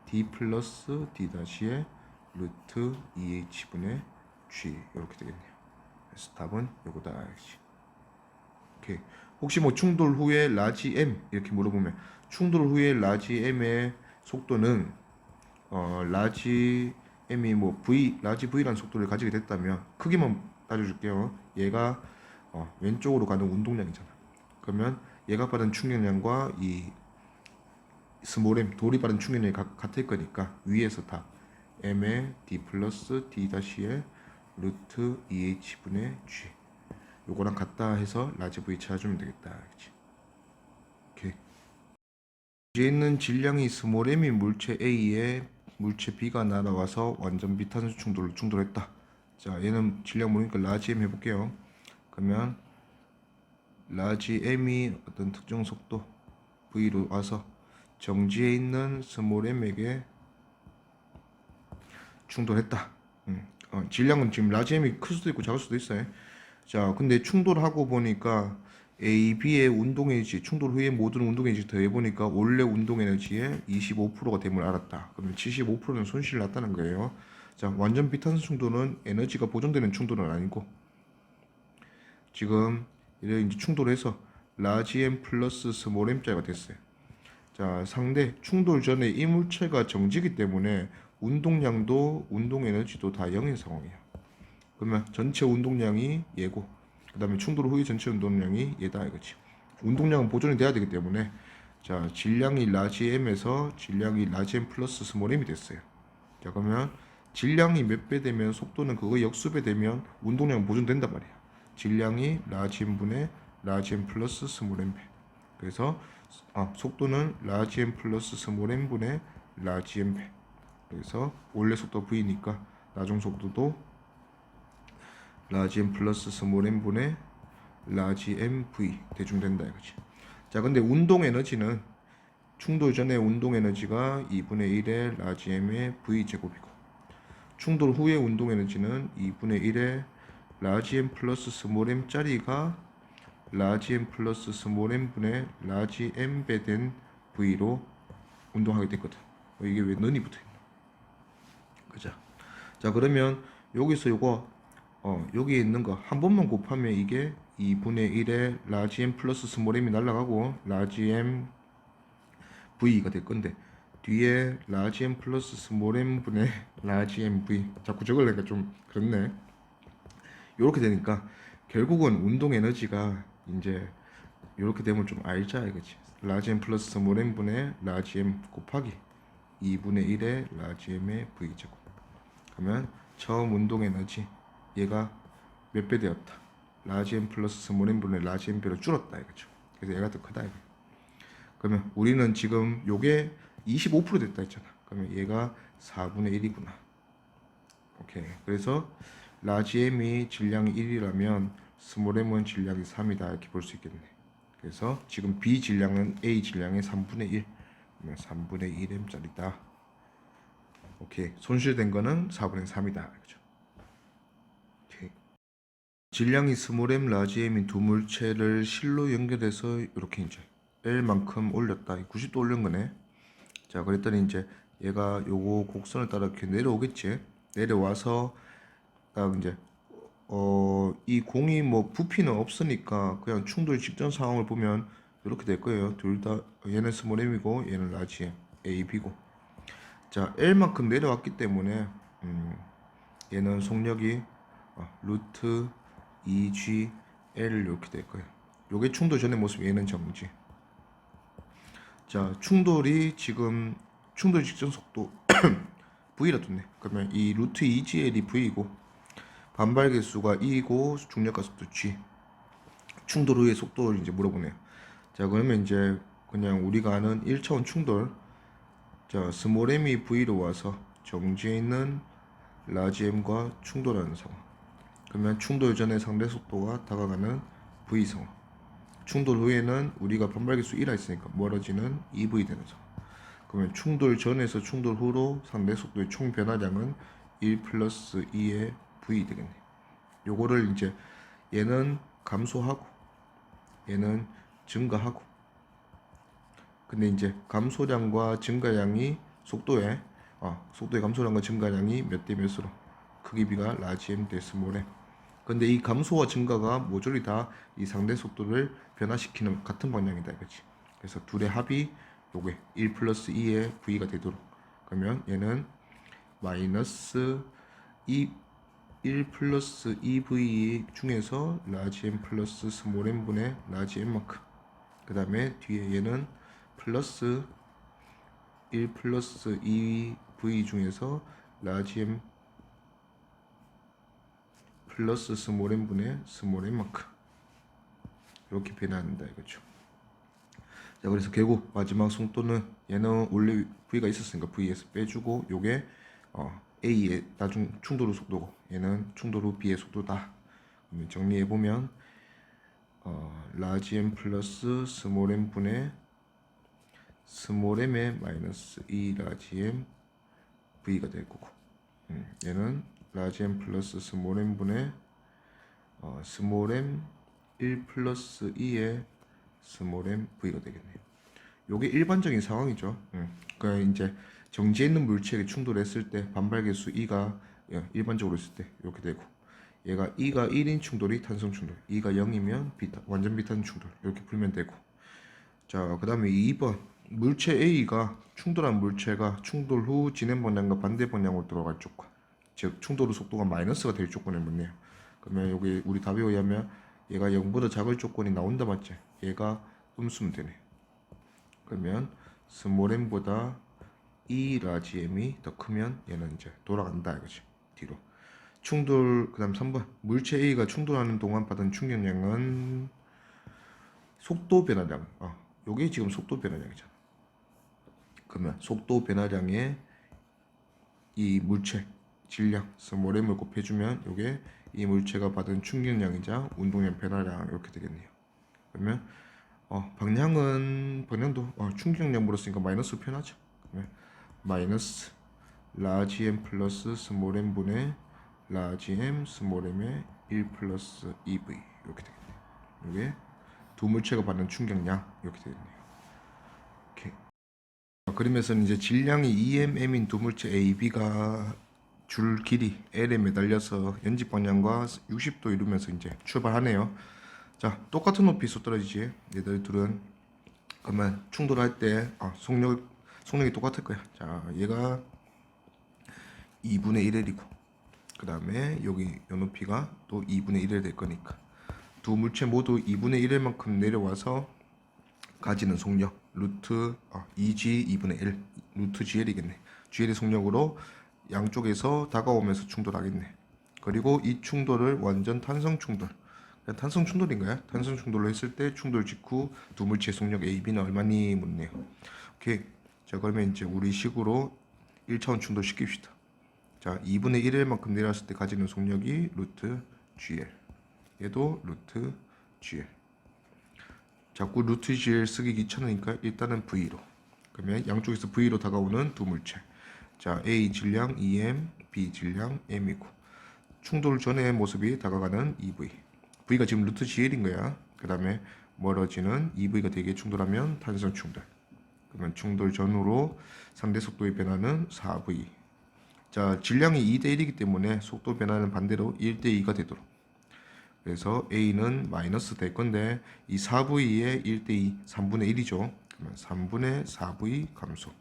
D 플러스 D-의 루트 2H분의 G 이렇게 되겠네요. 그래서 답은 요거다. 오케이. 혹시 뭐 충돌 후에 라지 M 이렇게 물어보면, 충돌 후에 라지 M의 속도는 라지 M이 뭐 라지 V라는 속도를 가지게 됐다면 크기만 따져줄게요. 얘가 왼쪽으로 가는 운동량이잖아. 그러면 얘가 받은 충격량과 이 스몰 m 돌이 받은 충격량이 같을 거니까 위에서 다 M의 D 플러스 D-의 루트 2H분의 G 요거랑 같다 해서 라지 V 찾아주면 되겠다. 그치? 오케이. 뒤에 있는 질량이 스몰 m인 물체 A에 물체 B가 날아와서 완전 비탄소 충돌로 충돌했다. 자, 얘는 질량 모르니까 라지 M 해볼게요. 그러면 라지 M이 어떤 특정 속도 V로 와서 정지에 있는 스몰 m에게 충돌했다. 질량은 지금 라지 M이 클 수도 있고 작을 수도 있어요. 자, 근데 충돌하고 보니까 A, B의 운동 에너지, 충돌 후에 모든 운동 에너지 더해보니까 원래 운동 에너지의 25%가 됨을 알았다. 그러면 75%는 손실을 났다는 거예요. 자, 완전 비탄소 충돌은 에너지가 보존되는 충돌은 아니고, 지금 이래 이제 충돌해서 라지 M 플러스 스몰 M자가 됐어요. 자, 상대 충돌 전에 이 물체가 정지기 때문에 운동량도 운동 에너지도 다 0인 상황이야. 그러면 전체 운동량이 얘고, 그 다음에 충돌 후의 전체 운동량이 얘다 이거지. 운동량은 보존이 돼야 되기 때문에, 자, 질량이 라지 M에서 질량이 라지 M 플러스 스몰 M이 됐어요. 자, 그러면 질량이 몇 배 되면 속도는 그거 역수배 되면 운동량은 보존된단 말이야. 질량이 라지 M분의 라지 M 플러스 스몰 M 배. 그래서 속도는 라지 M 플러스 스몰 M분의 라지 M 배. 그래서 원래 속도 V니까 나중 속도도 라지 M 플러스 스몰 M분의 라지 MV 대중된다 이거지. 자, 근데 운동 에너지는 충돌 전에 운동 에너지가 2분의 1의 라지 M의 V 제곱이고, 충돌 후의 운동 에너지는 2분의 1의 라지 M 플러스 스몰 M 짜리가 라지 M 플러스 스몰 M분의 라지 M배 된 V로 운동하게 됐거든. 이게 왜 는이 붙어있나? 그죠? 자, 그러면 여기서 요거 여기에 있는 거 한 번만 곱하면 이게 2분의 1의 라지 m 플러스 스몰 m이 날라가고 라지 m v가 될 건데, 뒤에 라지 m 플러스 스몰 m 분의 라지 m v, 자꾸 적으려니까 좀 그렇네. 이렇게 되니까 결국은 운동 에너지가 이제 이렇게 되면 좀 알자 이거지. 라지 m 플러스 스몰 m 분의 라지 m 곱하기 2분의 1의 라지 m의 v제곱. 그러면 처음 운동 에너지 얘가 몇 배 되었다. 라지 m 플러스 스몰 m 분의 라지 m 배로 줄었다 이거죠. 그래서 얘가 더 크다 이거. 그러면 우리는 지금 요게 25% 됐다 했잖아. 그러면 얘가 4분의 1이구나. 오케이. 그래서 라지 m이 질량이 1이라면 스몰 m은 질량이 3이다 이렇게 볼 수 있겠네. 그래서 지금 B 질량은 A 질량의 3분의 1. 그러면 3분의 1m짜리다. 오케이. 손실된 거는 4분의 3이다. 그죠? 오케이. 질량이 스몰 m, 라지 m인 두 물체를 실로 연결해서 이렇게 이제 L만큼 올렸다. 90도 올린 거네. 자, 그랬더니 이제 얘가 요거 곡선을 따라 이렇게 내려오겠지. 내려와서 딱 이제 이 공이 뭐 부피는 없으니까 그냥 충돌 직전 상황을 보면 이렇게 될 거예요. 둘 다 얘는 스몰 m이고 얘는 라지 m, A, B고. 자, L만큼 내려왔기 때문에 얘는 속력이 루트 2G L 이렇게 될 거예요. 요게 충돌 전의 모습, 얘는 정지. 자, 충돌이 지금 충돌 직전 속도 V라 뒀네. 그러면 이 루트 2GL이 V이고 반발 개수가 E고 중력가 속도 G. 충돌 후의 속도를 이제 물어보네요. 자, 그러면 이제 그냥 우리가 아는 1차원 충돌. 자, 스몰 m이 V로 와서 정지에 있는 라지 m과 충돌하는 상황. 그러면 충돌 전에 상대 속도가 다가가는 V 상황. 충돌 후에는 우리가 반발계수 1화 있으니까 멀어지는 EV 되는 상황. 그러면 충돌 전에서 충돌 후로 상대 속도의 총 변화량은 1 플러스 2의 V 되겠네. 요거를 이제 얘는 감소하고 얘는 증가하고, 근데 이제 감소량과 증가량이 속도의 감소량과 증가량이 몇 대 몇으로 크기 비가 라지 m 대 스몰 m. 근데 이 감소와 증가가 모조리 다 이 상대 속도를 변화시키는 같은 방향이다 이거지. 그래서 둘의 합이 요게 1 플러스 2의 v가 되도록. 그러면 얘는 마이너스 1 플러스 2v 중에서 라지 m 플러스 스몰 m 분의 라지 m만큼. 그 다음에 뒤에 얘는 플러스 1 플러스 2v 중에서 라지 m 플러스 스몰 m 분의 스몰 m만큼 이렇게 변화한다 이거죠. 자, 그래서 결국 마지막 속도는 얘는 원래 v가 있었으니까 v에서 빼주고 요게 a의 나중 충돌 후 속도고 얘는 충돌 후 b의 속도다. 그러면 정리해 보면 라지 m 플러스 스몰 m 분의 스몰 m의 마이너스 2 라지 m v가 될 거고, 얘는 라지 m 플러스 스몰 m 분의 스몰 m 1 플러스 2의 스몰 m v가 되겠네요. 요게 일반적인 상황이죠. 그러니까 이제 정지해 있는 물체에 충돌했을 때 반발 개수 E가 일반적으로 있을 때 이렇게 되고, 얘가 E가 1인 충돌이 탄성 충돌, E가 0이면 비타, 완전 비탄 충돌 이렇게 풀면 되고. 자, 그 다음에 2번 물체 A가 충돌한 물체가 충돌 후 진행 방향과 반대 방향으로 돌아갈 조건, 즉 충돌 후 속도가 마이너스가 될 조건을 묻네요. 그러면 여기 우리 답에 의하면 얘가 0보다 작을 조건이 나온다 맞지? 얘가 음수면 되네. 그러면 스몰 m보다 E 라지 m이 더 크면 얘는 이제 돌아간다 이거지, 뒤로. 충돌, 그 다음 3번 물체 A가 충돌하는 동안 받은 충격량은 속도 변화량, 요게 지금 속도 변화량이잖아. 그러면 속도 변화량에 이 물체 질량 스몰 m을 곱해주면 요게 이 물체가 받은 충격량이자 운동량 변화량 이렇게 되겠네요. 그러면 방향도 충격량 물었으니까 마이너스로 표현하죠. 그러면 마이너스 라지 m 플러스 스몰 m 분의 라지 m 스몰 m의 1 플러스 2v 이렇게 되겠네요. 이게 두 물체가 받는 충격량 이렇게 되겠네요. 오케이. 그러면서 이제 질량이 2mm인 두 물체 A, B가 줄 길이 L에 매달려서 연직 방향과 60도 이루면서 이제 출발하네요. 자, 똑같은 높이 속 떨어지지. 얘들 둘은 그러면 충돌할 때 속력이 똑같을 거야. 자, 얘가 2분의 1L이고 그 다음에 여기 요 높이가 또 2분의 1L 될 거니까 두 물체 모두 2분의 1L만큼 내려와서 가지는 속력 루트 2G 2분의 1 루트 GL이겠네. GL의 속력으로 양쪽에서 다가오면서 충돌하겠네. 그리고 이 충돌을 완전 탄성 충돌. 탄성 충돌인가요? 탄성 충돌로 했을 때 충돌 직후 두 물체의 속력 A, B는 얼마니 묻네요. 오케이. 자, 그러면 이제 우리 식으로 1차원 충돌 시킵시다. 자, 2분의 1L만큼 내려왔을 때 가지는 속력이 루트 GL. 얘도 루트 GL. 자꾸 루트 GL 쓰기 귀찮으니까 일단은 V로. 그러면 양쪽에서 V로 다가오는 두 물체. 자, A 질량 EM, B 질량 M이고 충돌 전의 모습이 다가가는 EV. V가 지금 루트 GL인 거야. 그 다음에 멀어지는 EV가 되게 충돌하면 탄성 충돌. 그러면 충돌 전후로 상대 속도의 변화는 4V. 자, 질량이 2대 1이기 때문에 속도 변화는 반대로 1대 2가 되도록. 그래서 A는 마이너스 될 건데 이 4V의 1대 2, 3분의 1이죠. 그러면 3분의 4V 감소.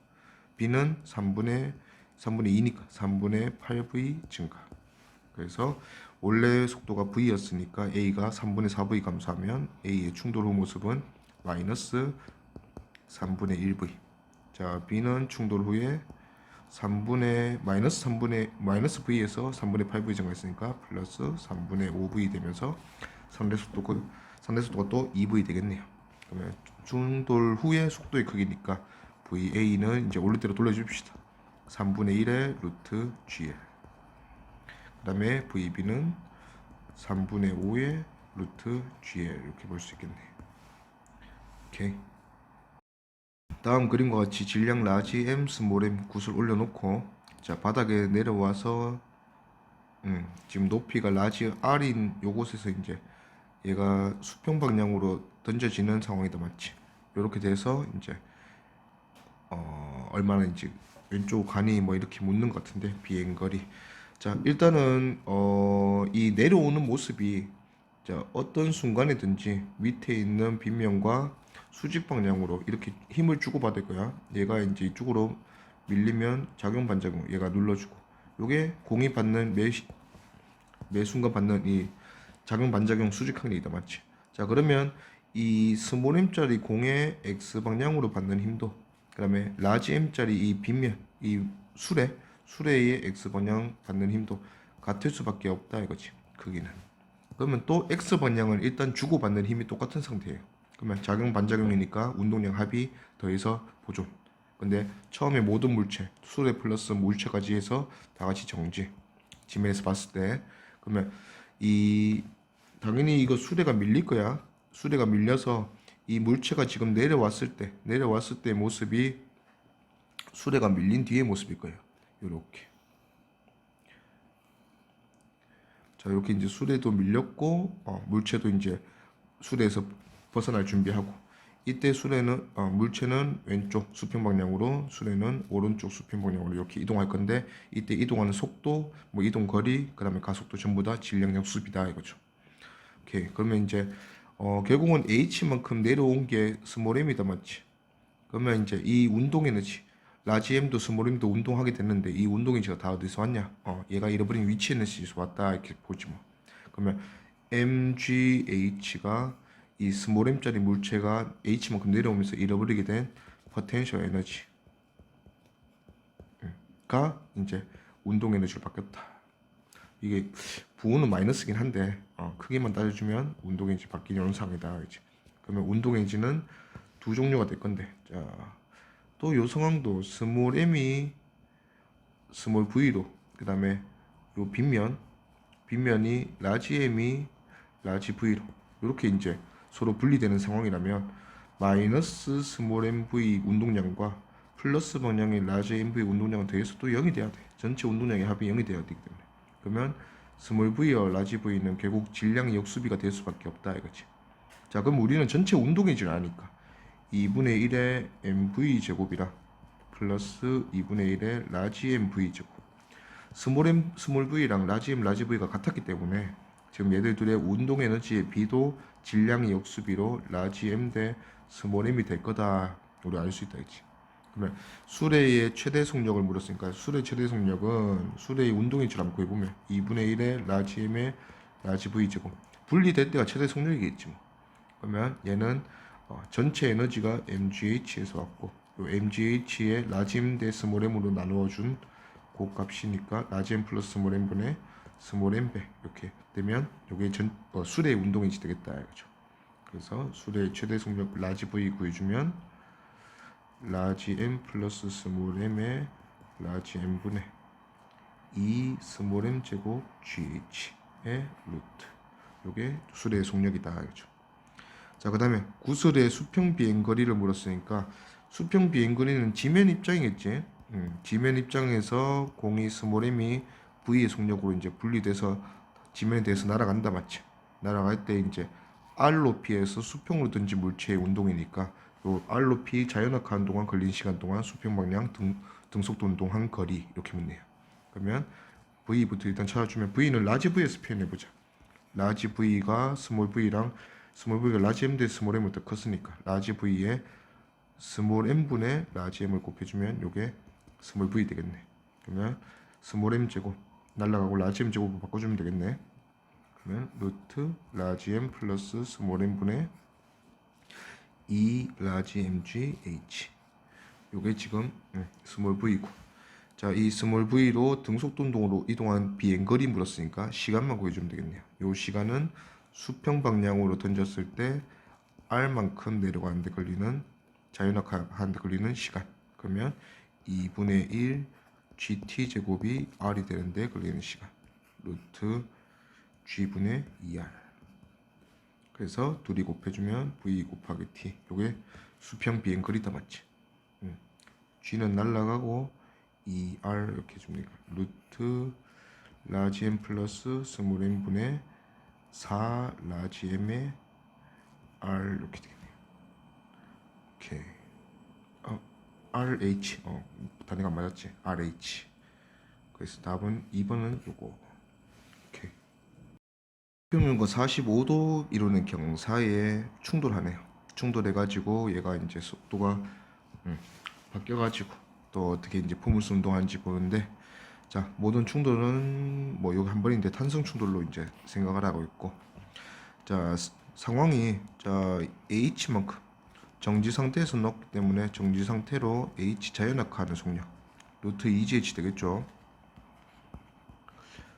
B는 3분의 2니까 3분의 8V 증가. 그래서 원래 속도가 V였으니까 A가 3분의 4V 감소하면 A의 충돌 후 모습은 마이너스 3분의 1V. 자, B는 충돌 후에 마이너스 V에서 3분의 8V 증가했으니까 플러스 3분의 5V 되면서 상대 속도가 또 2V 되겠네요. 그러면 충돌 후의 속도의 크기니까 VA는 이제 원래대로 돌려줍시다. 3분의 1의 루트 GL. 그 다음에 VB는 3분의 5의 루트 GL 이렇게 볼 수 있겠네요. 오케이. 다음 그림과 같이 질량 라지 M, 스몰 M 굿을 올려놓고 자, 바닥에 내려와서 지금 높이가 라지 R인 요곳에서 이제 얘가 수평 방향으로 던져지는 상황이다, 맞지? 이렇게 돼서 이제 얼마나인지 왼쪽 간이 뭐 이렇게 묻는 것 같은데 비행거리. 자, 일단은 이 내려오는 모습이 자, 어떤 순간이든지 밑에 있는 빗면과 수직 방향으로 이렇게 힘을 주고 받을 거야. 얘가 이제 이쪽으로 밀리면 작용 반작용 얘가 눌러주고 요게 공이 받는 매 순간 받는 이 작용 반작용 수직 항력이다, 맞지? 자, 그러면 이 스몰 m짜리 공의 x 방향으로 받는 힘도 그다음에 라지 m짜리 이 빗면 이 수레의 x 방향 받는 힘도 같을 수밖에 없다 이거지. 크기는. 그러면 또 x 방향은 일단 주고 받는 힘이 똑같은 상태예요. 그러면 작용 반작용이니까 운동량 합이 더해서 보존. 근데 처음에 모든 물체 수레 플러스 물체까지 해서 다 같이 정지. 지면에서 봤을 때 그러면 이 당연히 이거 수레가 밀릴 거야. 수레가 밀려서 이 물체가 지금 내려왔을 때 모습이 수레가 밀린 뒤의 모습일 거예요. 요렇게. 자, 이렇게 이제 수레도 밀렸고 물체도 이제 수레에서 벗어날 준비하고 이때 물체는 왼쪽 수평 방향으로 수레는 오른쪽 수평 방향으로 이렇게 이동할 건데 이때 이동하는 속도, 뭐 이동 거리, 그다음에 가속도 전부 다 질량량 수비다 이거죠. 오케이. 그러면 이제 결국은 H만큼 내려온 게 스몰 m이다, 맞지? 그러면 이제 이 운동 에너지 라지 m도 스몰 m도 운동하게 됐는데 이 운동 에너지가 다 어디서 왔냐? 얘가 잃어버린 위치 에너지에서 왔다 이렇게 보지 뭐. 그러면 mgH가 이 스몰 m짜리 물체가 H만큼 내려오면서 잃어버리게 된 포텐셜 에너지가 이제 운동 에너지로 바뀌었다. 이게 부호는 마이너스긴 한데 크기만 따져주면 운동 에너지 바뀌는 현상이다 이제. 그러면 운동 에너지는 두 종류가 될 건데 자, 또 요 상황도 스몰 m이 스몰 v로 그 다음에 요 빗면이 라지 m이 라지 v로 이렇게 이제 서로 분리되는 상황이라면 마이너스 스몰 mv 운동량과 플러스 방향의 라지 mv 운동량은 더해서 또 0이 돼야 돼. 전체 운동량의 합이 0이 돼야 되기 때문에. 그러면 스몰 v와 라지 v는 결국 질량의 역수비가 될 수밖에 없다 이거지. 자, 그럼 우리는 전체 운동에너지를 아니까 2분의 1의 mv 제곱이라 플러스 2분의 1의 라지 mv 제곱 스몰 v랑 라지 m 라지 v가 같았기 때문에 지금 얘들 둘의 운동 에너지의 비도 질량의 역수비로 라지 m 대 스몰 m이 될 거다. 우리 알 수 있다 했지. 그러면 수레의 최대 속력을 물었으니까 수레 최대 속력은 수레의 운동의 줄 한번 구해보면 2분의 1의 라지 m의 라지 v 제곱 분리될 때가 최대 속력이겠지 뭐. 그러면 얘는 전체 에너지가 mgh에서 왔고 요 mgh의 라지 m 대 스몰 m으로 나누어준 그 값이니까 라지 m 플러스 스몰 m분의 스몰 m배 이렇게 되면 요게 수레의 운동인지 되겠다 이거죠. 그래서 수레의 최대 속력 라지 v 구해주면 라지 m 플러스 스몰 m의 라지 m분의 2 스몰 m 제곱gh의 루트 요게 수레의 속력이다 이거죠. 자, 그 다음에 구슬의 수평 비행거리를 물었으니까 수평 비행거리는 지면 입장이겠지. 지면 입장에서 공이 스몰 m이 v의 속력으로 이제 분리돼서 지면에 대해서 날아간다 맞지? 날아갈 때 이제 r 높이에서 수평으로 던진 물체의 운동이니까 요 r 높이 자연학하는 동안 걸린 시간 동안 수평 방향 등속도 운동한 거리 이렇게 묻네요. 그러면 v부터 일단 찾아주면 v는 라지 v에서 표현해보자. 라지 v가 스몰 v랑 스몰 v가 라지 m 대 스몰 m보다 컸으니까 라지 v에 스몰 m분의 라지 m을 곱해주면 요게 스몰 v 되겠네. 그러면 스몰 m 제곱 날라가고 라지 m 제곱으로 바꿔주면 되겠네. 그러면 루트 라지 m 플러스 스몰 m분의 2 라지 mg h 요게 지금 스몰 v고 자, 이 스몰 v로 등속도 운동으로 이동한 비행거리 물었으니까 시간만 구해주면 되겠네요. 요 시간은 수평 방향으로 던졌을 때 r만큼 내려가는데 걸리는 자연학하는데 걸리는 시간. 그러면 2분의 1 gt 제곱이 r이 되는데 걸리는 시간. 루트 g분의 2r. 그래서 둘이 곱해주면 v 곱하기 t. 요게 수평 비행거리다 맞지? g는 날라가고 2r 이렇게 해줍니다. 루트 라지 m 플러스 스몰 m분의 4 라지 m의 r 이렇게 되겠네요. 오케이. RH 단위가 맞았지? RH. 그래서 답은 2번은 요거. 오케이. 평면과 45도 이루는 경사에 충돌하네요. 충돌해가지고 얘가 이제 속도가 바뀌어가지고 또 어떻게 이제 포물선 운동하는지 보는데 자 모든 충돌은 뭐 여기 한 번인데 탄성 충돌로 이제 생각을 하고 있고 자 상황이 자 H만큼 정지 상태에서 넣었기 때문에 정지 상태로 H 자연학하는 속력 루트 2gh 되겠죠.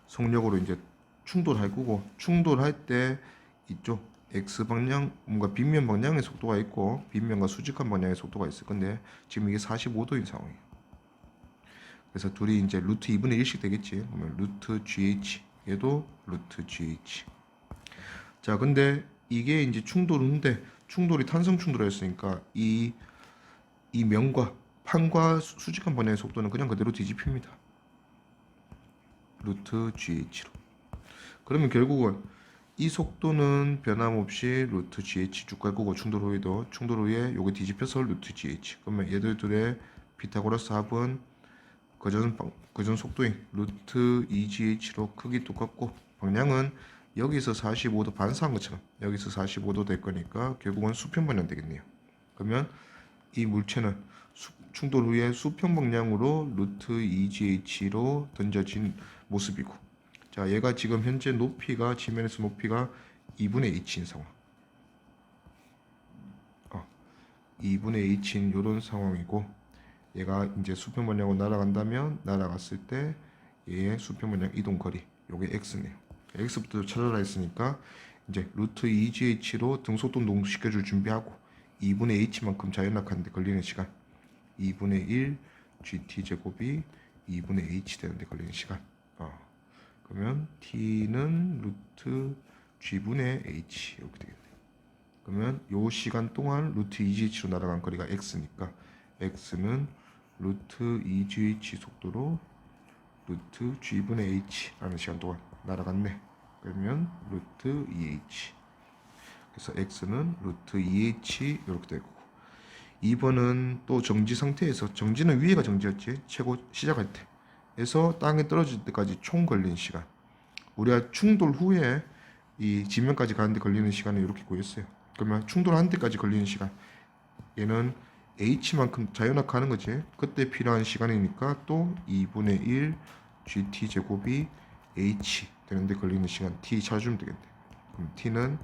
속력으로 이제 충돌할 거고 충돌할 때 이쪽 x 방향 뭔가 빗면 방향의 속도가 있고 빗면과 수직한 방향의 속도가 있을 건데 지금 이게 45도인 상황이에요. 그래서 둘이 이제 루트 2분의 1씩 되겠지. 그러면 루트 gh 얘도 루트 gh. 자 근데 이게 이제 충돌인데 충돌이 탄성 충돌이었으니까 이 면과 판과 수직한 방향의 속도는 그냥 그대로 뒤집힙니다. 루트 GH로. 그러면 결국은 이 속도는 변함없이 루트 GH 쭉 갈 거고 충돌 후에 요게 뒤집혀서 루트 GH. 그러면 얘들 둘의 피타고라스 합은 그전 속도인 루트 2GH로 크기 똑같고 방향은 여기서 45도 반사한 것처럼 여기서 45도 될 거니까 결국은 수평 방향 되겠네요. 그러면 이 물체는 충돌 후에 수평 방향으로 루트 2GH로 던져진 모습이고 자 얘가 지금 현재 높이가 지면에서 높이가 2분의 h인 상황 2분의 h인 요런 상황이고 얘가 이제 수평 방향으로 날아간다면 날아갔을 때 얘의 수평 방향 이동 거리 요게 x네요. x부터 찾아라 했으니까 이제 루트 2GH로 등속도 운동 시켜줄 준비하고 2분의 h만큼 자연락하는데 걸리는 시간 2분의 1 gt 제곱이 2분의 h 되는데 걸리는 시간 그러면 t는 루트 g분의 h 이렇게 되겠네요. 그러면 요 시간 동안 루트 2gh로 날아간 거리가 x니까 x는 루트 2gh 속도로 루트 g분의 h 라는 시간 동안 날아갔네. 그러면 루트 2h 그래서 x는 루트 2h 이렇게 되고 2번은 또 정지 상태에서 정지는 위에가 정지였지 최고 시작할 때 에서 땅에 떨어질 때까지 총 걸린 시간. 우리가 충돌 후에 이 지면까지 가는데 걸리는 시간을 이렇게 구했어요. 그러면 충돌한 데까지 걸리는 시간. 얘는 h만큼 자연학하는 거지. 그때 필요한 시간이니까 또 2분의 1 gt 제곱이 h 되는데 걸리는 시간 t 찾아주면 되겠네. 그럼 t는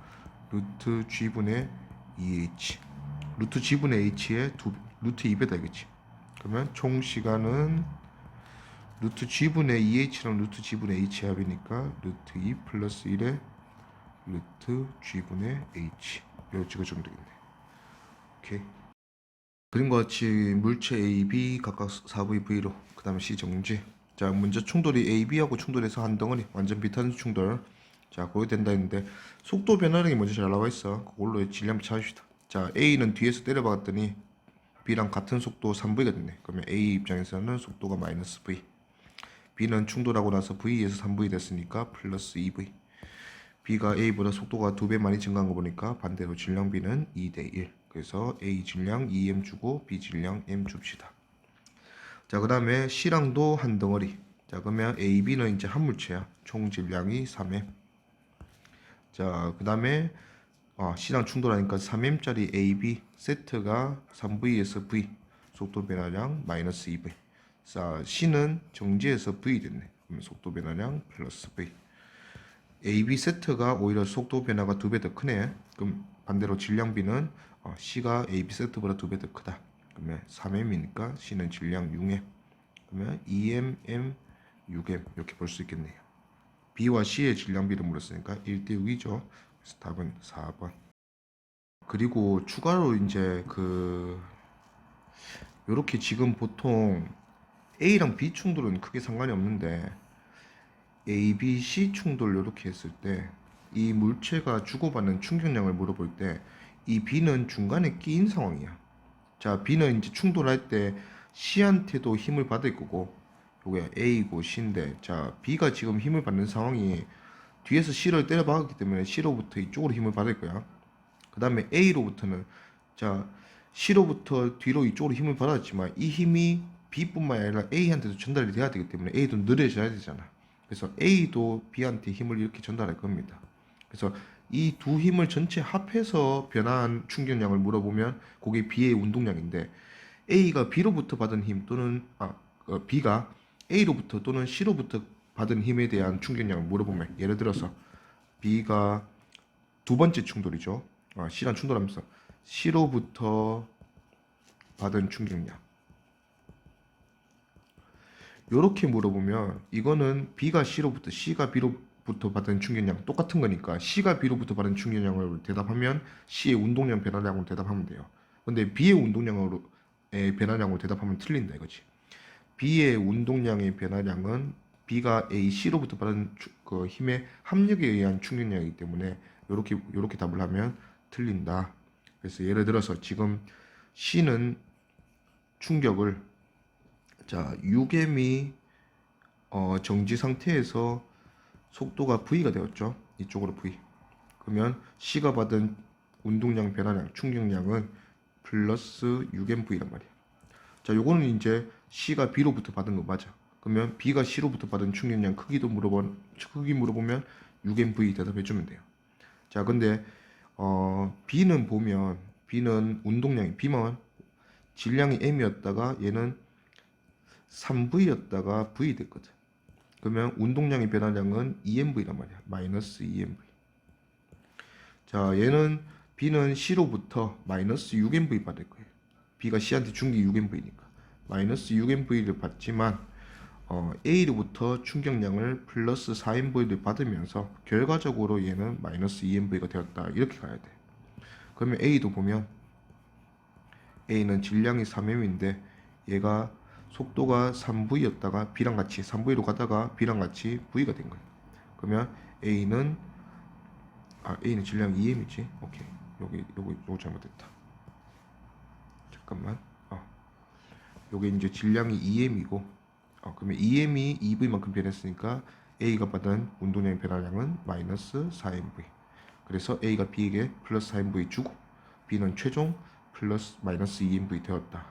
루트 g분의 2h. 루트 g분의 h의 루트 2배다 이거지. 그러면 총 시간은 루트 g분의 2h랑 루트 g분의 h 합이니까 루트 2 플러스 1에 루트 g분의 h. 이거 찍어주면 되겠네. 오케이. 그림과 같이 물체 A, B 각각 4V, V로 그 다음에 C 정지. 자, 먼저 충돌이 A, B하고 충돌해서 한 덩어리 완전 비탄 충돌. 자, 그거 된다 했는데 속도 변화량이 먼저 잘 나와 있어. 그걸로 질량 찾읍시다. 자, A는 뒤에서 때려박았더니 B랑 같은 속도 3V가 됐네. 그러면 A 입장에서는 속도가 마이너스 V. B는 충돌하고 나서 V에서 3V 됐으니까 플러스 2V. B가 A보다 속도가 2배 많이 증가한 거 보니까 반대로 질량 B는 2대 1. 그래서 A 질량 2M 주고 B 질량 M 줍시다. 자, 그 다음에 C랑도 한 덩어리. 자, 그러면 A, B는 이제 한 물체야. 총 질량이 3M. 자, 그 다음에 C랑 충돌하니까 3M짜리 A, B 세트가 3V에서 V. 속도 변화량 마이너스 2V. 자, C는 정지에서 V 됐네. 그러면 속도 변화량 플러스 V. AB 세트가 오히려 속도 변화가 2배 더 크네. 그럼 반대로 질량 B는 C가 AB 세트보다 2배 더 크다. 그러면 3M이니까 C는 질량 6M. 그러면 2M, M, 6M 이렇게 볼 수 있겠네요. B와 C의 질량 B를 물었으니까 1대 6이죠. 그래서 답은 4번. 그리고 추가로 이제 요렇게 지금 보통 A랑 B 충돌은 크게 상관이 없는데 A, B, C 충돌 이렇게 했을 때 이 물체가 주고받는 충격량을 물어볼 때 이 B는 중간에 끼인 상황이야. 자, B는 이제 충돌할 때 C한테도 힘을 받을 거고 요게 A고 C인데, 자, B가 지금 힘을 받는 상황이 뒤에서 C를 때려박았기 때문에 C로부터 이쪽으로 힘을 받을 거야. 그 다음에 A로부터는, 자, C로부터 뒤로 이쪽으로 힘을 받았지만 이 힘이 B뿐만 아니라 A한테도 전달이 돼야 되기 때문에 A도 느려져야 되잖아. 그래서 A도 B한테 힘을 이렇게 전달할 겁니다. 그래서 이 두 힘을 전체 합해서 변화한 충격량을 물어보면 그게 B의 운동량인데, A가 B로부터 받은 힘 또는 B가 A로부터 또는 C로부터 받은 힘에 대한 충격량을 물어보면, 예를 들어서 B가 두 번째 충돌이죠. C랑 충돌하면서 C로부터 받은 충격량. 요렇게 물어보면 이거는 B가 C로부터, C가 B로부터 받은 충격량 똑같은 거니까 C가 B로부터 받은 충격량을 대답하면 C의 운동량 변화량으로 대답하면 돼요. 근데 B의 운동량으로 변화량으로 대답하면 틀린다 이거지. B의 운동량의 변화량은 B가 A, C로부터 받은 그 힘의 합력에 의한 충격량이기 때문에 요렇게 답을 하면 틀린다. 그래서 예를 들어서 지금 C는 충격을, 자, 6M이 정지 상태에서 속도가 V가 되었죠. 이쪽으로 V. 그러면 C가 받은 운동량 변화량, 충격량은 플러스 6MV란 말이야. 자, 요거는 이제 C가 B로부터 받은 거 맞아. 그러면 B가 C로부터 받은 충격량 크기 물어보면 6MV 대답해주면 돼요. 자, 근데 B는 보면 B는 운동량이, B만 질량이 M이었다가 얘는 3V였다가 V 됐거든. 그러면 운동량의 변화량은 2MV란 말이야. 마이너스 2MV. 자, 얘는 B는 C로부터 마이너스 6MV 받을 거예요. B가 C한테 준 게 6MV니까 마이너스 6MV를 받지만 A로부터 충격량을 플러스 4MV를 받으면서 결과적으로 얘는 마이너스 2MV가 되었다. 이렇게 가야 돼. 그러면 A도 보면 A는 질량이 3M인데 얘가 속도가 3V였다가 B랑 같이 3V로 가다가 B랑 같이 V가 된 거예요. 그러면 A는 질량 2M이지. 오케이. 요거 잘못됐다. 잠깐만. 요게 이제 질량이 2M이고, 그러면 2M이 2V만큼 변했으니까 A가 받은 운동량의 변화량은 마이너스 4MV. 그래서 A가 B에게 플러스 4MV 주고 B는 최종 플러스 마이너스 2MV 되었다.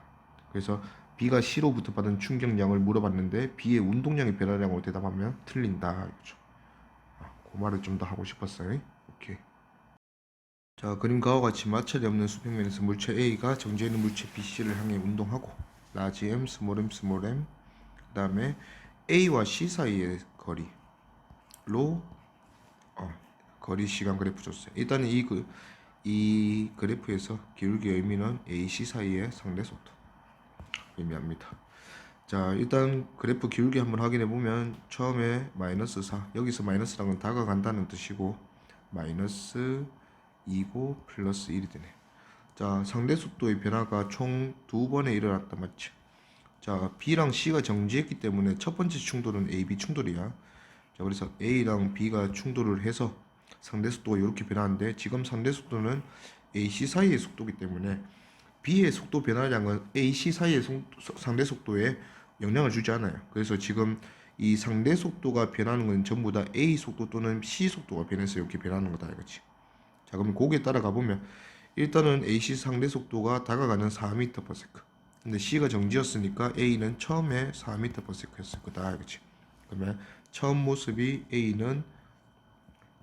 그래서 B가 C로부터 받은 충격량을 물어봤는데 B의 운동량의 변화량으로 대답하면 틀린다. 그렇죠. 그 말을 좀 더 하고 싶었어요. 오케이. 자, 그림과 같이 마찰이 없는 수평면에서 물체 A가 정지해 있는 물체 BC를 향해 운동하고 라지 m, 스몰 m, 스몰 m 그 다음에 A와 C 사이의 거리로 거리 시간 그래프 줬어요. 일단은 이 그래프에서 기울기의 의미는 AC 사이의 상대 속도 의미합니다. 자, 일단 그래프 기울기 한번 확인해 보면 처음에 마이너스 4, 여기서 마이너스랑은 다가간다는 뜻이고 마이너스 2고 플러스 1이 되네. 자, 상대 속도의 변화가 총 두 번에 일어났다 맞지? 자, B랑 C가 정지했기 때문에 첫 번째 충돌은 AB 충돌이야. 자, 그래서 A랑 B가 충돌을 해서 상대 속도가 이렇게 변하는데 지금 상대 속도는 AC 사이의 속도이기 때문에 B의 속도 변화량은 AC 사이의 상대 속도에 영향을 주지 않아요. 그래서 지금 이 상대 속도가 변하는 건 전부 다 A 속도 또는 C 속도가 변해서 이렇게 변하는 거다 이거지. 자, 그러면 거기에 따라가 보면 일단은 AC 상대 속도가 다가가는 4m/s. 근데 C가 정지였으니까 A는 처음에 4m/s였을 거다 이거지. 그러면 처음 모습이 A는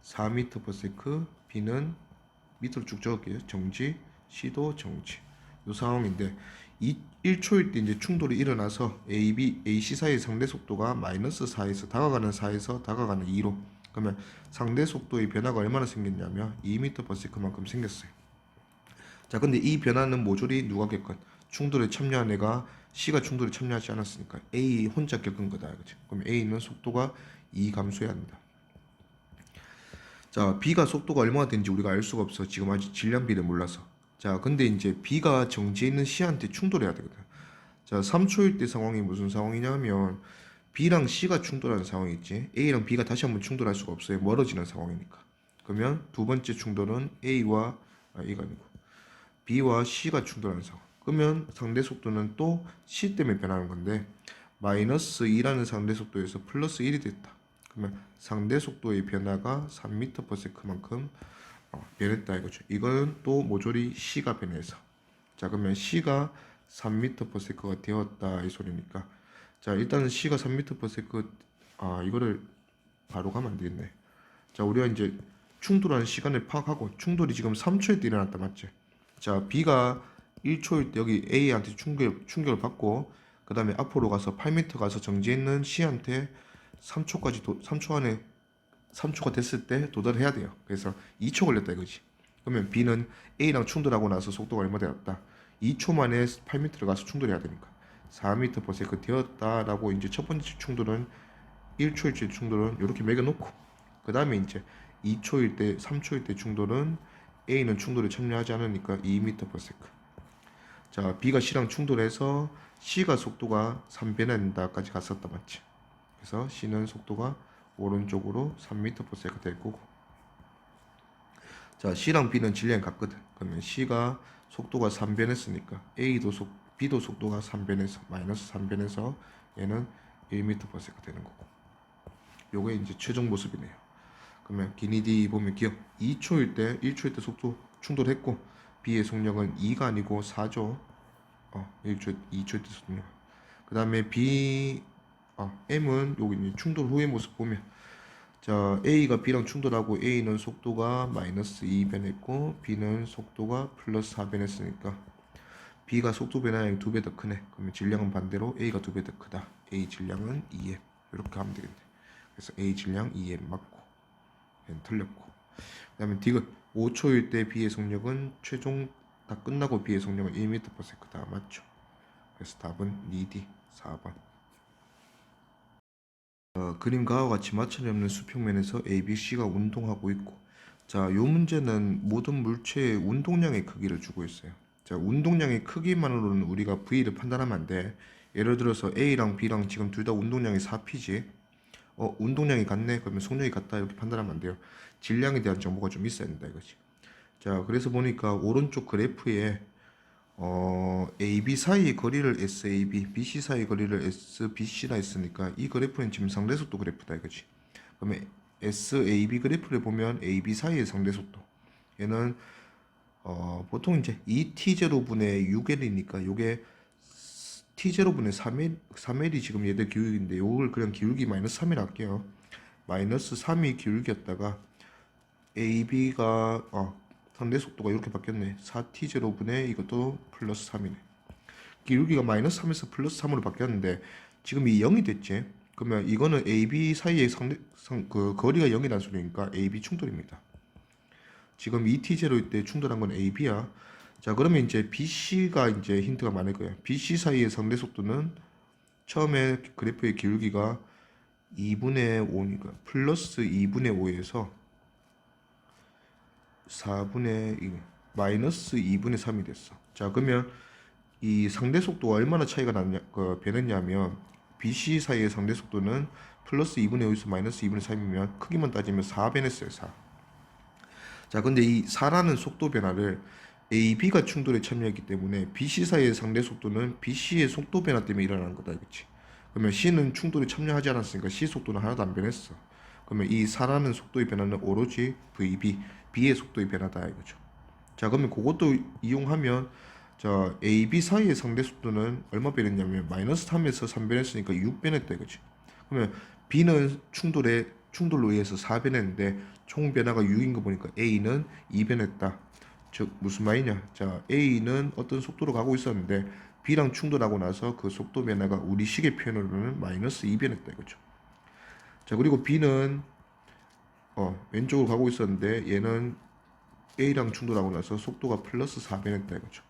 4m/s, B는 밑으로 쭉 적을게요. 정지, C도 정지. 이 상황인데 1초일 때 이제 충돌이 일어나서 AC 사이의 상대 속도가 마이너스 4에서 다가가는 4에서 다가가는 2로 그러면 상대 속도의 변화가 얼마나 생겼냐면 2m/s만큼 생겼어요. 자, 근데 이 변화는 모조리 누가 겪은 충돌에 참여한 애가 C가 충돌에 참여하지 않았으니까 A 혼자 겪은 거다 이거지. 그럼 A는 속도가 2 감소해야 한다. 자, B가 속도가 얼마나 되는지 우리가 알 수가 없어. 지금 아직 질량비를 몰라서. 자, 근데 이제 B가 정지해 있는 C한테 충돌해야 되거든. 자, 3초일 때 상황이 무슨 상황이냐면 B랑 C가 충돌하는 상황이 있지. A랑 B가 다시 한번 충돌할 수가 없어요. 멀어지는 상황이니까. 그러면 두 번째 충돌은 A가 아니고 B와 C가 충돌하는 상황. 그러면 상대 속도는 또 C 때문에 변하는 건데 마이너스 2라는 상대 속도에서 플러스 1이 됐다. 그러면 상대 속도의 변화가 3m/s만큼 변했다 이거죠. 이건 또 모조리 C가 변해서. 자, 그러면 C가 3m/s가 되었다 이 소리니까. 자, 일단은 C가 3m/s 이거를 바로 가면 안 되겠네. 자, 우리가 이제 충돌하는 시간을 파악하고 충돌이 지금 3초에 때 일어났다 맞지? 자, B가 1초일 때 여기 A한테 충격을 받고 그 다음에 앞으로 가서 8m 가서 정지했는 C한테 3초 안에 3초가 됐을 때 도달해야 돼요. 그래서 2초 걸렸다 이거지. 그러면 B는 A랑 충돌하고 나서 속도가 얼마 되었다? 2초 만에 8m를 가서 충돌해야 되니까 4m/s 되었다라고 이제 첫 번째 충돌은 1초일 때 충돌은 이렇게 매겨놓고 그 다음에 이제 2초일 때 3초일 때 충돌은 A는 충돌에 참여하지 않으니까 2m/s. 자, B가 C랑 충돌해서 C가 속도가 3배난다까지 갔었다 맞지? 그래서 C는 속도가 오른쪽으로 3m/s가 될 거고. 자, C랑 B는 질량이 같거든. 그러면 C가 속도가 3변했으니까 B도 속도가 3변해서 마이너스 3변해서 얘는 1m/s가 되는 거고. 요게 이제 최종 모습이네요. 그러면 기니디 보면 기억 2초일 때 1초일 때 속도 충돌했고 B의 속력은 2가 아니고 4죠. 2초일 때 속력. 그 다음에 M은 여기 충돌 후의 모습 보면 자, A가 B랑 충돌하고 A는 속도가 마이너스 2 변했고 B는 속도가 플러스 4 변했으니까 B가 속도 변화량이 2배 더 크네. 그러면 질량은 반대로 A가 2배 더 크다. A 질량은 2M 이렇게 하면 되겠네. 그래서 A 질량 2M 맞고 N 틀렸고 그 다음에 디귿 5초일 때 B의 속력은 최종 다 끝나고 B의 속력은 1m/s다 맞죠? 그래서 답은 니디 4번. 그림과 같이 마찰이 없는 수평면에서 A, B, C가 운동하고 있고 자, 이 문제는 모든 물체의 운동량의 크기를 주고 있어요. 자, 운동량의 크기만으로는 우리가 V를 판단하면 안 돼. 예를 들어서 A랑 B랑 지금 둘 다 운동량이 4P지. 운동량이 같네. 그러면 속력이 같다. 이렇게 판단하면 안 돼요. 질량에 대한 정보가 좀 있어야 된다 이거지. 자, 그래서 보니까 오른쪽 그래프에 AB 사이의 거리를 SAB, BC 사이의 거리를 SBC라 했으니까 이 그래프는 지금 상대속도 그래프다 이거지. 그러면 SAB 그래프를 보면 AB 사이의 상대속도 얘는 보통 이제 2T0분의 6L이니까 요게 T0분의 3L이 지금 얘들 기울기인데 요걸 그냥 기울기 마이너스 3이라 할게요. 마이너스 3이 기울기였다가 AB가 상대 속도가 이렇게 바뀌었네. 4T0분의 이것도 플러스 3이네. 기울기가 마이너스 3에서 플러스 3으로 바뀌었는데 지금 이 0이 됐지. 그러면 이거는 AB 사이의 그 거리가 0이라는 소리니까 AB 충돌입니다. 지금 2T0일 때 충돌한 건 AB야. 자, 그러면 이제 BC가 이제 힌트가 많을 거예요. BC 사이의 상대 속도는 처음에 그래프의 기울기가 2분의 5니까 플러스 2분의 5에서 4분의 2, 마이너스 2분의 3이 됐어. 자, 그러면 이 상대 속도가 얼마나 차이가 변했냐면 BC 사이의 상대 속도는 플러스 2분의 5에서 마이너스 2분의 3이면 크기만 따지면 4 변했어요. 4. 자, 근데 이 4라는 속도 변화를 AB가 충돌에 참여했기 때문에 BC 사이의 상대 속도는 BC의 속도 변화 때문에 일어나는 거다, 그렇지? 그러면 C는 충돌에 참여하지 않았으니까 C 속도는 하나도 안 변했어. 그러면 이 4라는 속도의 변화는 오로지 VB, B의 속도의 변화다, 이거죠. 자, 그러면 그것도 이용하면 자, AB 사이의 상대 속도는 얼마 변했냐면 마이너스 3에서 3 변했으니까 6 변했다, 이거지. 그러면 B는 충돌로 의해서 4 변했는데 총 변화가 6인 거 보니까 A는 2 변했다. 즉 무슨 말이냐? 자, A는 어떤 속도로 가고 있었는데 B랑 충돌하고 나서 그 속도 변화가 우리 식의 표현으로는 마이너스 2 변했다, 이거죠. 자, 그리고 B는 왼쪽으로 가고 있었는데 얘는 A랑 충돌하고 나서 속도가 플러스 4 변했다, 이거죠.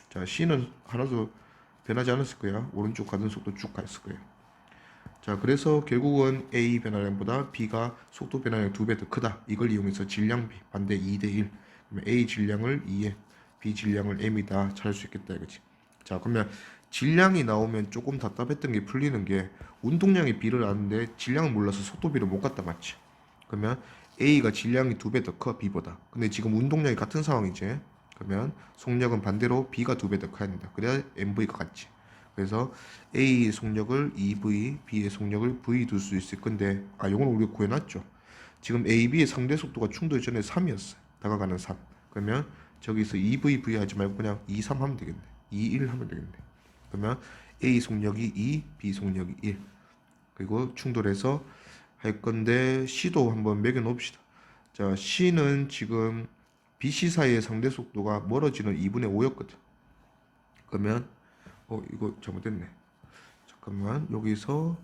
자, C는 하나도 변하지 않았을 거야. 오른쪽 가던 속도 쭉 갔을 거예요. 자, 그래서 결국은 A 변화량보다 B가 속도 변화량 2배 더 크다. 이걸 이용해서 질량비 반대 2대1. 그러면 A 질량을 2에 B 질량을 M이다 찾을 수 있겠다, 이거지. 자, 그러면 질량이 나오면 조금 답답했던 게 풀리는 게 운동량이 B를 아는데 질량을 몰라서 속도 B를 못 갖다 맞지. 그러면 A가 질량이 2배 더 커 B보다. 근데 지금 운동량이 같은 상황이지. 그러면 속력은 반대로 B가 2배 더 커야 된다. 그래야 MV가 같지. 그래서 A의 속력을 2V, B의 속력을 V 둘 수 있을 건데 요건 우리가 구해놨죠. 지금 A, B의 상대 속도가 충돌 전에 3이었어. 다가가는 3. 그러면 저기서 2V, V 하지 말고 그냥 2, 3 하면 되겠네. 2, 1 하면 되겠네. 그러면 A 속력이 2, B 속력이 1. 그리고 충돌해서 할 건데 C도 한번 매겨 놓읍시다. 자, C는 지금 BC 사이의 상대 속도가 멀어지는 2분의 5였거든. 그러면 이거 잘못됐네. 잠깐만, 여기서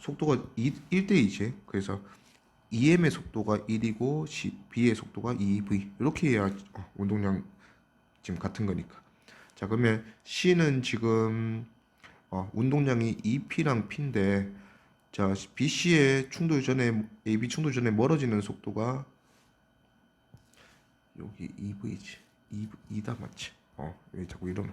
속도가 1대2지. 그래서 EM의 속도가 1이고 B의 속도가 2V 이렇게 해야 운동량 지금 같은 거니까. 자, 그러면 C는 지금 운동량이 2P랑 P인데 자, BC의 충돌 전에 AB 충돌 전에 멀어지는 속도가 여기 2V지. 2다 맞지? 왜 자꾸 이러노?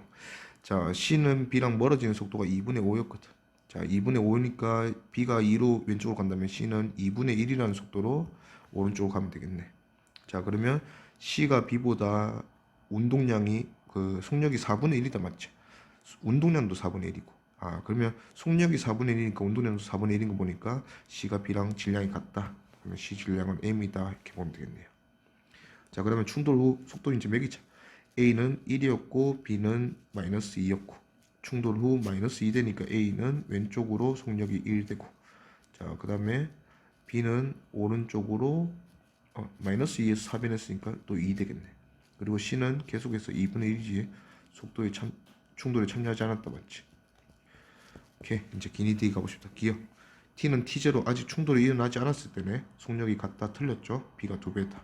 자, C는 B랑 멀어지는 속도가 2분의 5였거든. 자, 2분의 5니까 B가 2로 왼쪽으로 간다면 C는 2분의 1이라는 속도로 오른쪽으로 가면 되겠네. 자, 그러면 C가 B보다 운동량이 그 속력이 4분의 1이다 맞지? 운동량도 4분의 1이고. 그러면 속력이 4분의 1이니까 운동량도 4분의 1인 거 보니까 C가 B랑 질량이 같다. 그러면 C 질량은 M이다. 이렇게 보면 되겠네요. 자, 그러면 충돌 후 속도 이제 매기자. A는 1이었고 B는 마이너스 2였고 충돌 후 마이너스 2 되니까 A는 왼쪽으로 속력이 1 되고 자, 그 다음에 B는 오른쪽으로 마이너스 2에서 4 변했으니까 또 2 되겠네. 그리고 C는 계속해서 2분의 1이지 속도에 충돌에 참여하지 않았다 맞지? 오케이, 이제 기니 D 가고 싶다. 기억 T는 T0 아직 충돌이 일어나지 않았을 때네. 속력이 같다 틀렸죠? B가 2배다.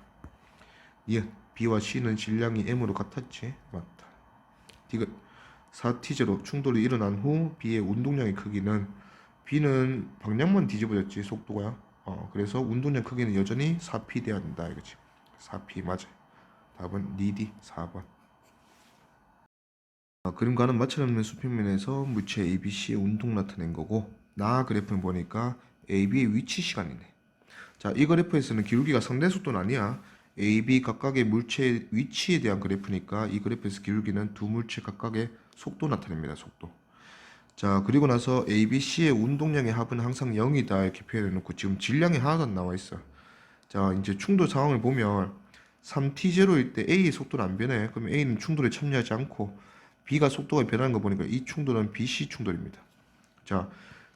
B와 C는 질량이 M으로 같았지? 맞다. D가 4T0 충돌이 일어난 후 B의 운동량의 크기는 B는 방향만 뒤집어졌지 속도가. 그래서 운동량 크기는 여전히 4P 돼야 된다 이거지. 4P 맞아요. 답은 니디 4번. 그림과는 맞춰놓는 수평면에서 물체 ABC의 운동 나타낸 거고 나 그래프를 보니까 AB의 위치 시간이네. 자, 이 그래프에서는 기울기가 상대 속도는 아니야. AB 각각의 물체의 위치에 대한 그래프니까 이 그래프에서 기울기는 두 물체 각각의 속도 나타냅니다. 속도. 자, 그리고 나서 ABC의 운동량의 합은 항상 0이다 이렇게 표현해 놓고 지금 질량이 하나도 안 나와 있어. 자, 이제 충돌 상황을 보면 3T0일 때 A의 속도는 안 변해. 그러면 A는 충돌에 참여하지 않고 B가 속도가 변하는 거 보니까 이 충돌은 BC 충돌입니다. 자,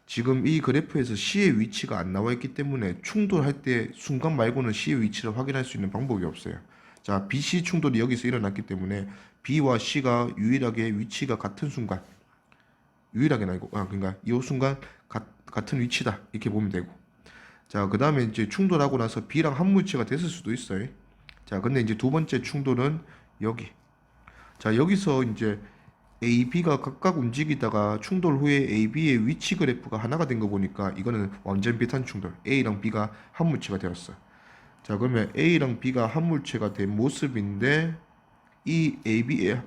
지금 이 그래프에서 C의 위치가 안 나와 있기 때문에 충돌할 때 순간 말고는 C의 위치를 확인할 수 있는 방법이 없어요. 자, BC 충돌이 여기서 일어났기 때문에 B와 C가 유일하게 위치가 같은 순간, 유일하게는 아니고, 그러니까 이 순간 같은 위치다 이렇게 보면 되고. 자, 그 다음에 이제 충돌하고 나서 B랑 합물체가 됐을 수도 있어요. 자, 근데 이제 두 번째 충돌은 여기. 자, 여기서 이제 A, B가 각각 움직이다가 충돌 후에 A, B의 위치 그래프가 하나가 된 거 보니까 이거는 완전 비슷한 충돌. A랑 B가 합물체가 되었어. 자, 그러면 A랑 B가 합물체가 된 모습인데 이 A, B의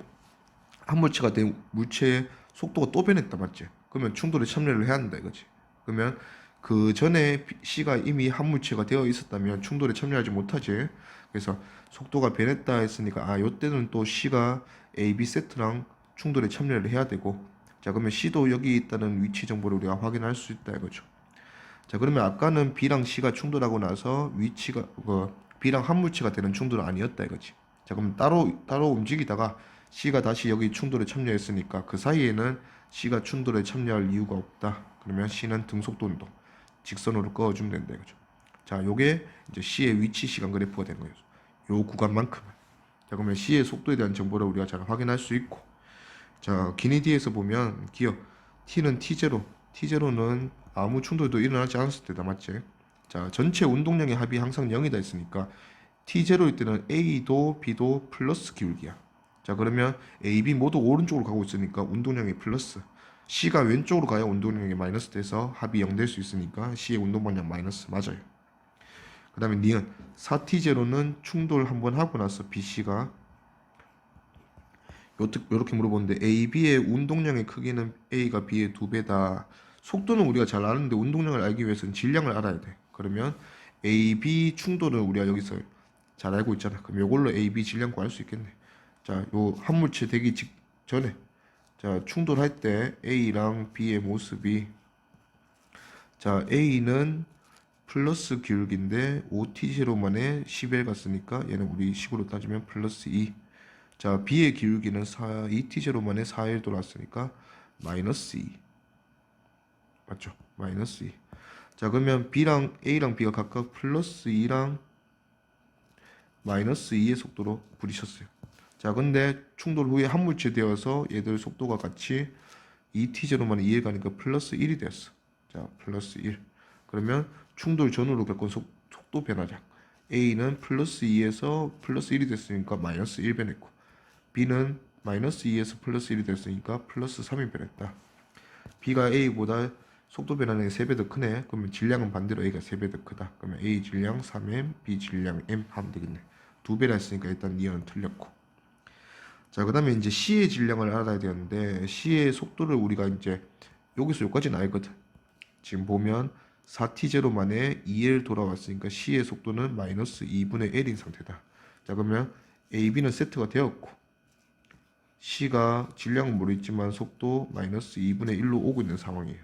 합물체가 된 물체의 속도가 또 변했다, 맞지? 그러면 충돌에 참여를 해야 한다 이거지. 그러면 그 전에 C가 이미 합물체가 되어 있었다면 충돌에 참여하지 못하지. 그래서 속도가 변했다 했으니까 요때는 또 C가 A, B 세트랑 충돌에 참여를 해야 되고. 자, 그러면 C도 여기 있다는 위치 정보를 우리가 확인할 수 있다 이거죠. 자, 그러면 아까는 B랑 C가 충돌하고 나서 위치가 B랑 합물체가 되는 충돌은 아니었다 이거지. 자, 그럼 따로 움직이다가 C가 다시 여기 충돌에 참여했으니까 그 사이에는 C가 충돌에 참여할 이유가 없다. 그러면 C는 등속도 운동 직선으로 그어주면 된다 이거죠. 자, 요게 이제 C의 위치 시간 그래프가 된 거예요. 요 구간만큼은. 자, 그러면 C의 속도에 대한 정보를 우리가 잘 확인할 수 있고. 자, 기니디에서 보면 기억 T는 T0는 아무 충돌도 일어나지 않았을 때다, 맞지? 자, 전체 운동량의 합이 항상 0이다 했으니까 T0일 때는 A도 B도 플러스 기울기야. 자, 그러면 A, B 모두 오른쪽으로 가고 있으니까 운동량이 플러스. C가 왼쪽으로 가야 운동량이 마이너스 돼서 합이 0 될 수 있으니까 C의 운동 방향 마이너스 맞아요. 그 다음에 니은 4T0는 충돌 한번 하고 나서 BC가 요렇게 물어보는데 A, B의 운동량의 크기는 A가 B의 2배다. 속도는 우리가 잘 아는데 운동량을 알기 위해서는 질량을 알아야 돼. 그러면 A, B 충돌을 우리가 여기서 잘 알고 있잖아. 그럼 요걸로 A, B 질량 구할 수 있겠네. 자, 요 합물체 되기 직전에 자, 충돌할 때 A랑 B의 모습이 자, A는 플러스 기울기인데 5T0만에 10L 갔으니까 얘는 우리 식으로 따지면 플러스 2. 자, B의 기울기는 2T0만에 4L 돌았으니까 마이너스 2. 맞죠? 마이너스 2. 자, 그러면 A랑 B가 각각 플러스 2랑 마이너스 2의 속도로 부딪혔어요. 자, 근데 충돌 후에 합물체 되어서 얘들 속도가 같이 2T0만에 2에 가니까 플러스 1이 됐어. 자, 플러스 1. 그러면 충돌 전후로 겪은 속도 변화량. A는 플러스 2에서 플러스 1이 됐으니까 마이너스 1 변했고, B는 마이너스 2에서 플러스 1이 됐으니까 플러스 3이 변했다. B가 A보다 속도 변화량이 3배 더 크네. 그러면 질량은 반대로 A가 3배 더 크다. 그러면 A 질량 3M, B 질량 M 하면 되겠네. 2배라 했으니까 일단 니은은 틀렸고. 자, 그 다음에 이제 C의 질량을 알아야 되는데 C의 속도를 우리가 이제 여기서 여기까지는 알거든. 지금 보면 4T0만에 2L 돌아왔으니까 C의 속도는 마이너스 2분의 L인 상태다. 자, 그러면 A, B는 세트가 되었고 C가 질량은 모르겠지만 속도 마이너스 2분의 1로 오고 있는 상황이에요.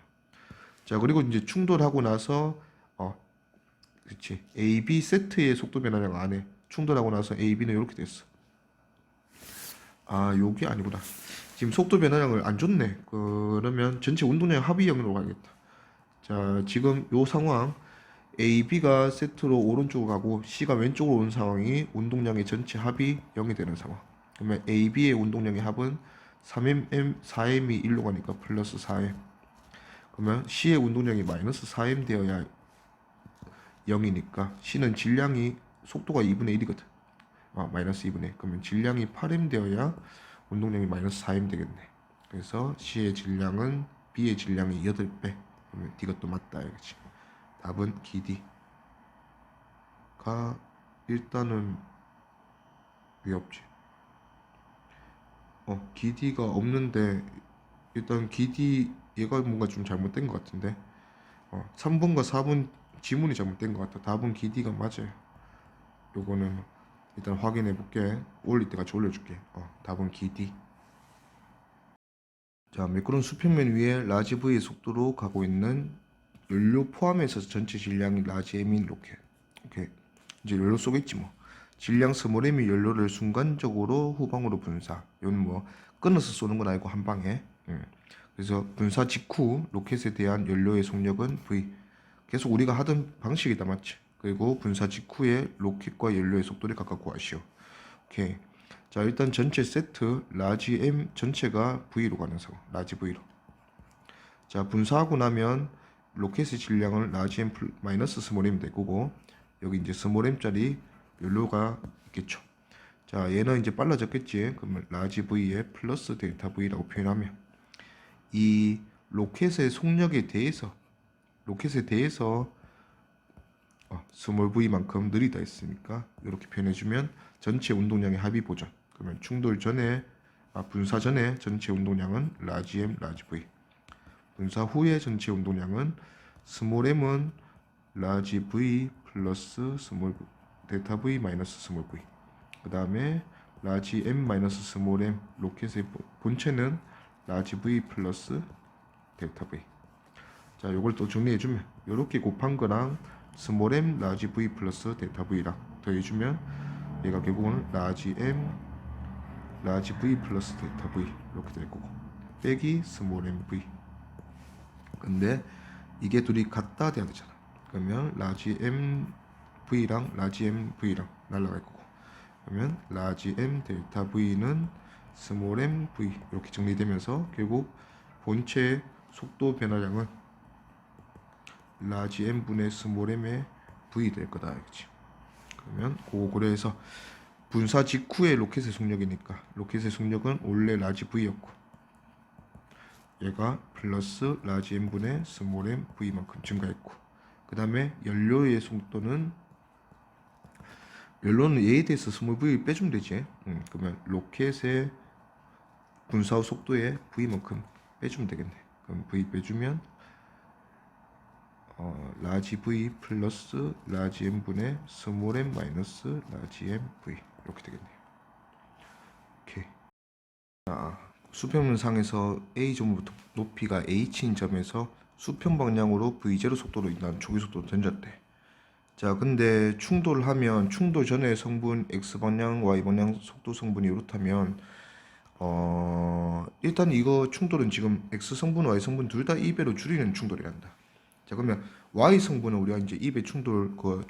자, 그리고 이제 충돌하고 나서 그렇지, A, B 세트의 속도 변화량 안에 충돌하고 나서 A, B는 이렇게 됐어. 요게 아니구나. 지금 속도 변화량을 안 줬네. 그러면 전체 운동량 합이 0으로 가겠다. 자, 지금 요 상황 A, B가 세트로 오른쪽으로 가고 C가 왼쪽으로 오는 상황이 운동량의 전체 합이 0이 되는 상황. 그러면 A, B의 운동량의 합은 3M, 4M이 1로 가니까 플러스 4M. 그러면 C의 운동량이 마이너스 4M 되어야 0이니까 C는 질량이 속도가 2분의 1이거든. 마이너스 2분의 1. 그러면 질량이 8M 되어야 운동량이 마이너스 4M 되겠네. 그래서 C의 질량은 B의 질량이 8배. 그러면 이것도 맞다 이거지. 답은 기디가 일단은 왜 없지? 기디가 없는데 일단 기디 얘가 뭔가 좀 잘못된 것 같은데 3번과 4번 지문이 잘못된 것 같아. 답은 기디가 맞아요. 요거는 일단 확인해 볼게. 올릴 때까지 올려줄게. 답은 기디. 자, 매끄러운 수평면 위에 라지 V의 속도로 가고 있는 연료 포함해서 전체 질량이 라지 M인 로켓. 오케이. 이제 연료 쏘겠지 뭐. 질량 스몰 M이 연료를 순간적으로 후방으로 분사. 이건 뭐 끊어서 쏘는 건 아니고 한 방에. 그래서 분사 직후 로켓에 대한 연료의 속력은 V. 계속 우리가 하던 방식이다, 맞지? 그리고 분사 직후에 로켓과 연료의 속도를 각각 구하시오. 오케이. 자, 일단 전체 세트 라지 M 전체가 V로 가는 상황. 라지 V로. 자, 분사하고 나면 로켓의 질량은 라지 M 마이너스 스몰 M 될 거고, 여기 이제 스몰 M짜리 연료가 있겠죠. 자, 얘는 이제 빨라졌겠지. 그러면 라지 V에 플러스 델타 V라고 표현하면 이 로켓의 속력에 대해서 스몰 v만큼 느리다 했으니까 이렇게 표현해주면 전체 운동량의 합의 보전. 그러면 충돌 전에 분사 전에 전체 운동량은 라지 m 라지 v. 분사 후에 전체 운동량은 스몰 m은 라지 v 플러스 스몰 델타 v 마이너스 스몰 v. 그 다음에 라지 m 마이너스 스몰 m 로켓의 본체는 라지 v 플러스 델타 v. 자, 요걸 또 정리해주면 요렇게 곱한 거랑 스몰 m 라지 v 플러스 델타 v랑 더해주면 얘가 결국은 라지 m 라지 v 플러스 델타 v 이렇게 될 거고, 빼기 스몰 m v. 근데 이게 둘이 같다 돼야 되잖아. 그러면 라지 m v랑 라지 m v랑 날라갈 거고, 그러면 라지 m 델타 v는 스몰 m v 이렇게 정리되면서 결국 본체 속도 변화량은 라지 m 분의 스몰 m의 v 될 거다, 알겠지? 그러면 그거 고려해서 분사 직후의 로켓의 속력이니까 로켓의 속력은 원래 라지 v였고 얘가 플러스 라지 m 분의 스몰 m v만큼 증가했고, 그 다음에 연료의 속도는 연료는 얘에 대해서 스몰 v 빼주면 되지. 그러면 로켓의 분사 후 속도의 v만큼 빼주면 되겠네. 그럼 v 빼주면 라지 v 플러스 라지 m 분의 스몰 m 마이너스 라지 m v 이렇게 되겠네요. 오케이. 자, 수평면상에서 A 점부터 높이가 h인 점에서 수평 방향으로 v0 속도로 인한 초기 속도를 던졌대. 자, 근데 충돌을 하면 충돌 전에 성분 x 방향, y 방향 속도 성분이 이렇다면 일단 이거 충돌은 지금 x 성분, y 성분 둘 다 2배로 줄이는 충돌이란다. 자, 그러면 y 성분은 우리가 이제 2배 충돌 그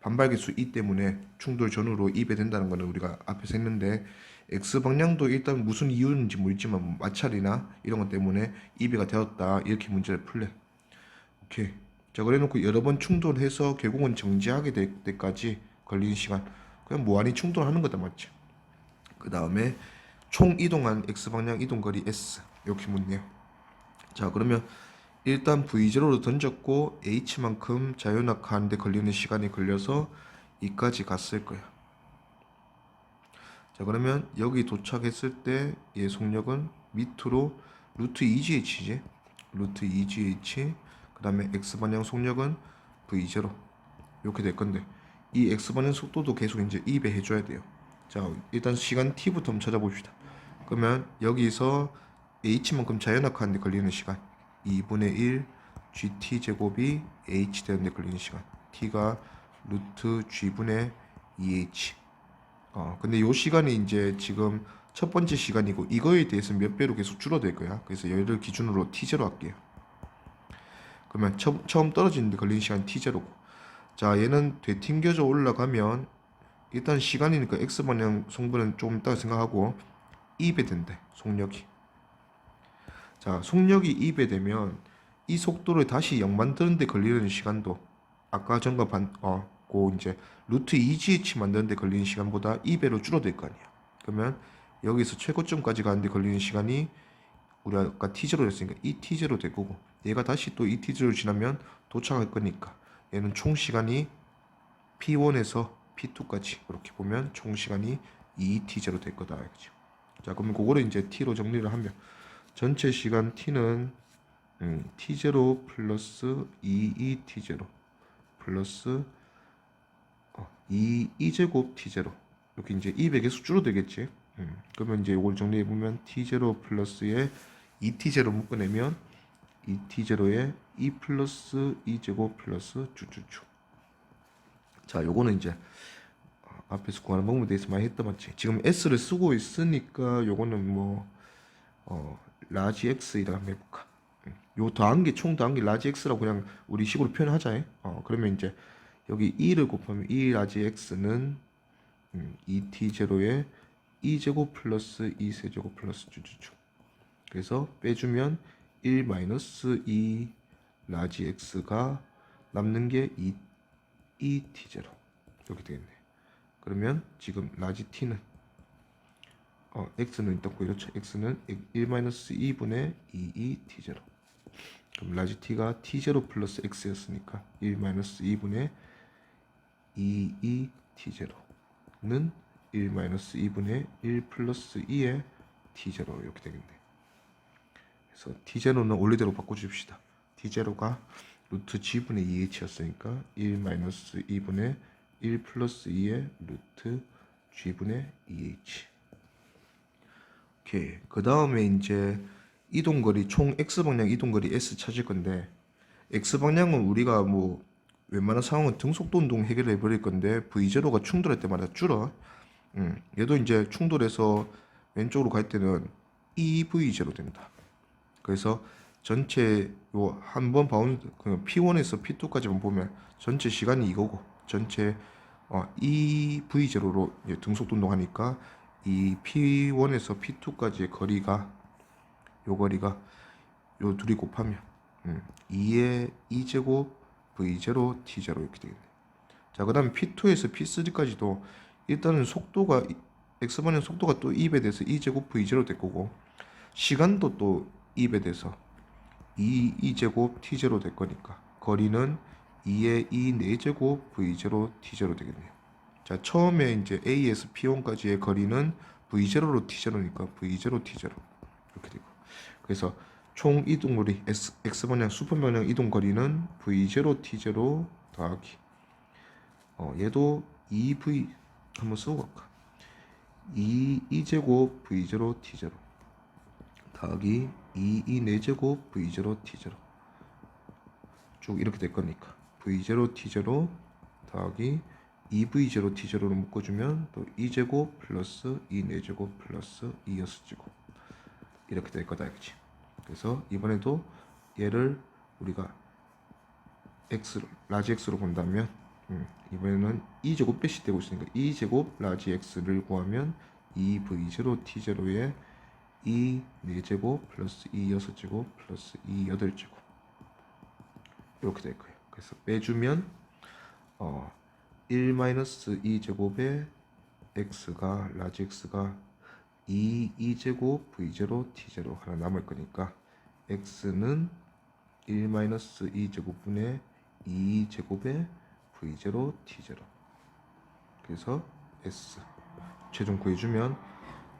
반발계수 2 때문에 충돌 전후로 2배 된다는 거는 우리가 앞에서 했는데, x 방향도 일단 무슨 이유인지 모르지만 뭐 마찰이나 이런 것 때문에 2배가 되었다, 이렇게 문제를 풀래. 오케이. 자, 그래놓고 여러 번 충돌해서 결국은 정지하게 될 때까지 걸리는 시간, 그냥 무한히 충돌하는 거다, 맞지? 그 다음에 총 이동한 x방향 이동거리 s 이렇게 묻네요. 자, 그러면 일단 v0로 던졌고 h만큼 자연낙하하는데 걸리는 시간이 걸려서 2까지 갔을 거야. 자, 그러면 여기 도착했을 때 얘 속력은 밑으로 루트 2gH지. 루트 2gh. 그 다음에 x방향 속력은 v0 이렇게 될 건데, 이 x방향 속도도 계속 이제 2배 해줘야 돼요. 자, 일단 시간 t부터 한번 찾아봅시다. 그러면 여기서 h만큼 자연낙하하는데 걸리는 시간 2분의 1 gt 제곱이 h 되는데 걸리는 시간 t가 루트 g분의 2h. 근데 요 시간이 이제 지금 첫 번째 시간이고 이거에 대해서 몇 배로 계속 줄어들 거야. 그래서 얘를 기준으로 t0 할게요. 그러면 처음 떨어지는데 걸리는 시간 t0고, 자, 얘는 되튕겨져 올라가면 일단 시간이니까 x방향 성분은 좀 이따가 생각하고 2배 된대, 속력이. 자, 속력이 2배 되면 이 속도를 다시 0 만드는데 걸리는 시간도 아까 전과 이제 루트 2gh 만드는데 걸리는 시간보다 2배로 줄어들 거 아니야. 그러면 여기서 최고점까지 가는데 걸리는 시간이 우리가 아까 t0 였으니까 이 t0 될 거고, 얘가 다시 또 이 t0를 지나면 도착할 거니까 얘는 총 시간이 p1에서 p2까지 이렇게 보면 총 시간이 2t0 될 거다, 알겠죠? 자, 그러면 그거를 이제 t로 정리를 하면 전체 시간 t는 t0 플러스 22t0 플러스 2제곱 t0 이렇게 이제 200 계속 줄어들겠지. 그러면 이제 이걸 정리해 보면 t0 플러스에 2t0 묶어내면 2t0에 2 플러스 2제곱 플러스 쭉쭉쭉. 자, 요거는 이제 앞에서 구하는 방법에 대해서 많이 했던 맞지. 지금 s를 쓰고 있으니까 요거는 뭐 라지 x이라 한번 해볼까. 요 더한 게 총 더한 게 라지 x라고 그냥 우리 식으로 표현하자. 그러면 이제 여기 2를 곱하면 2 라지 x는 2t0에 2제곱 플러스 2세제곱 플러스 쭉쭉쭉. 그래서 빼주면 1 마이너스 2 라지 x가 남는 게 2t0 이렇게 되겠네. 그러면 지금 라지 t는 x는 있고 이렇죠. x는 1 마이너스 2분의 22t0. 그럼 라지 t가 t0 플러스 x였으니까 1 마이너스 2분의 22t0는 1 마이너스 2분의 1 플러스 2의 t0 이렇게 되겠네. 그래서 t0는 원래대로 바꿔줍시다. t0가 루트 g분의 2h였으니까 1 마이너스 2분의 1 플러스 2의 루트 g분의 2h. 오케이. 그 다음에 이제 이동거리 총 x방향 이동거리 s 찾을 건데, x방향은 우리가 뭐 웬만한 상황은 등속도 운동 해결해 버릴 건데 v0가 충돌할 때마다 줄어. 얘도 이제 충돌해서 왼쪽으로 갈 때는 2v0 된다. 그래서 전체 요 한번 바운드 P1에서 P2까지만 보면 전체 시간이 이거고, 전체 2v0로 등속도 운동하니까 이 P1에서 P2까지의 거리가 요 둘이 곱하면 2의 2제곱 v0 t0 이렇게 되겠네. 자, 그 다음에 P2에서 P3까지도 일단은 속도가 x방향 속도가 또 2배 돼서 2제곱 v0 될 거고, 시간도 또 2배 돼서 2제곱 t0 될 거니까 거리는 2의 2 4제곱 v0 t0 되겠네요. 자, 처음에 이제 A에서 P1까지의 거리는 v0로 t0니까 v0 t0 이렇게 되고, 그래서 총 이동거리 x방향 수평방향 이동거리는 v0 t0 더하기 얘도 2v 한번 쓰고 갈까. 2제곱 v0 t0 더하기 2 4제곱 v0 t0 쭉 이렇게 될 거니까 v0 t0 더하기 2v0 t0로 묶어주면 또 2제곱 플러스 2 4제곱 플러스 2 6제곱 이렇게 될 거다, 그치? 그래서 이번에도 얘를 우리가 라지 x로 본다면 이번에는 2제곱 빼시 되고 있으니까 2제곱 라지 x를 구하면 2v0 t0에 2 4제곱 플러스 2 6제곱 플러스 2 8제곱 이렇게 될 거예요. 그래서 빼주면 1 마이너스 2제곱에 x가 라지 x가 2제곱 v0 t0 하나 남을 거니까 x는 1 마이너스 2제곱분의 2제곱의 v0 t0. 그래서 s 최종 구해주면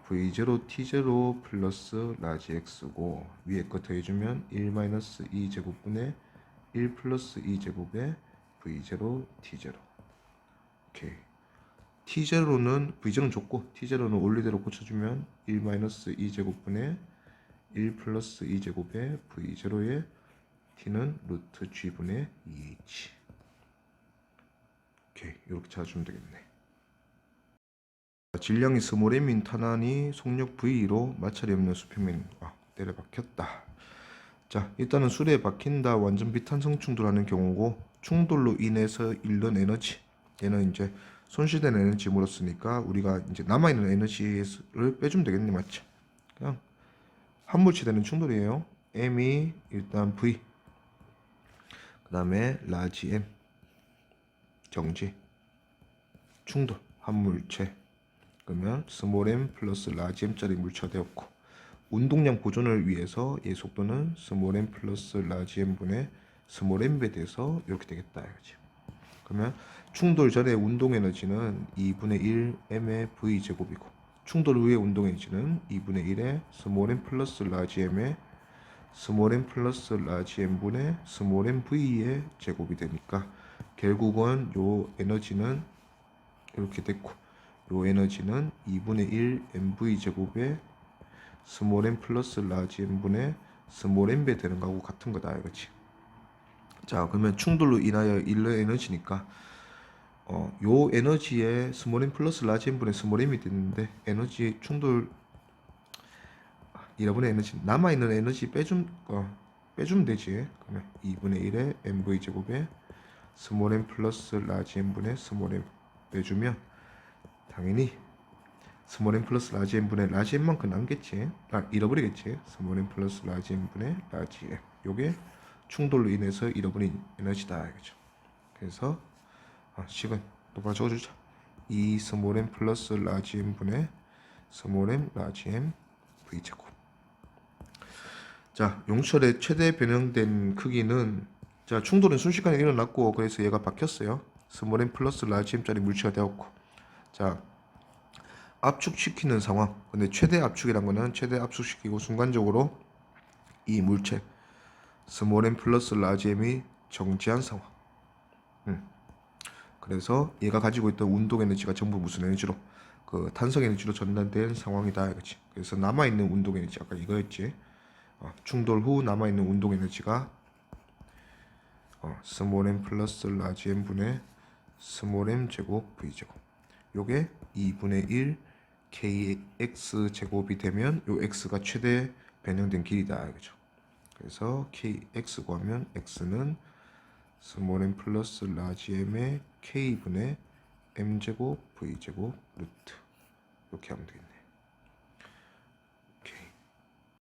v0 t0 플러스 라지 x고, 위에 거 더해주면 1 마이너스 2제곱분의 1 플러스 2제곱의 v0 t0. 오케이. t0는 v0는 줬고 t0는 원리대로 고쳐주면 1 마이너스 2제곱분의 1 플러스 2제곱의 v0의 t는 루트 g분의 2h. 오케이. 이렇게 찾아주면 되겠네. 질량이 스몰 m인 탄환이 속력 v로 마찰이 없는 수평면 때려 박혔다. 자, 일단은 수레에 박힌다 완전 비탄성 충돌하는 경우고, 충돌로 인해서 잃는 에너지, 얘는 이제 손실된 에너지 물었으니까 우리가 이제 남아있는 에너지를 빼주면 되겠네, 맞죠? 그냥 한물체되는 충돌이에요. m이 일단 v, 그 다음에 라지 m 정지 충돌 한물체, 그러면 스몰 m 플러스 라지 m짜리 물체가 되었고, 운동량 보존을 위해서 얘 속도는 스몰 m 플러스 라지 m분의 스몰 m배 돼서 이렇게 되겠다, 그렇지? 그러면 충돌 전에 운동 에너지는 2분의 1 m의 v 제곱이고, 충돌 후의 운동 에너지는 2분의 1의 스몰 m 플러스 라지 m의 스몰 m 플러스 라지 m분의 스몰 m v의 제곱이 되니까 결국은 요 에너지는 이렇게 됐고, 요 에너지는 2분의 1 mv 제곱의 스몰 m 플러스 라지 m분의 스몰 m배 되는 거하고 같은 거다, 그렇지? 자, 그러면 충돌로 인하여 잃는 에너지니까 요 에너지에 스몰 m 플러스 라지 m분의 스몰 m이 됐는데, 에너지 충돌 잃어버린 에너지 남아있는 에너지 빼주면 되지. 그러면 2분의 1의 mv 제곱에 스몰 m 플러스 라지 m분의 스몰 m 빼주면 당연히 스몰 m 플러스 라지 m분의 라지 m만큼 남겠지. 잃어버리겠지. 스몰 m 플러스 라지 m분의 라지 m. 요게 충돌로 인해서 잃어버린 에너지다 이거죠. 그래서 식은 똑바로 적어주자. 2 스몰 m 플러스 라지 m분의 스몰 m 라지 m v 제곱. 자, 용철의 최대 변형된 크기는 자 충돌은 순식간에 일어났고 그래서 얘가 박혔어요. 스몰 m 플러스 라지 m짜리 물체가 되었고 자 압축시키는 상황. 근데 최대 압축이란 거는 최대 압축시키고 순간적으로 이 물체 스몰 m 플러스 라지 m이 정지한 상황. 그래서 얘가 가지고 있던 운동 에너지가 전부 무슨 에너지로 그 탄성 에너지로 전달된 상황이다 이거지. 그래서 남아 있는 운동 에너지 아까 이거였지. 충돌 후 남아 있는 운동 에너지가 스몰 m 플러스 라지 m 분의 스몰 m 제곱 v 제곱. 요게 2분의 1 kx 제곱이 되면 요 x가 최대 변형된 길이다 이거죠. 그래서 kx 구하면 x는 스몰 m 플러스 라지 m의 k분의 m 제곱 v 제곱 루트 이렇게 하면 되겠네.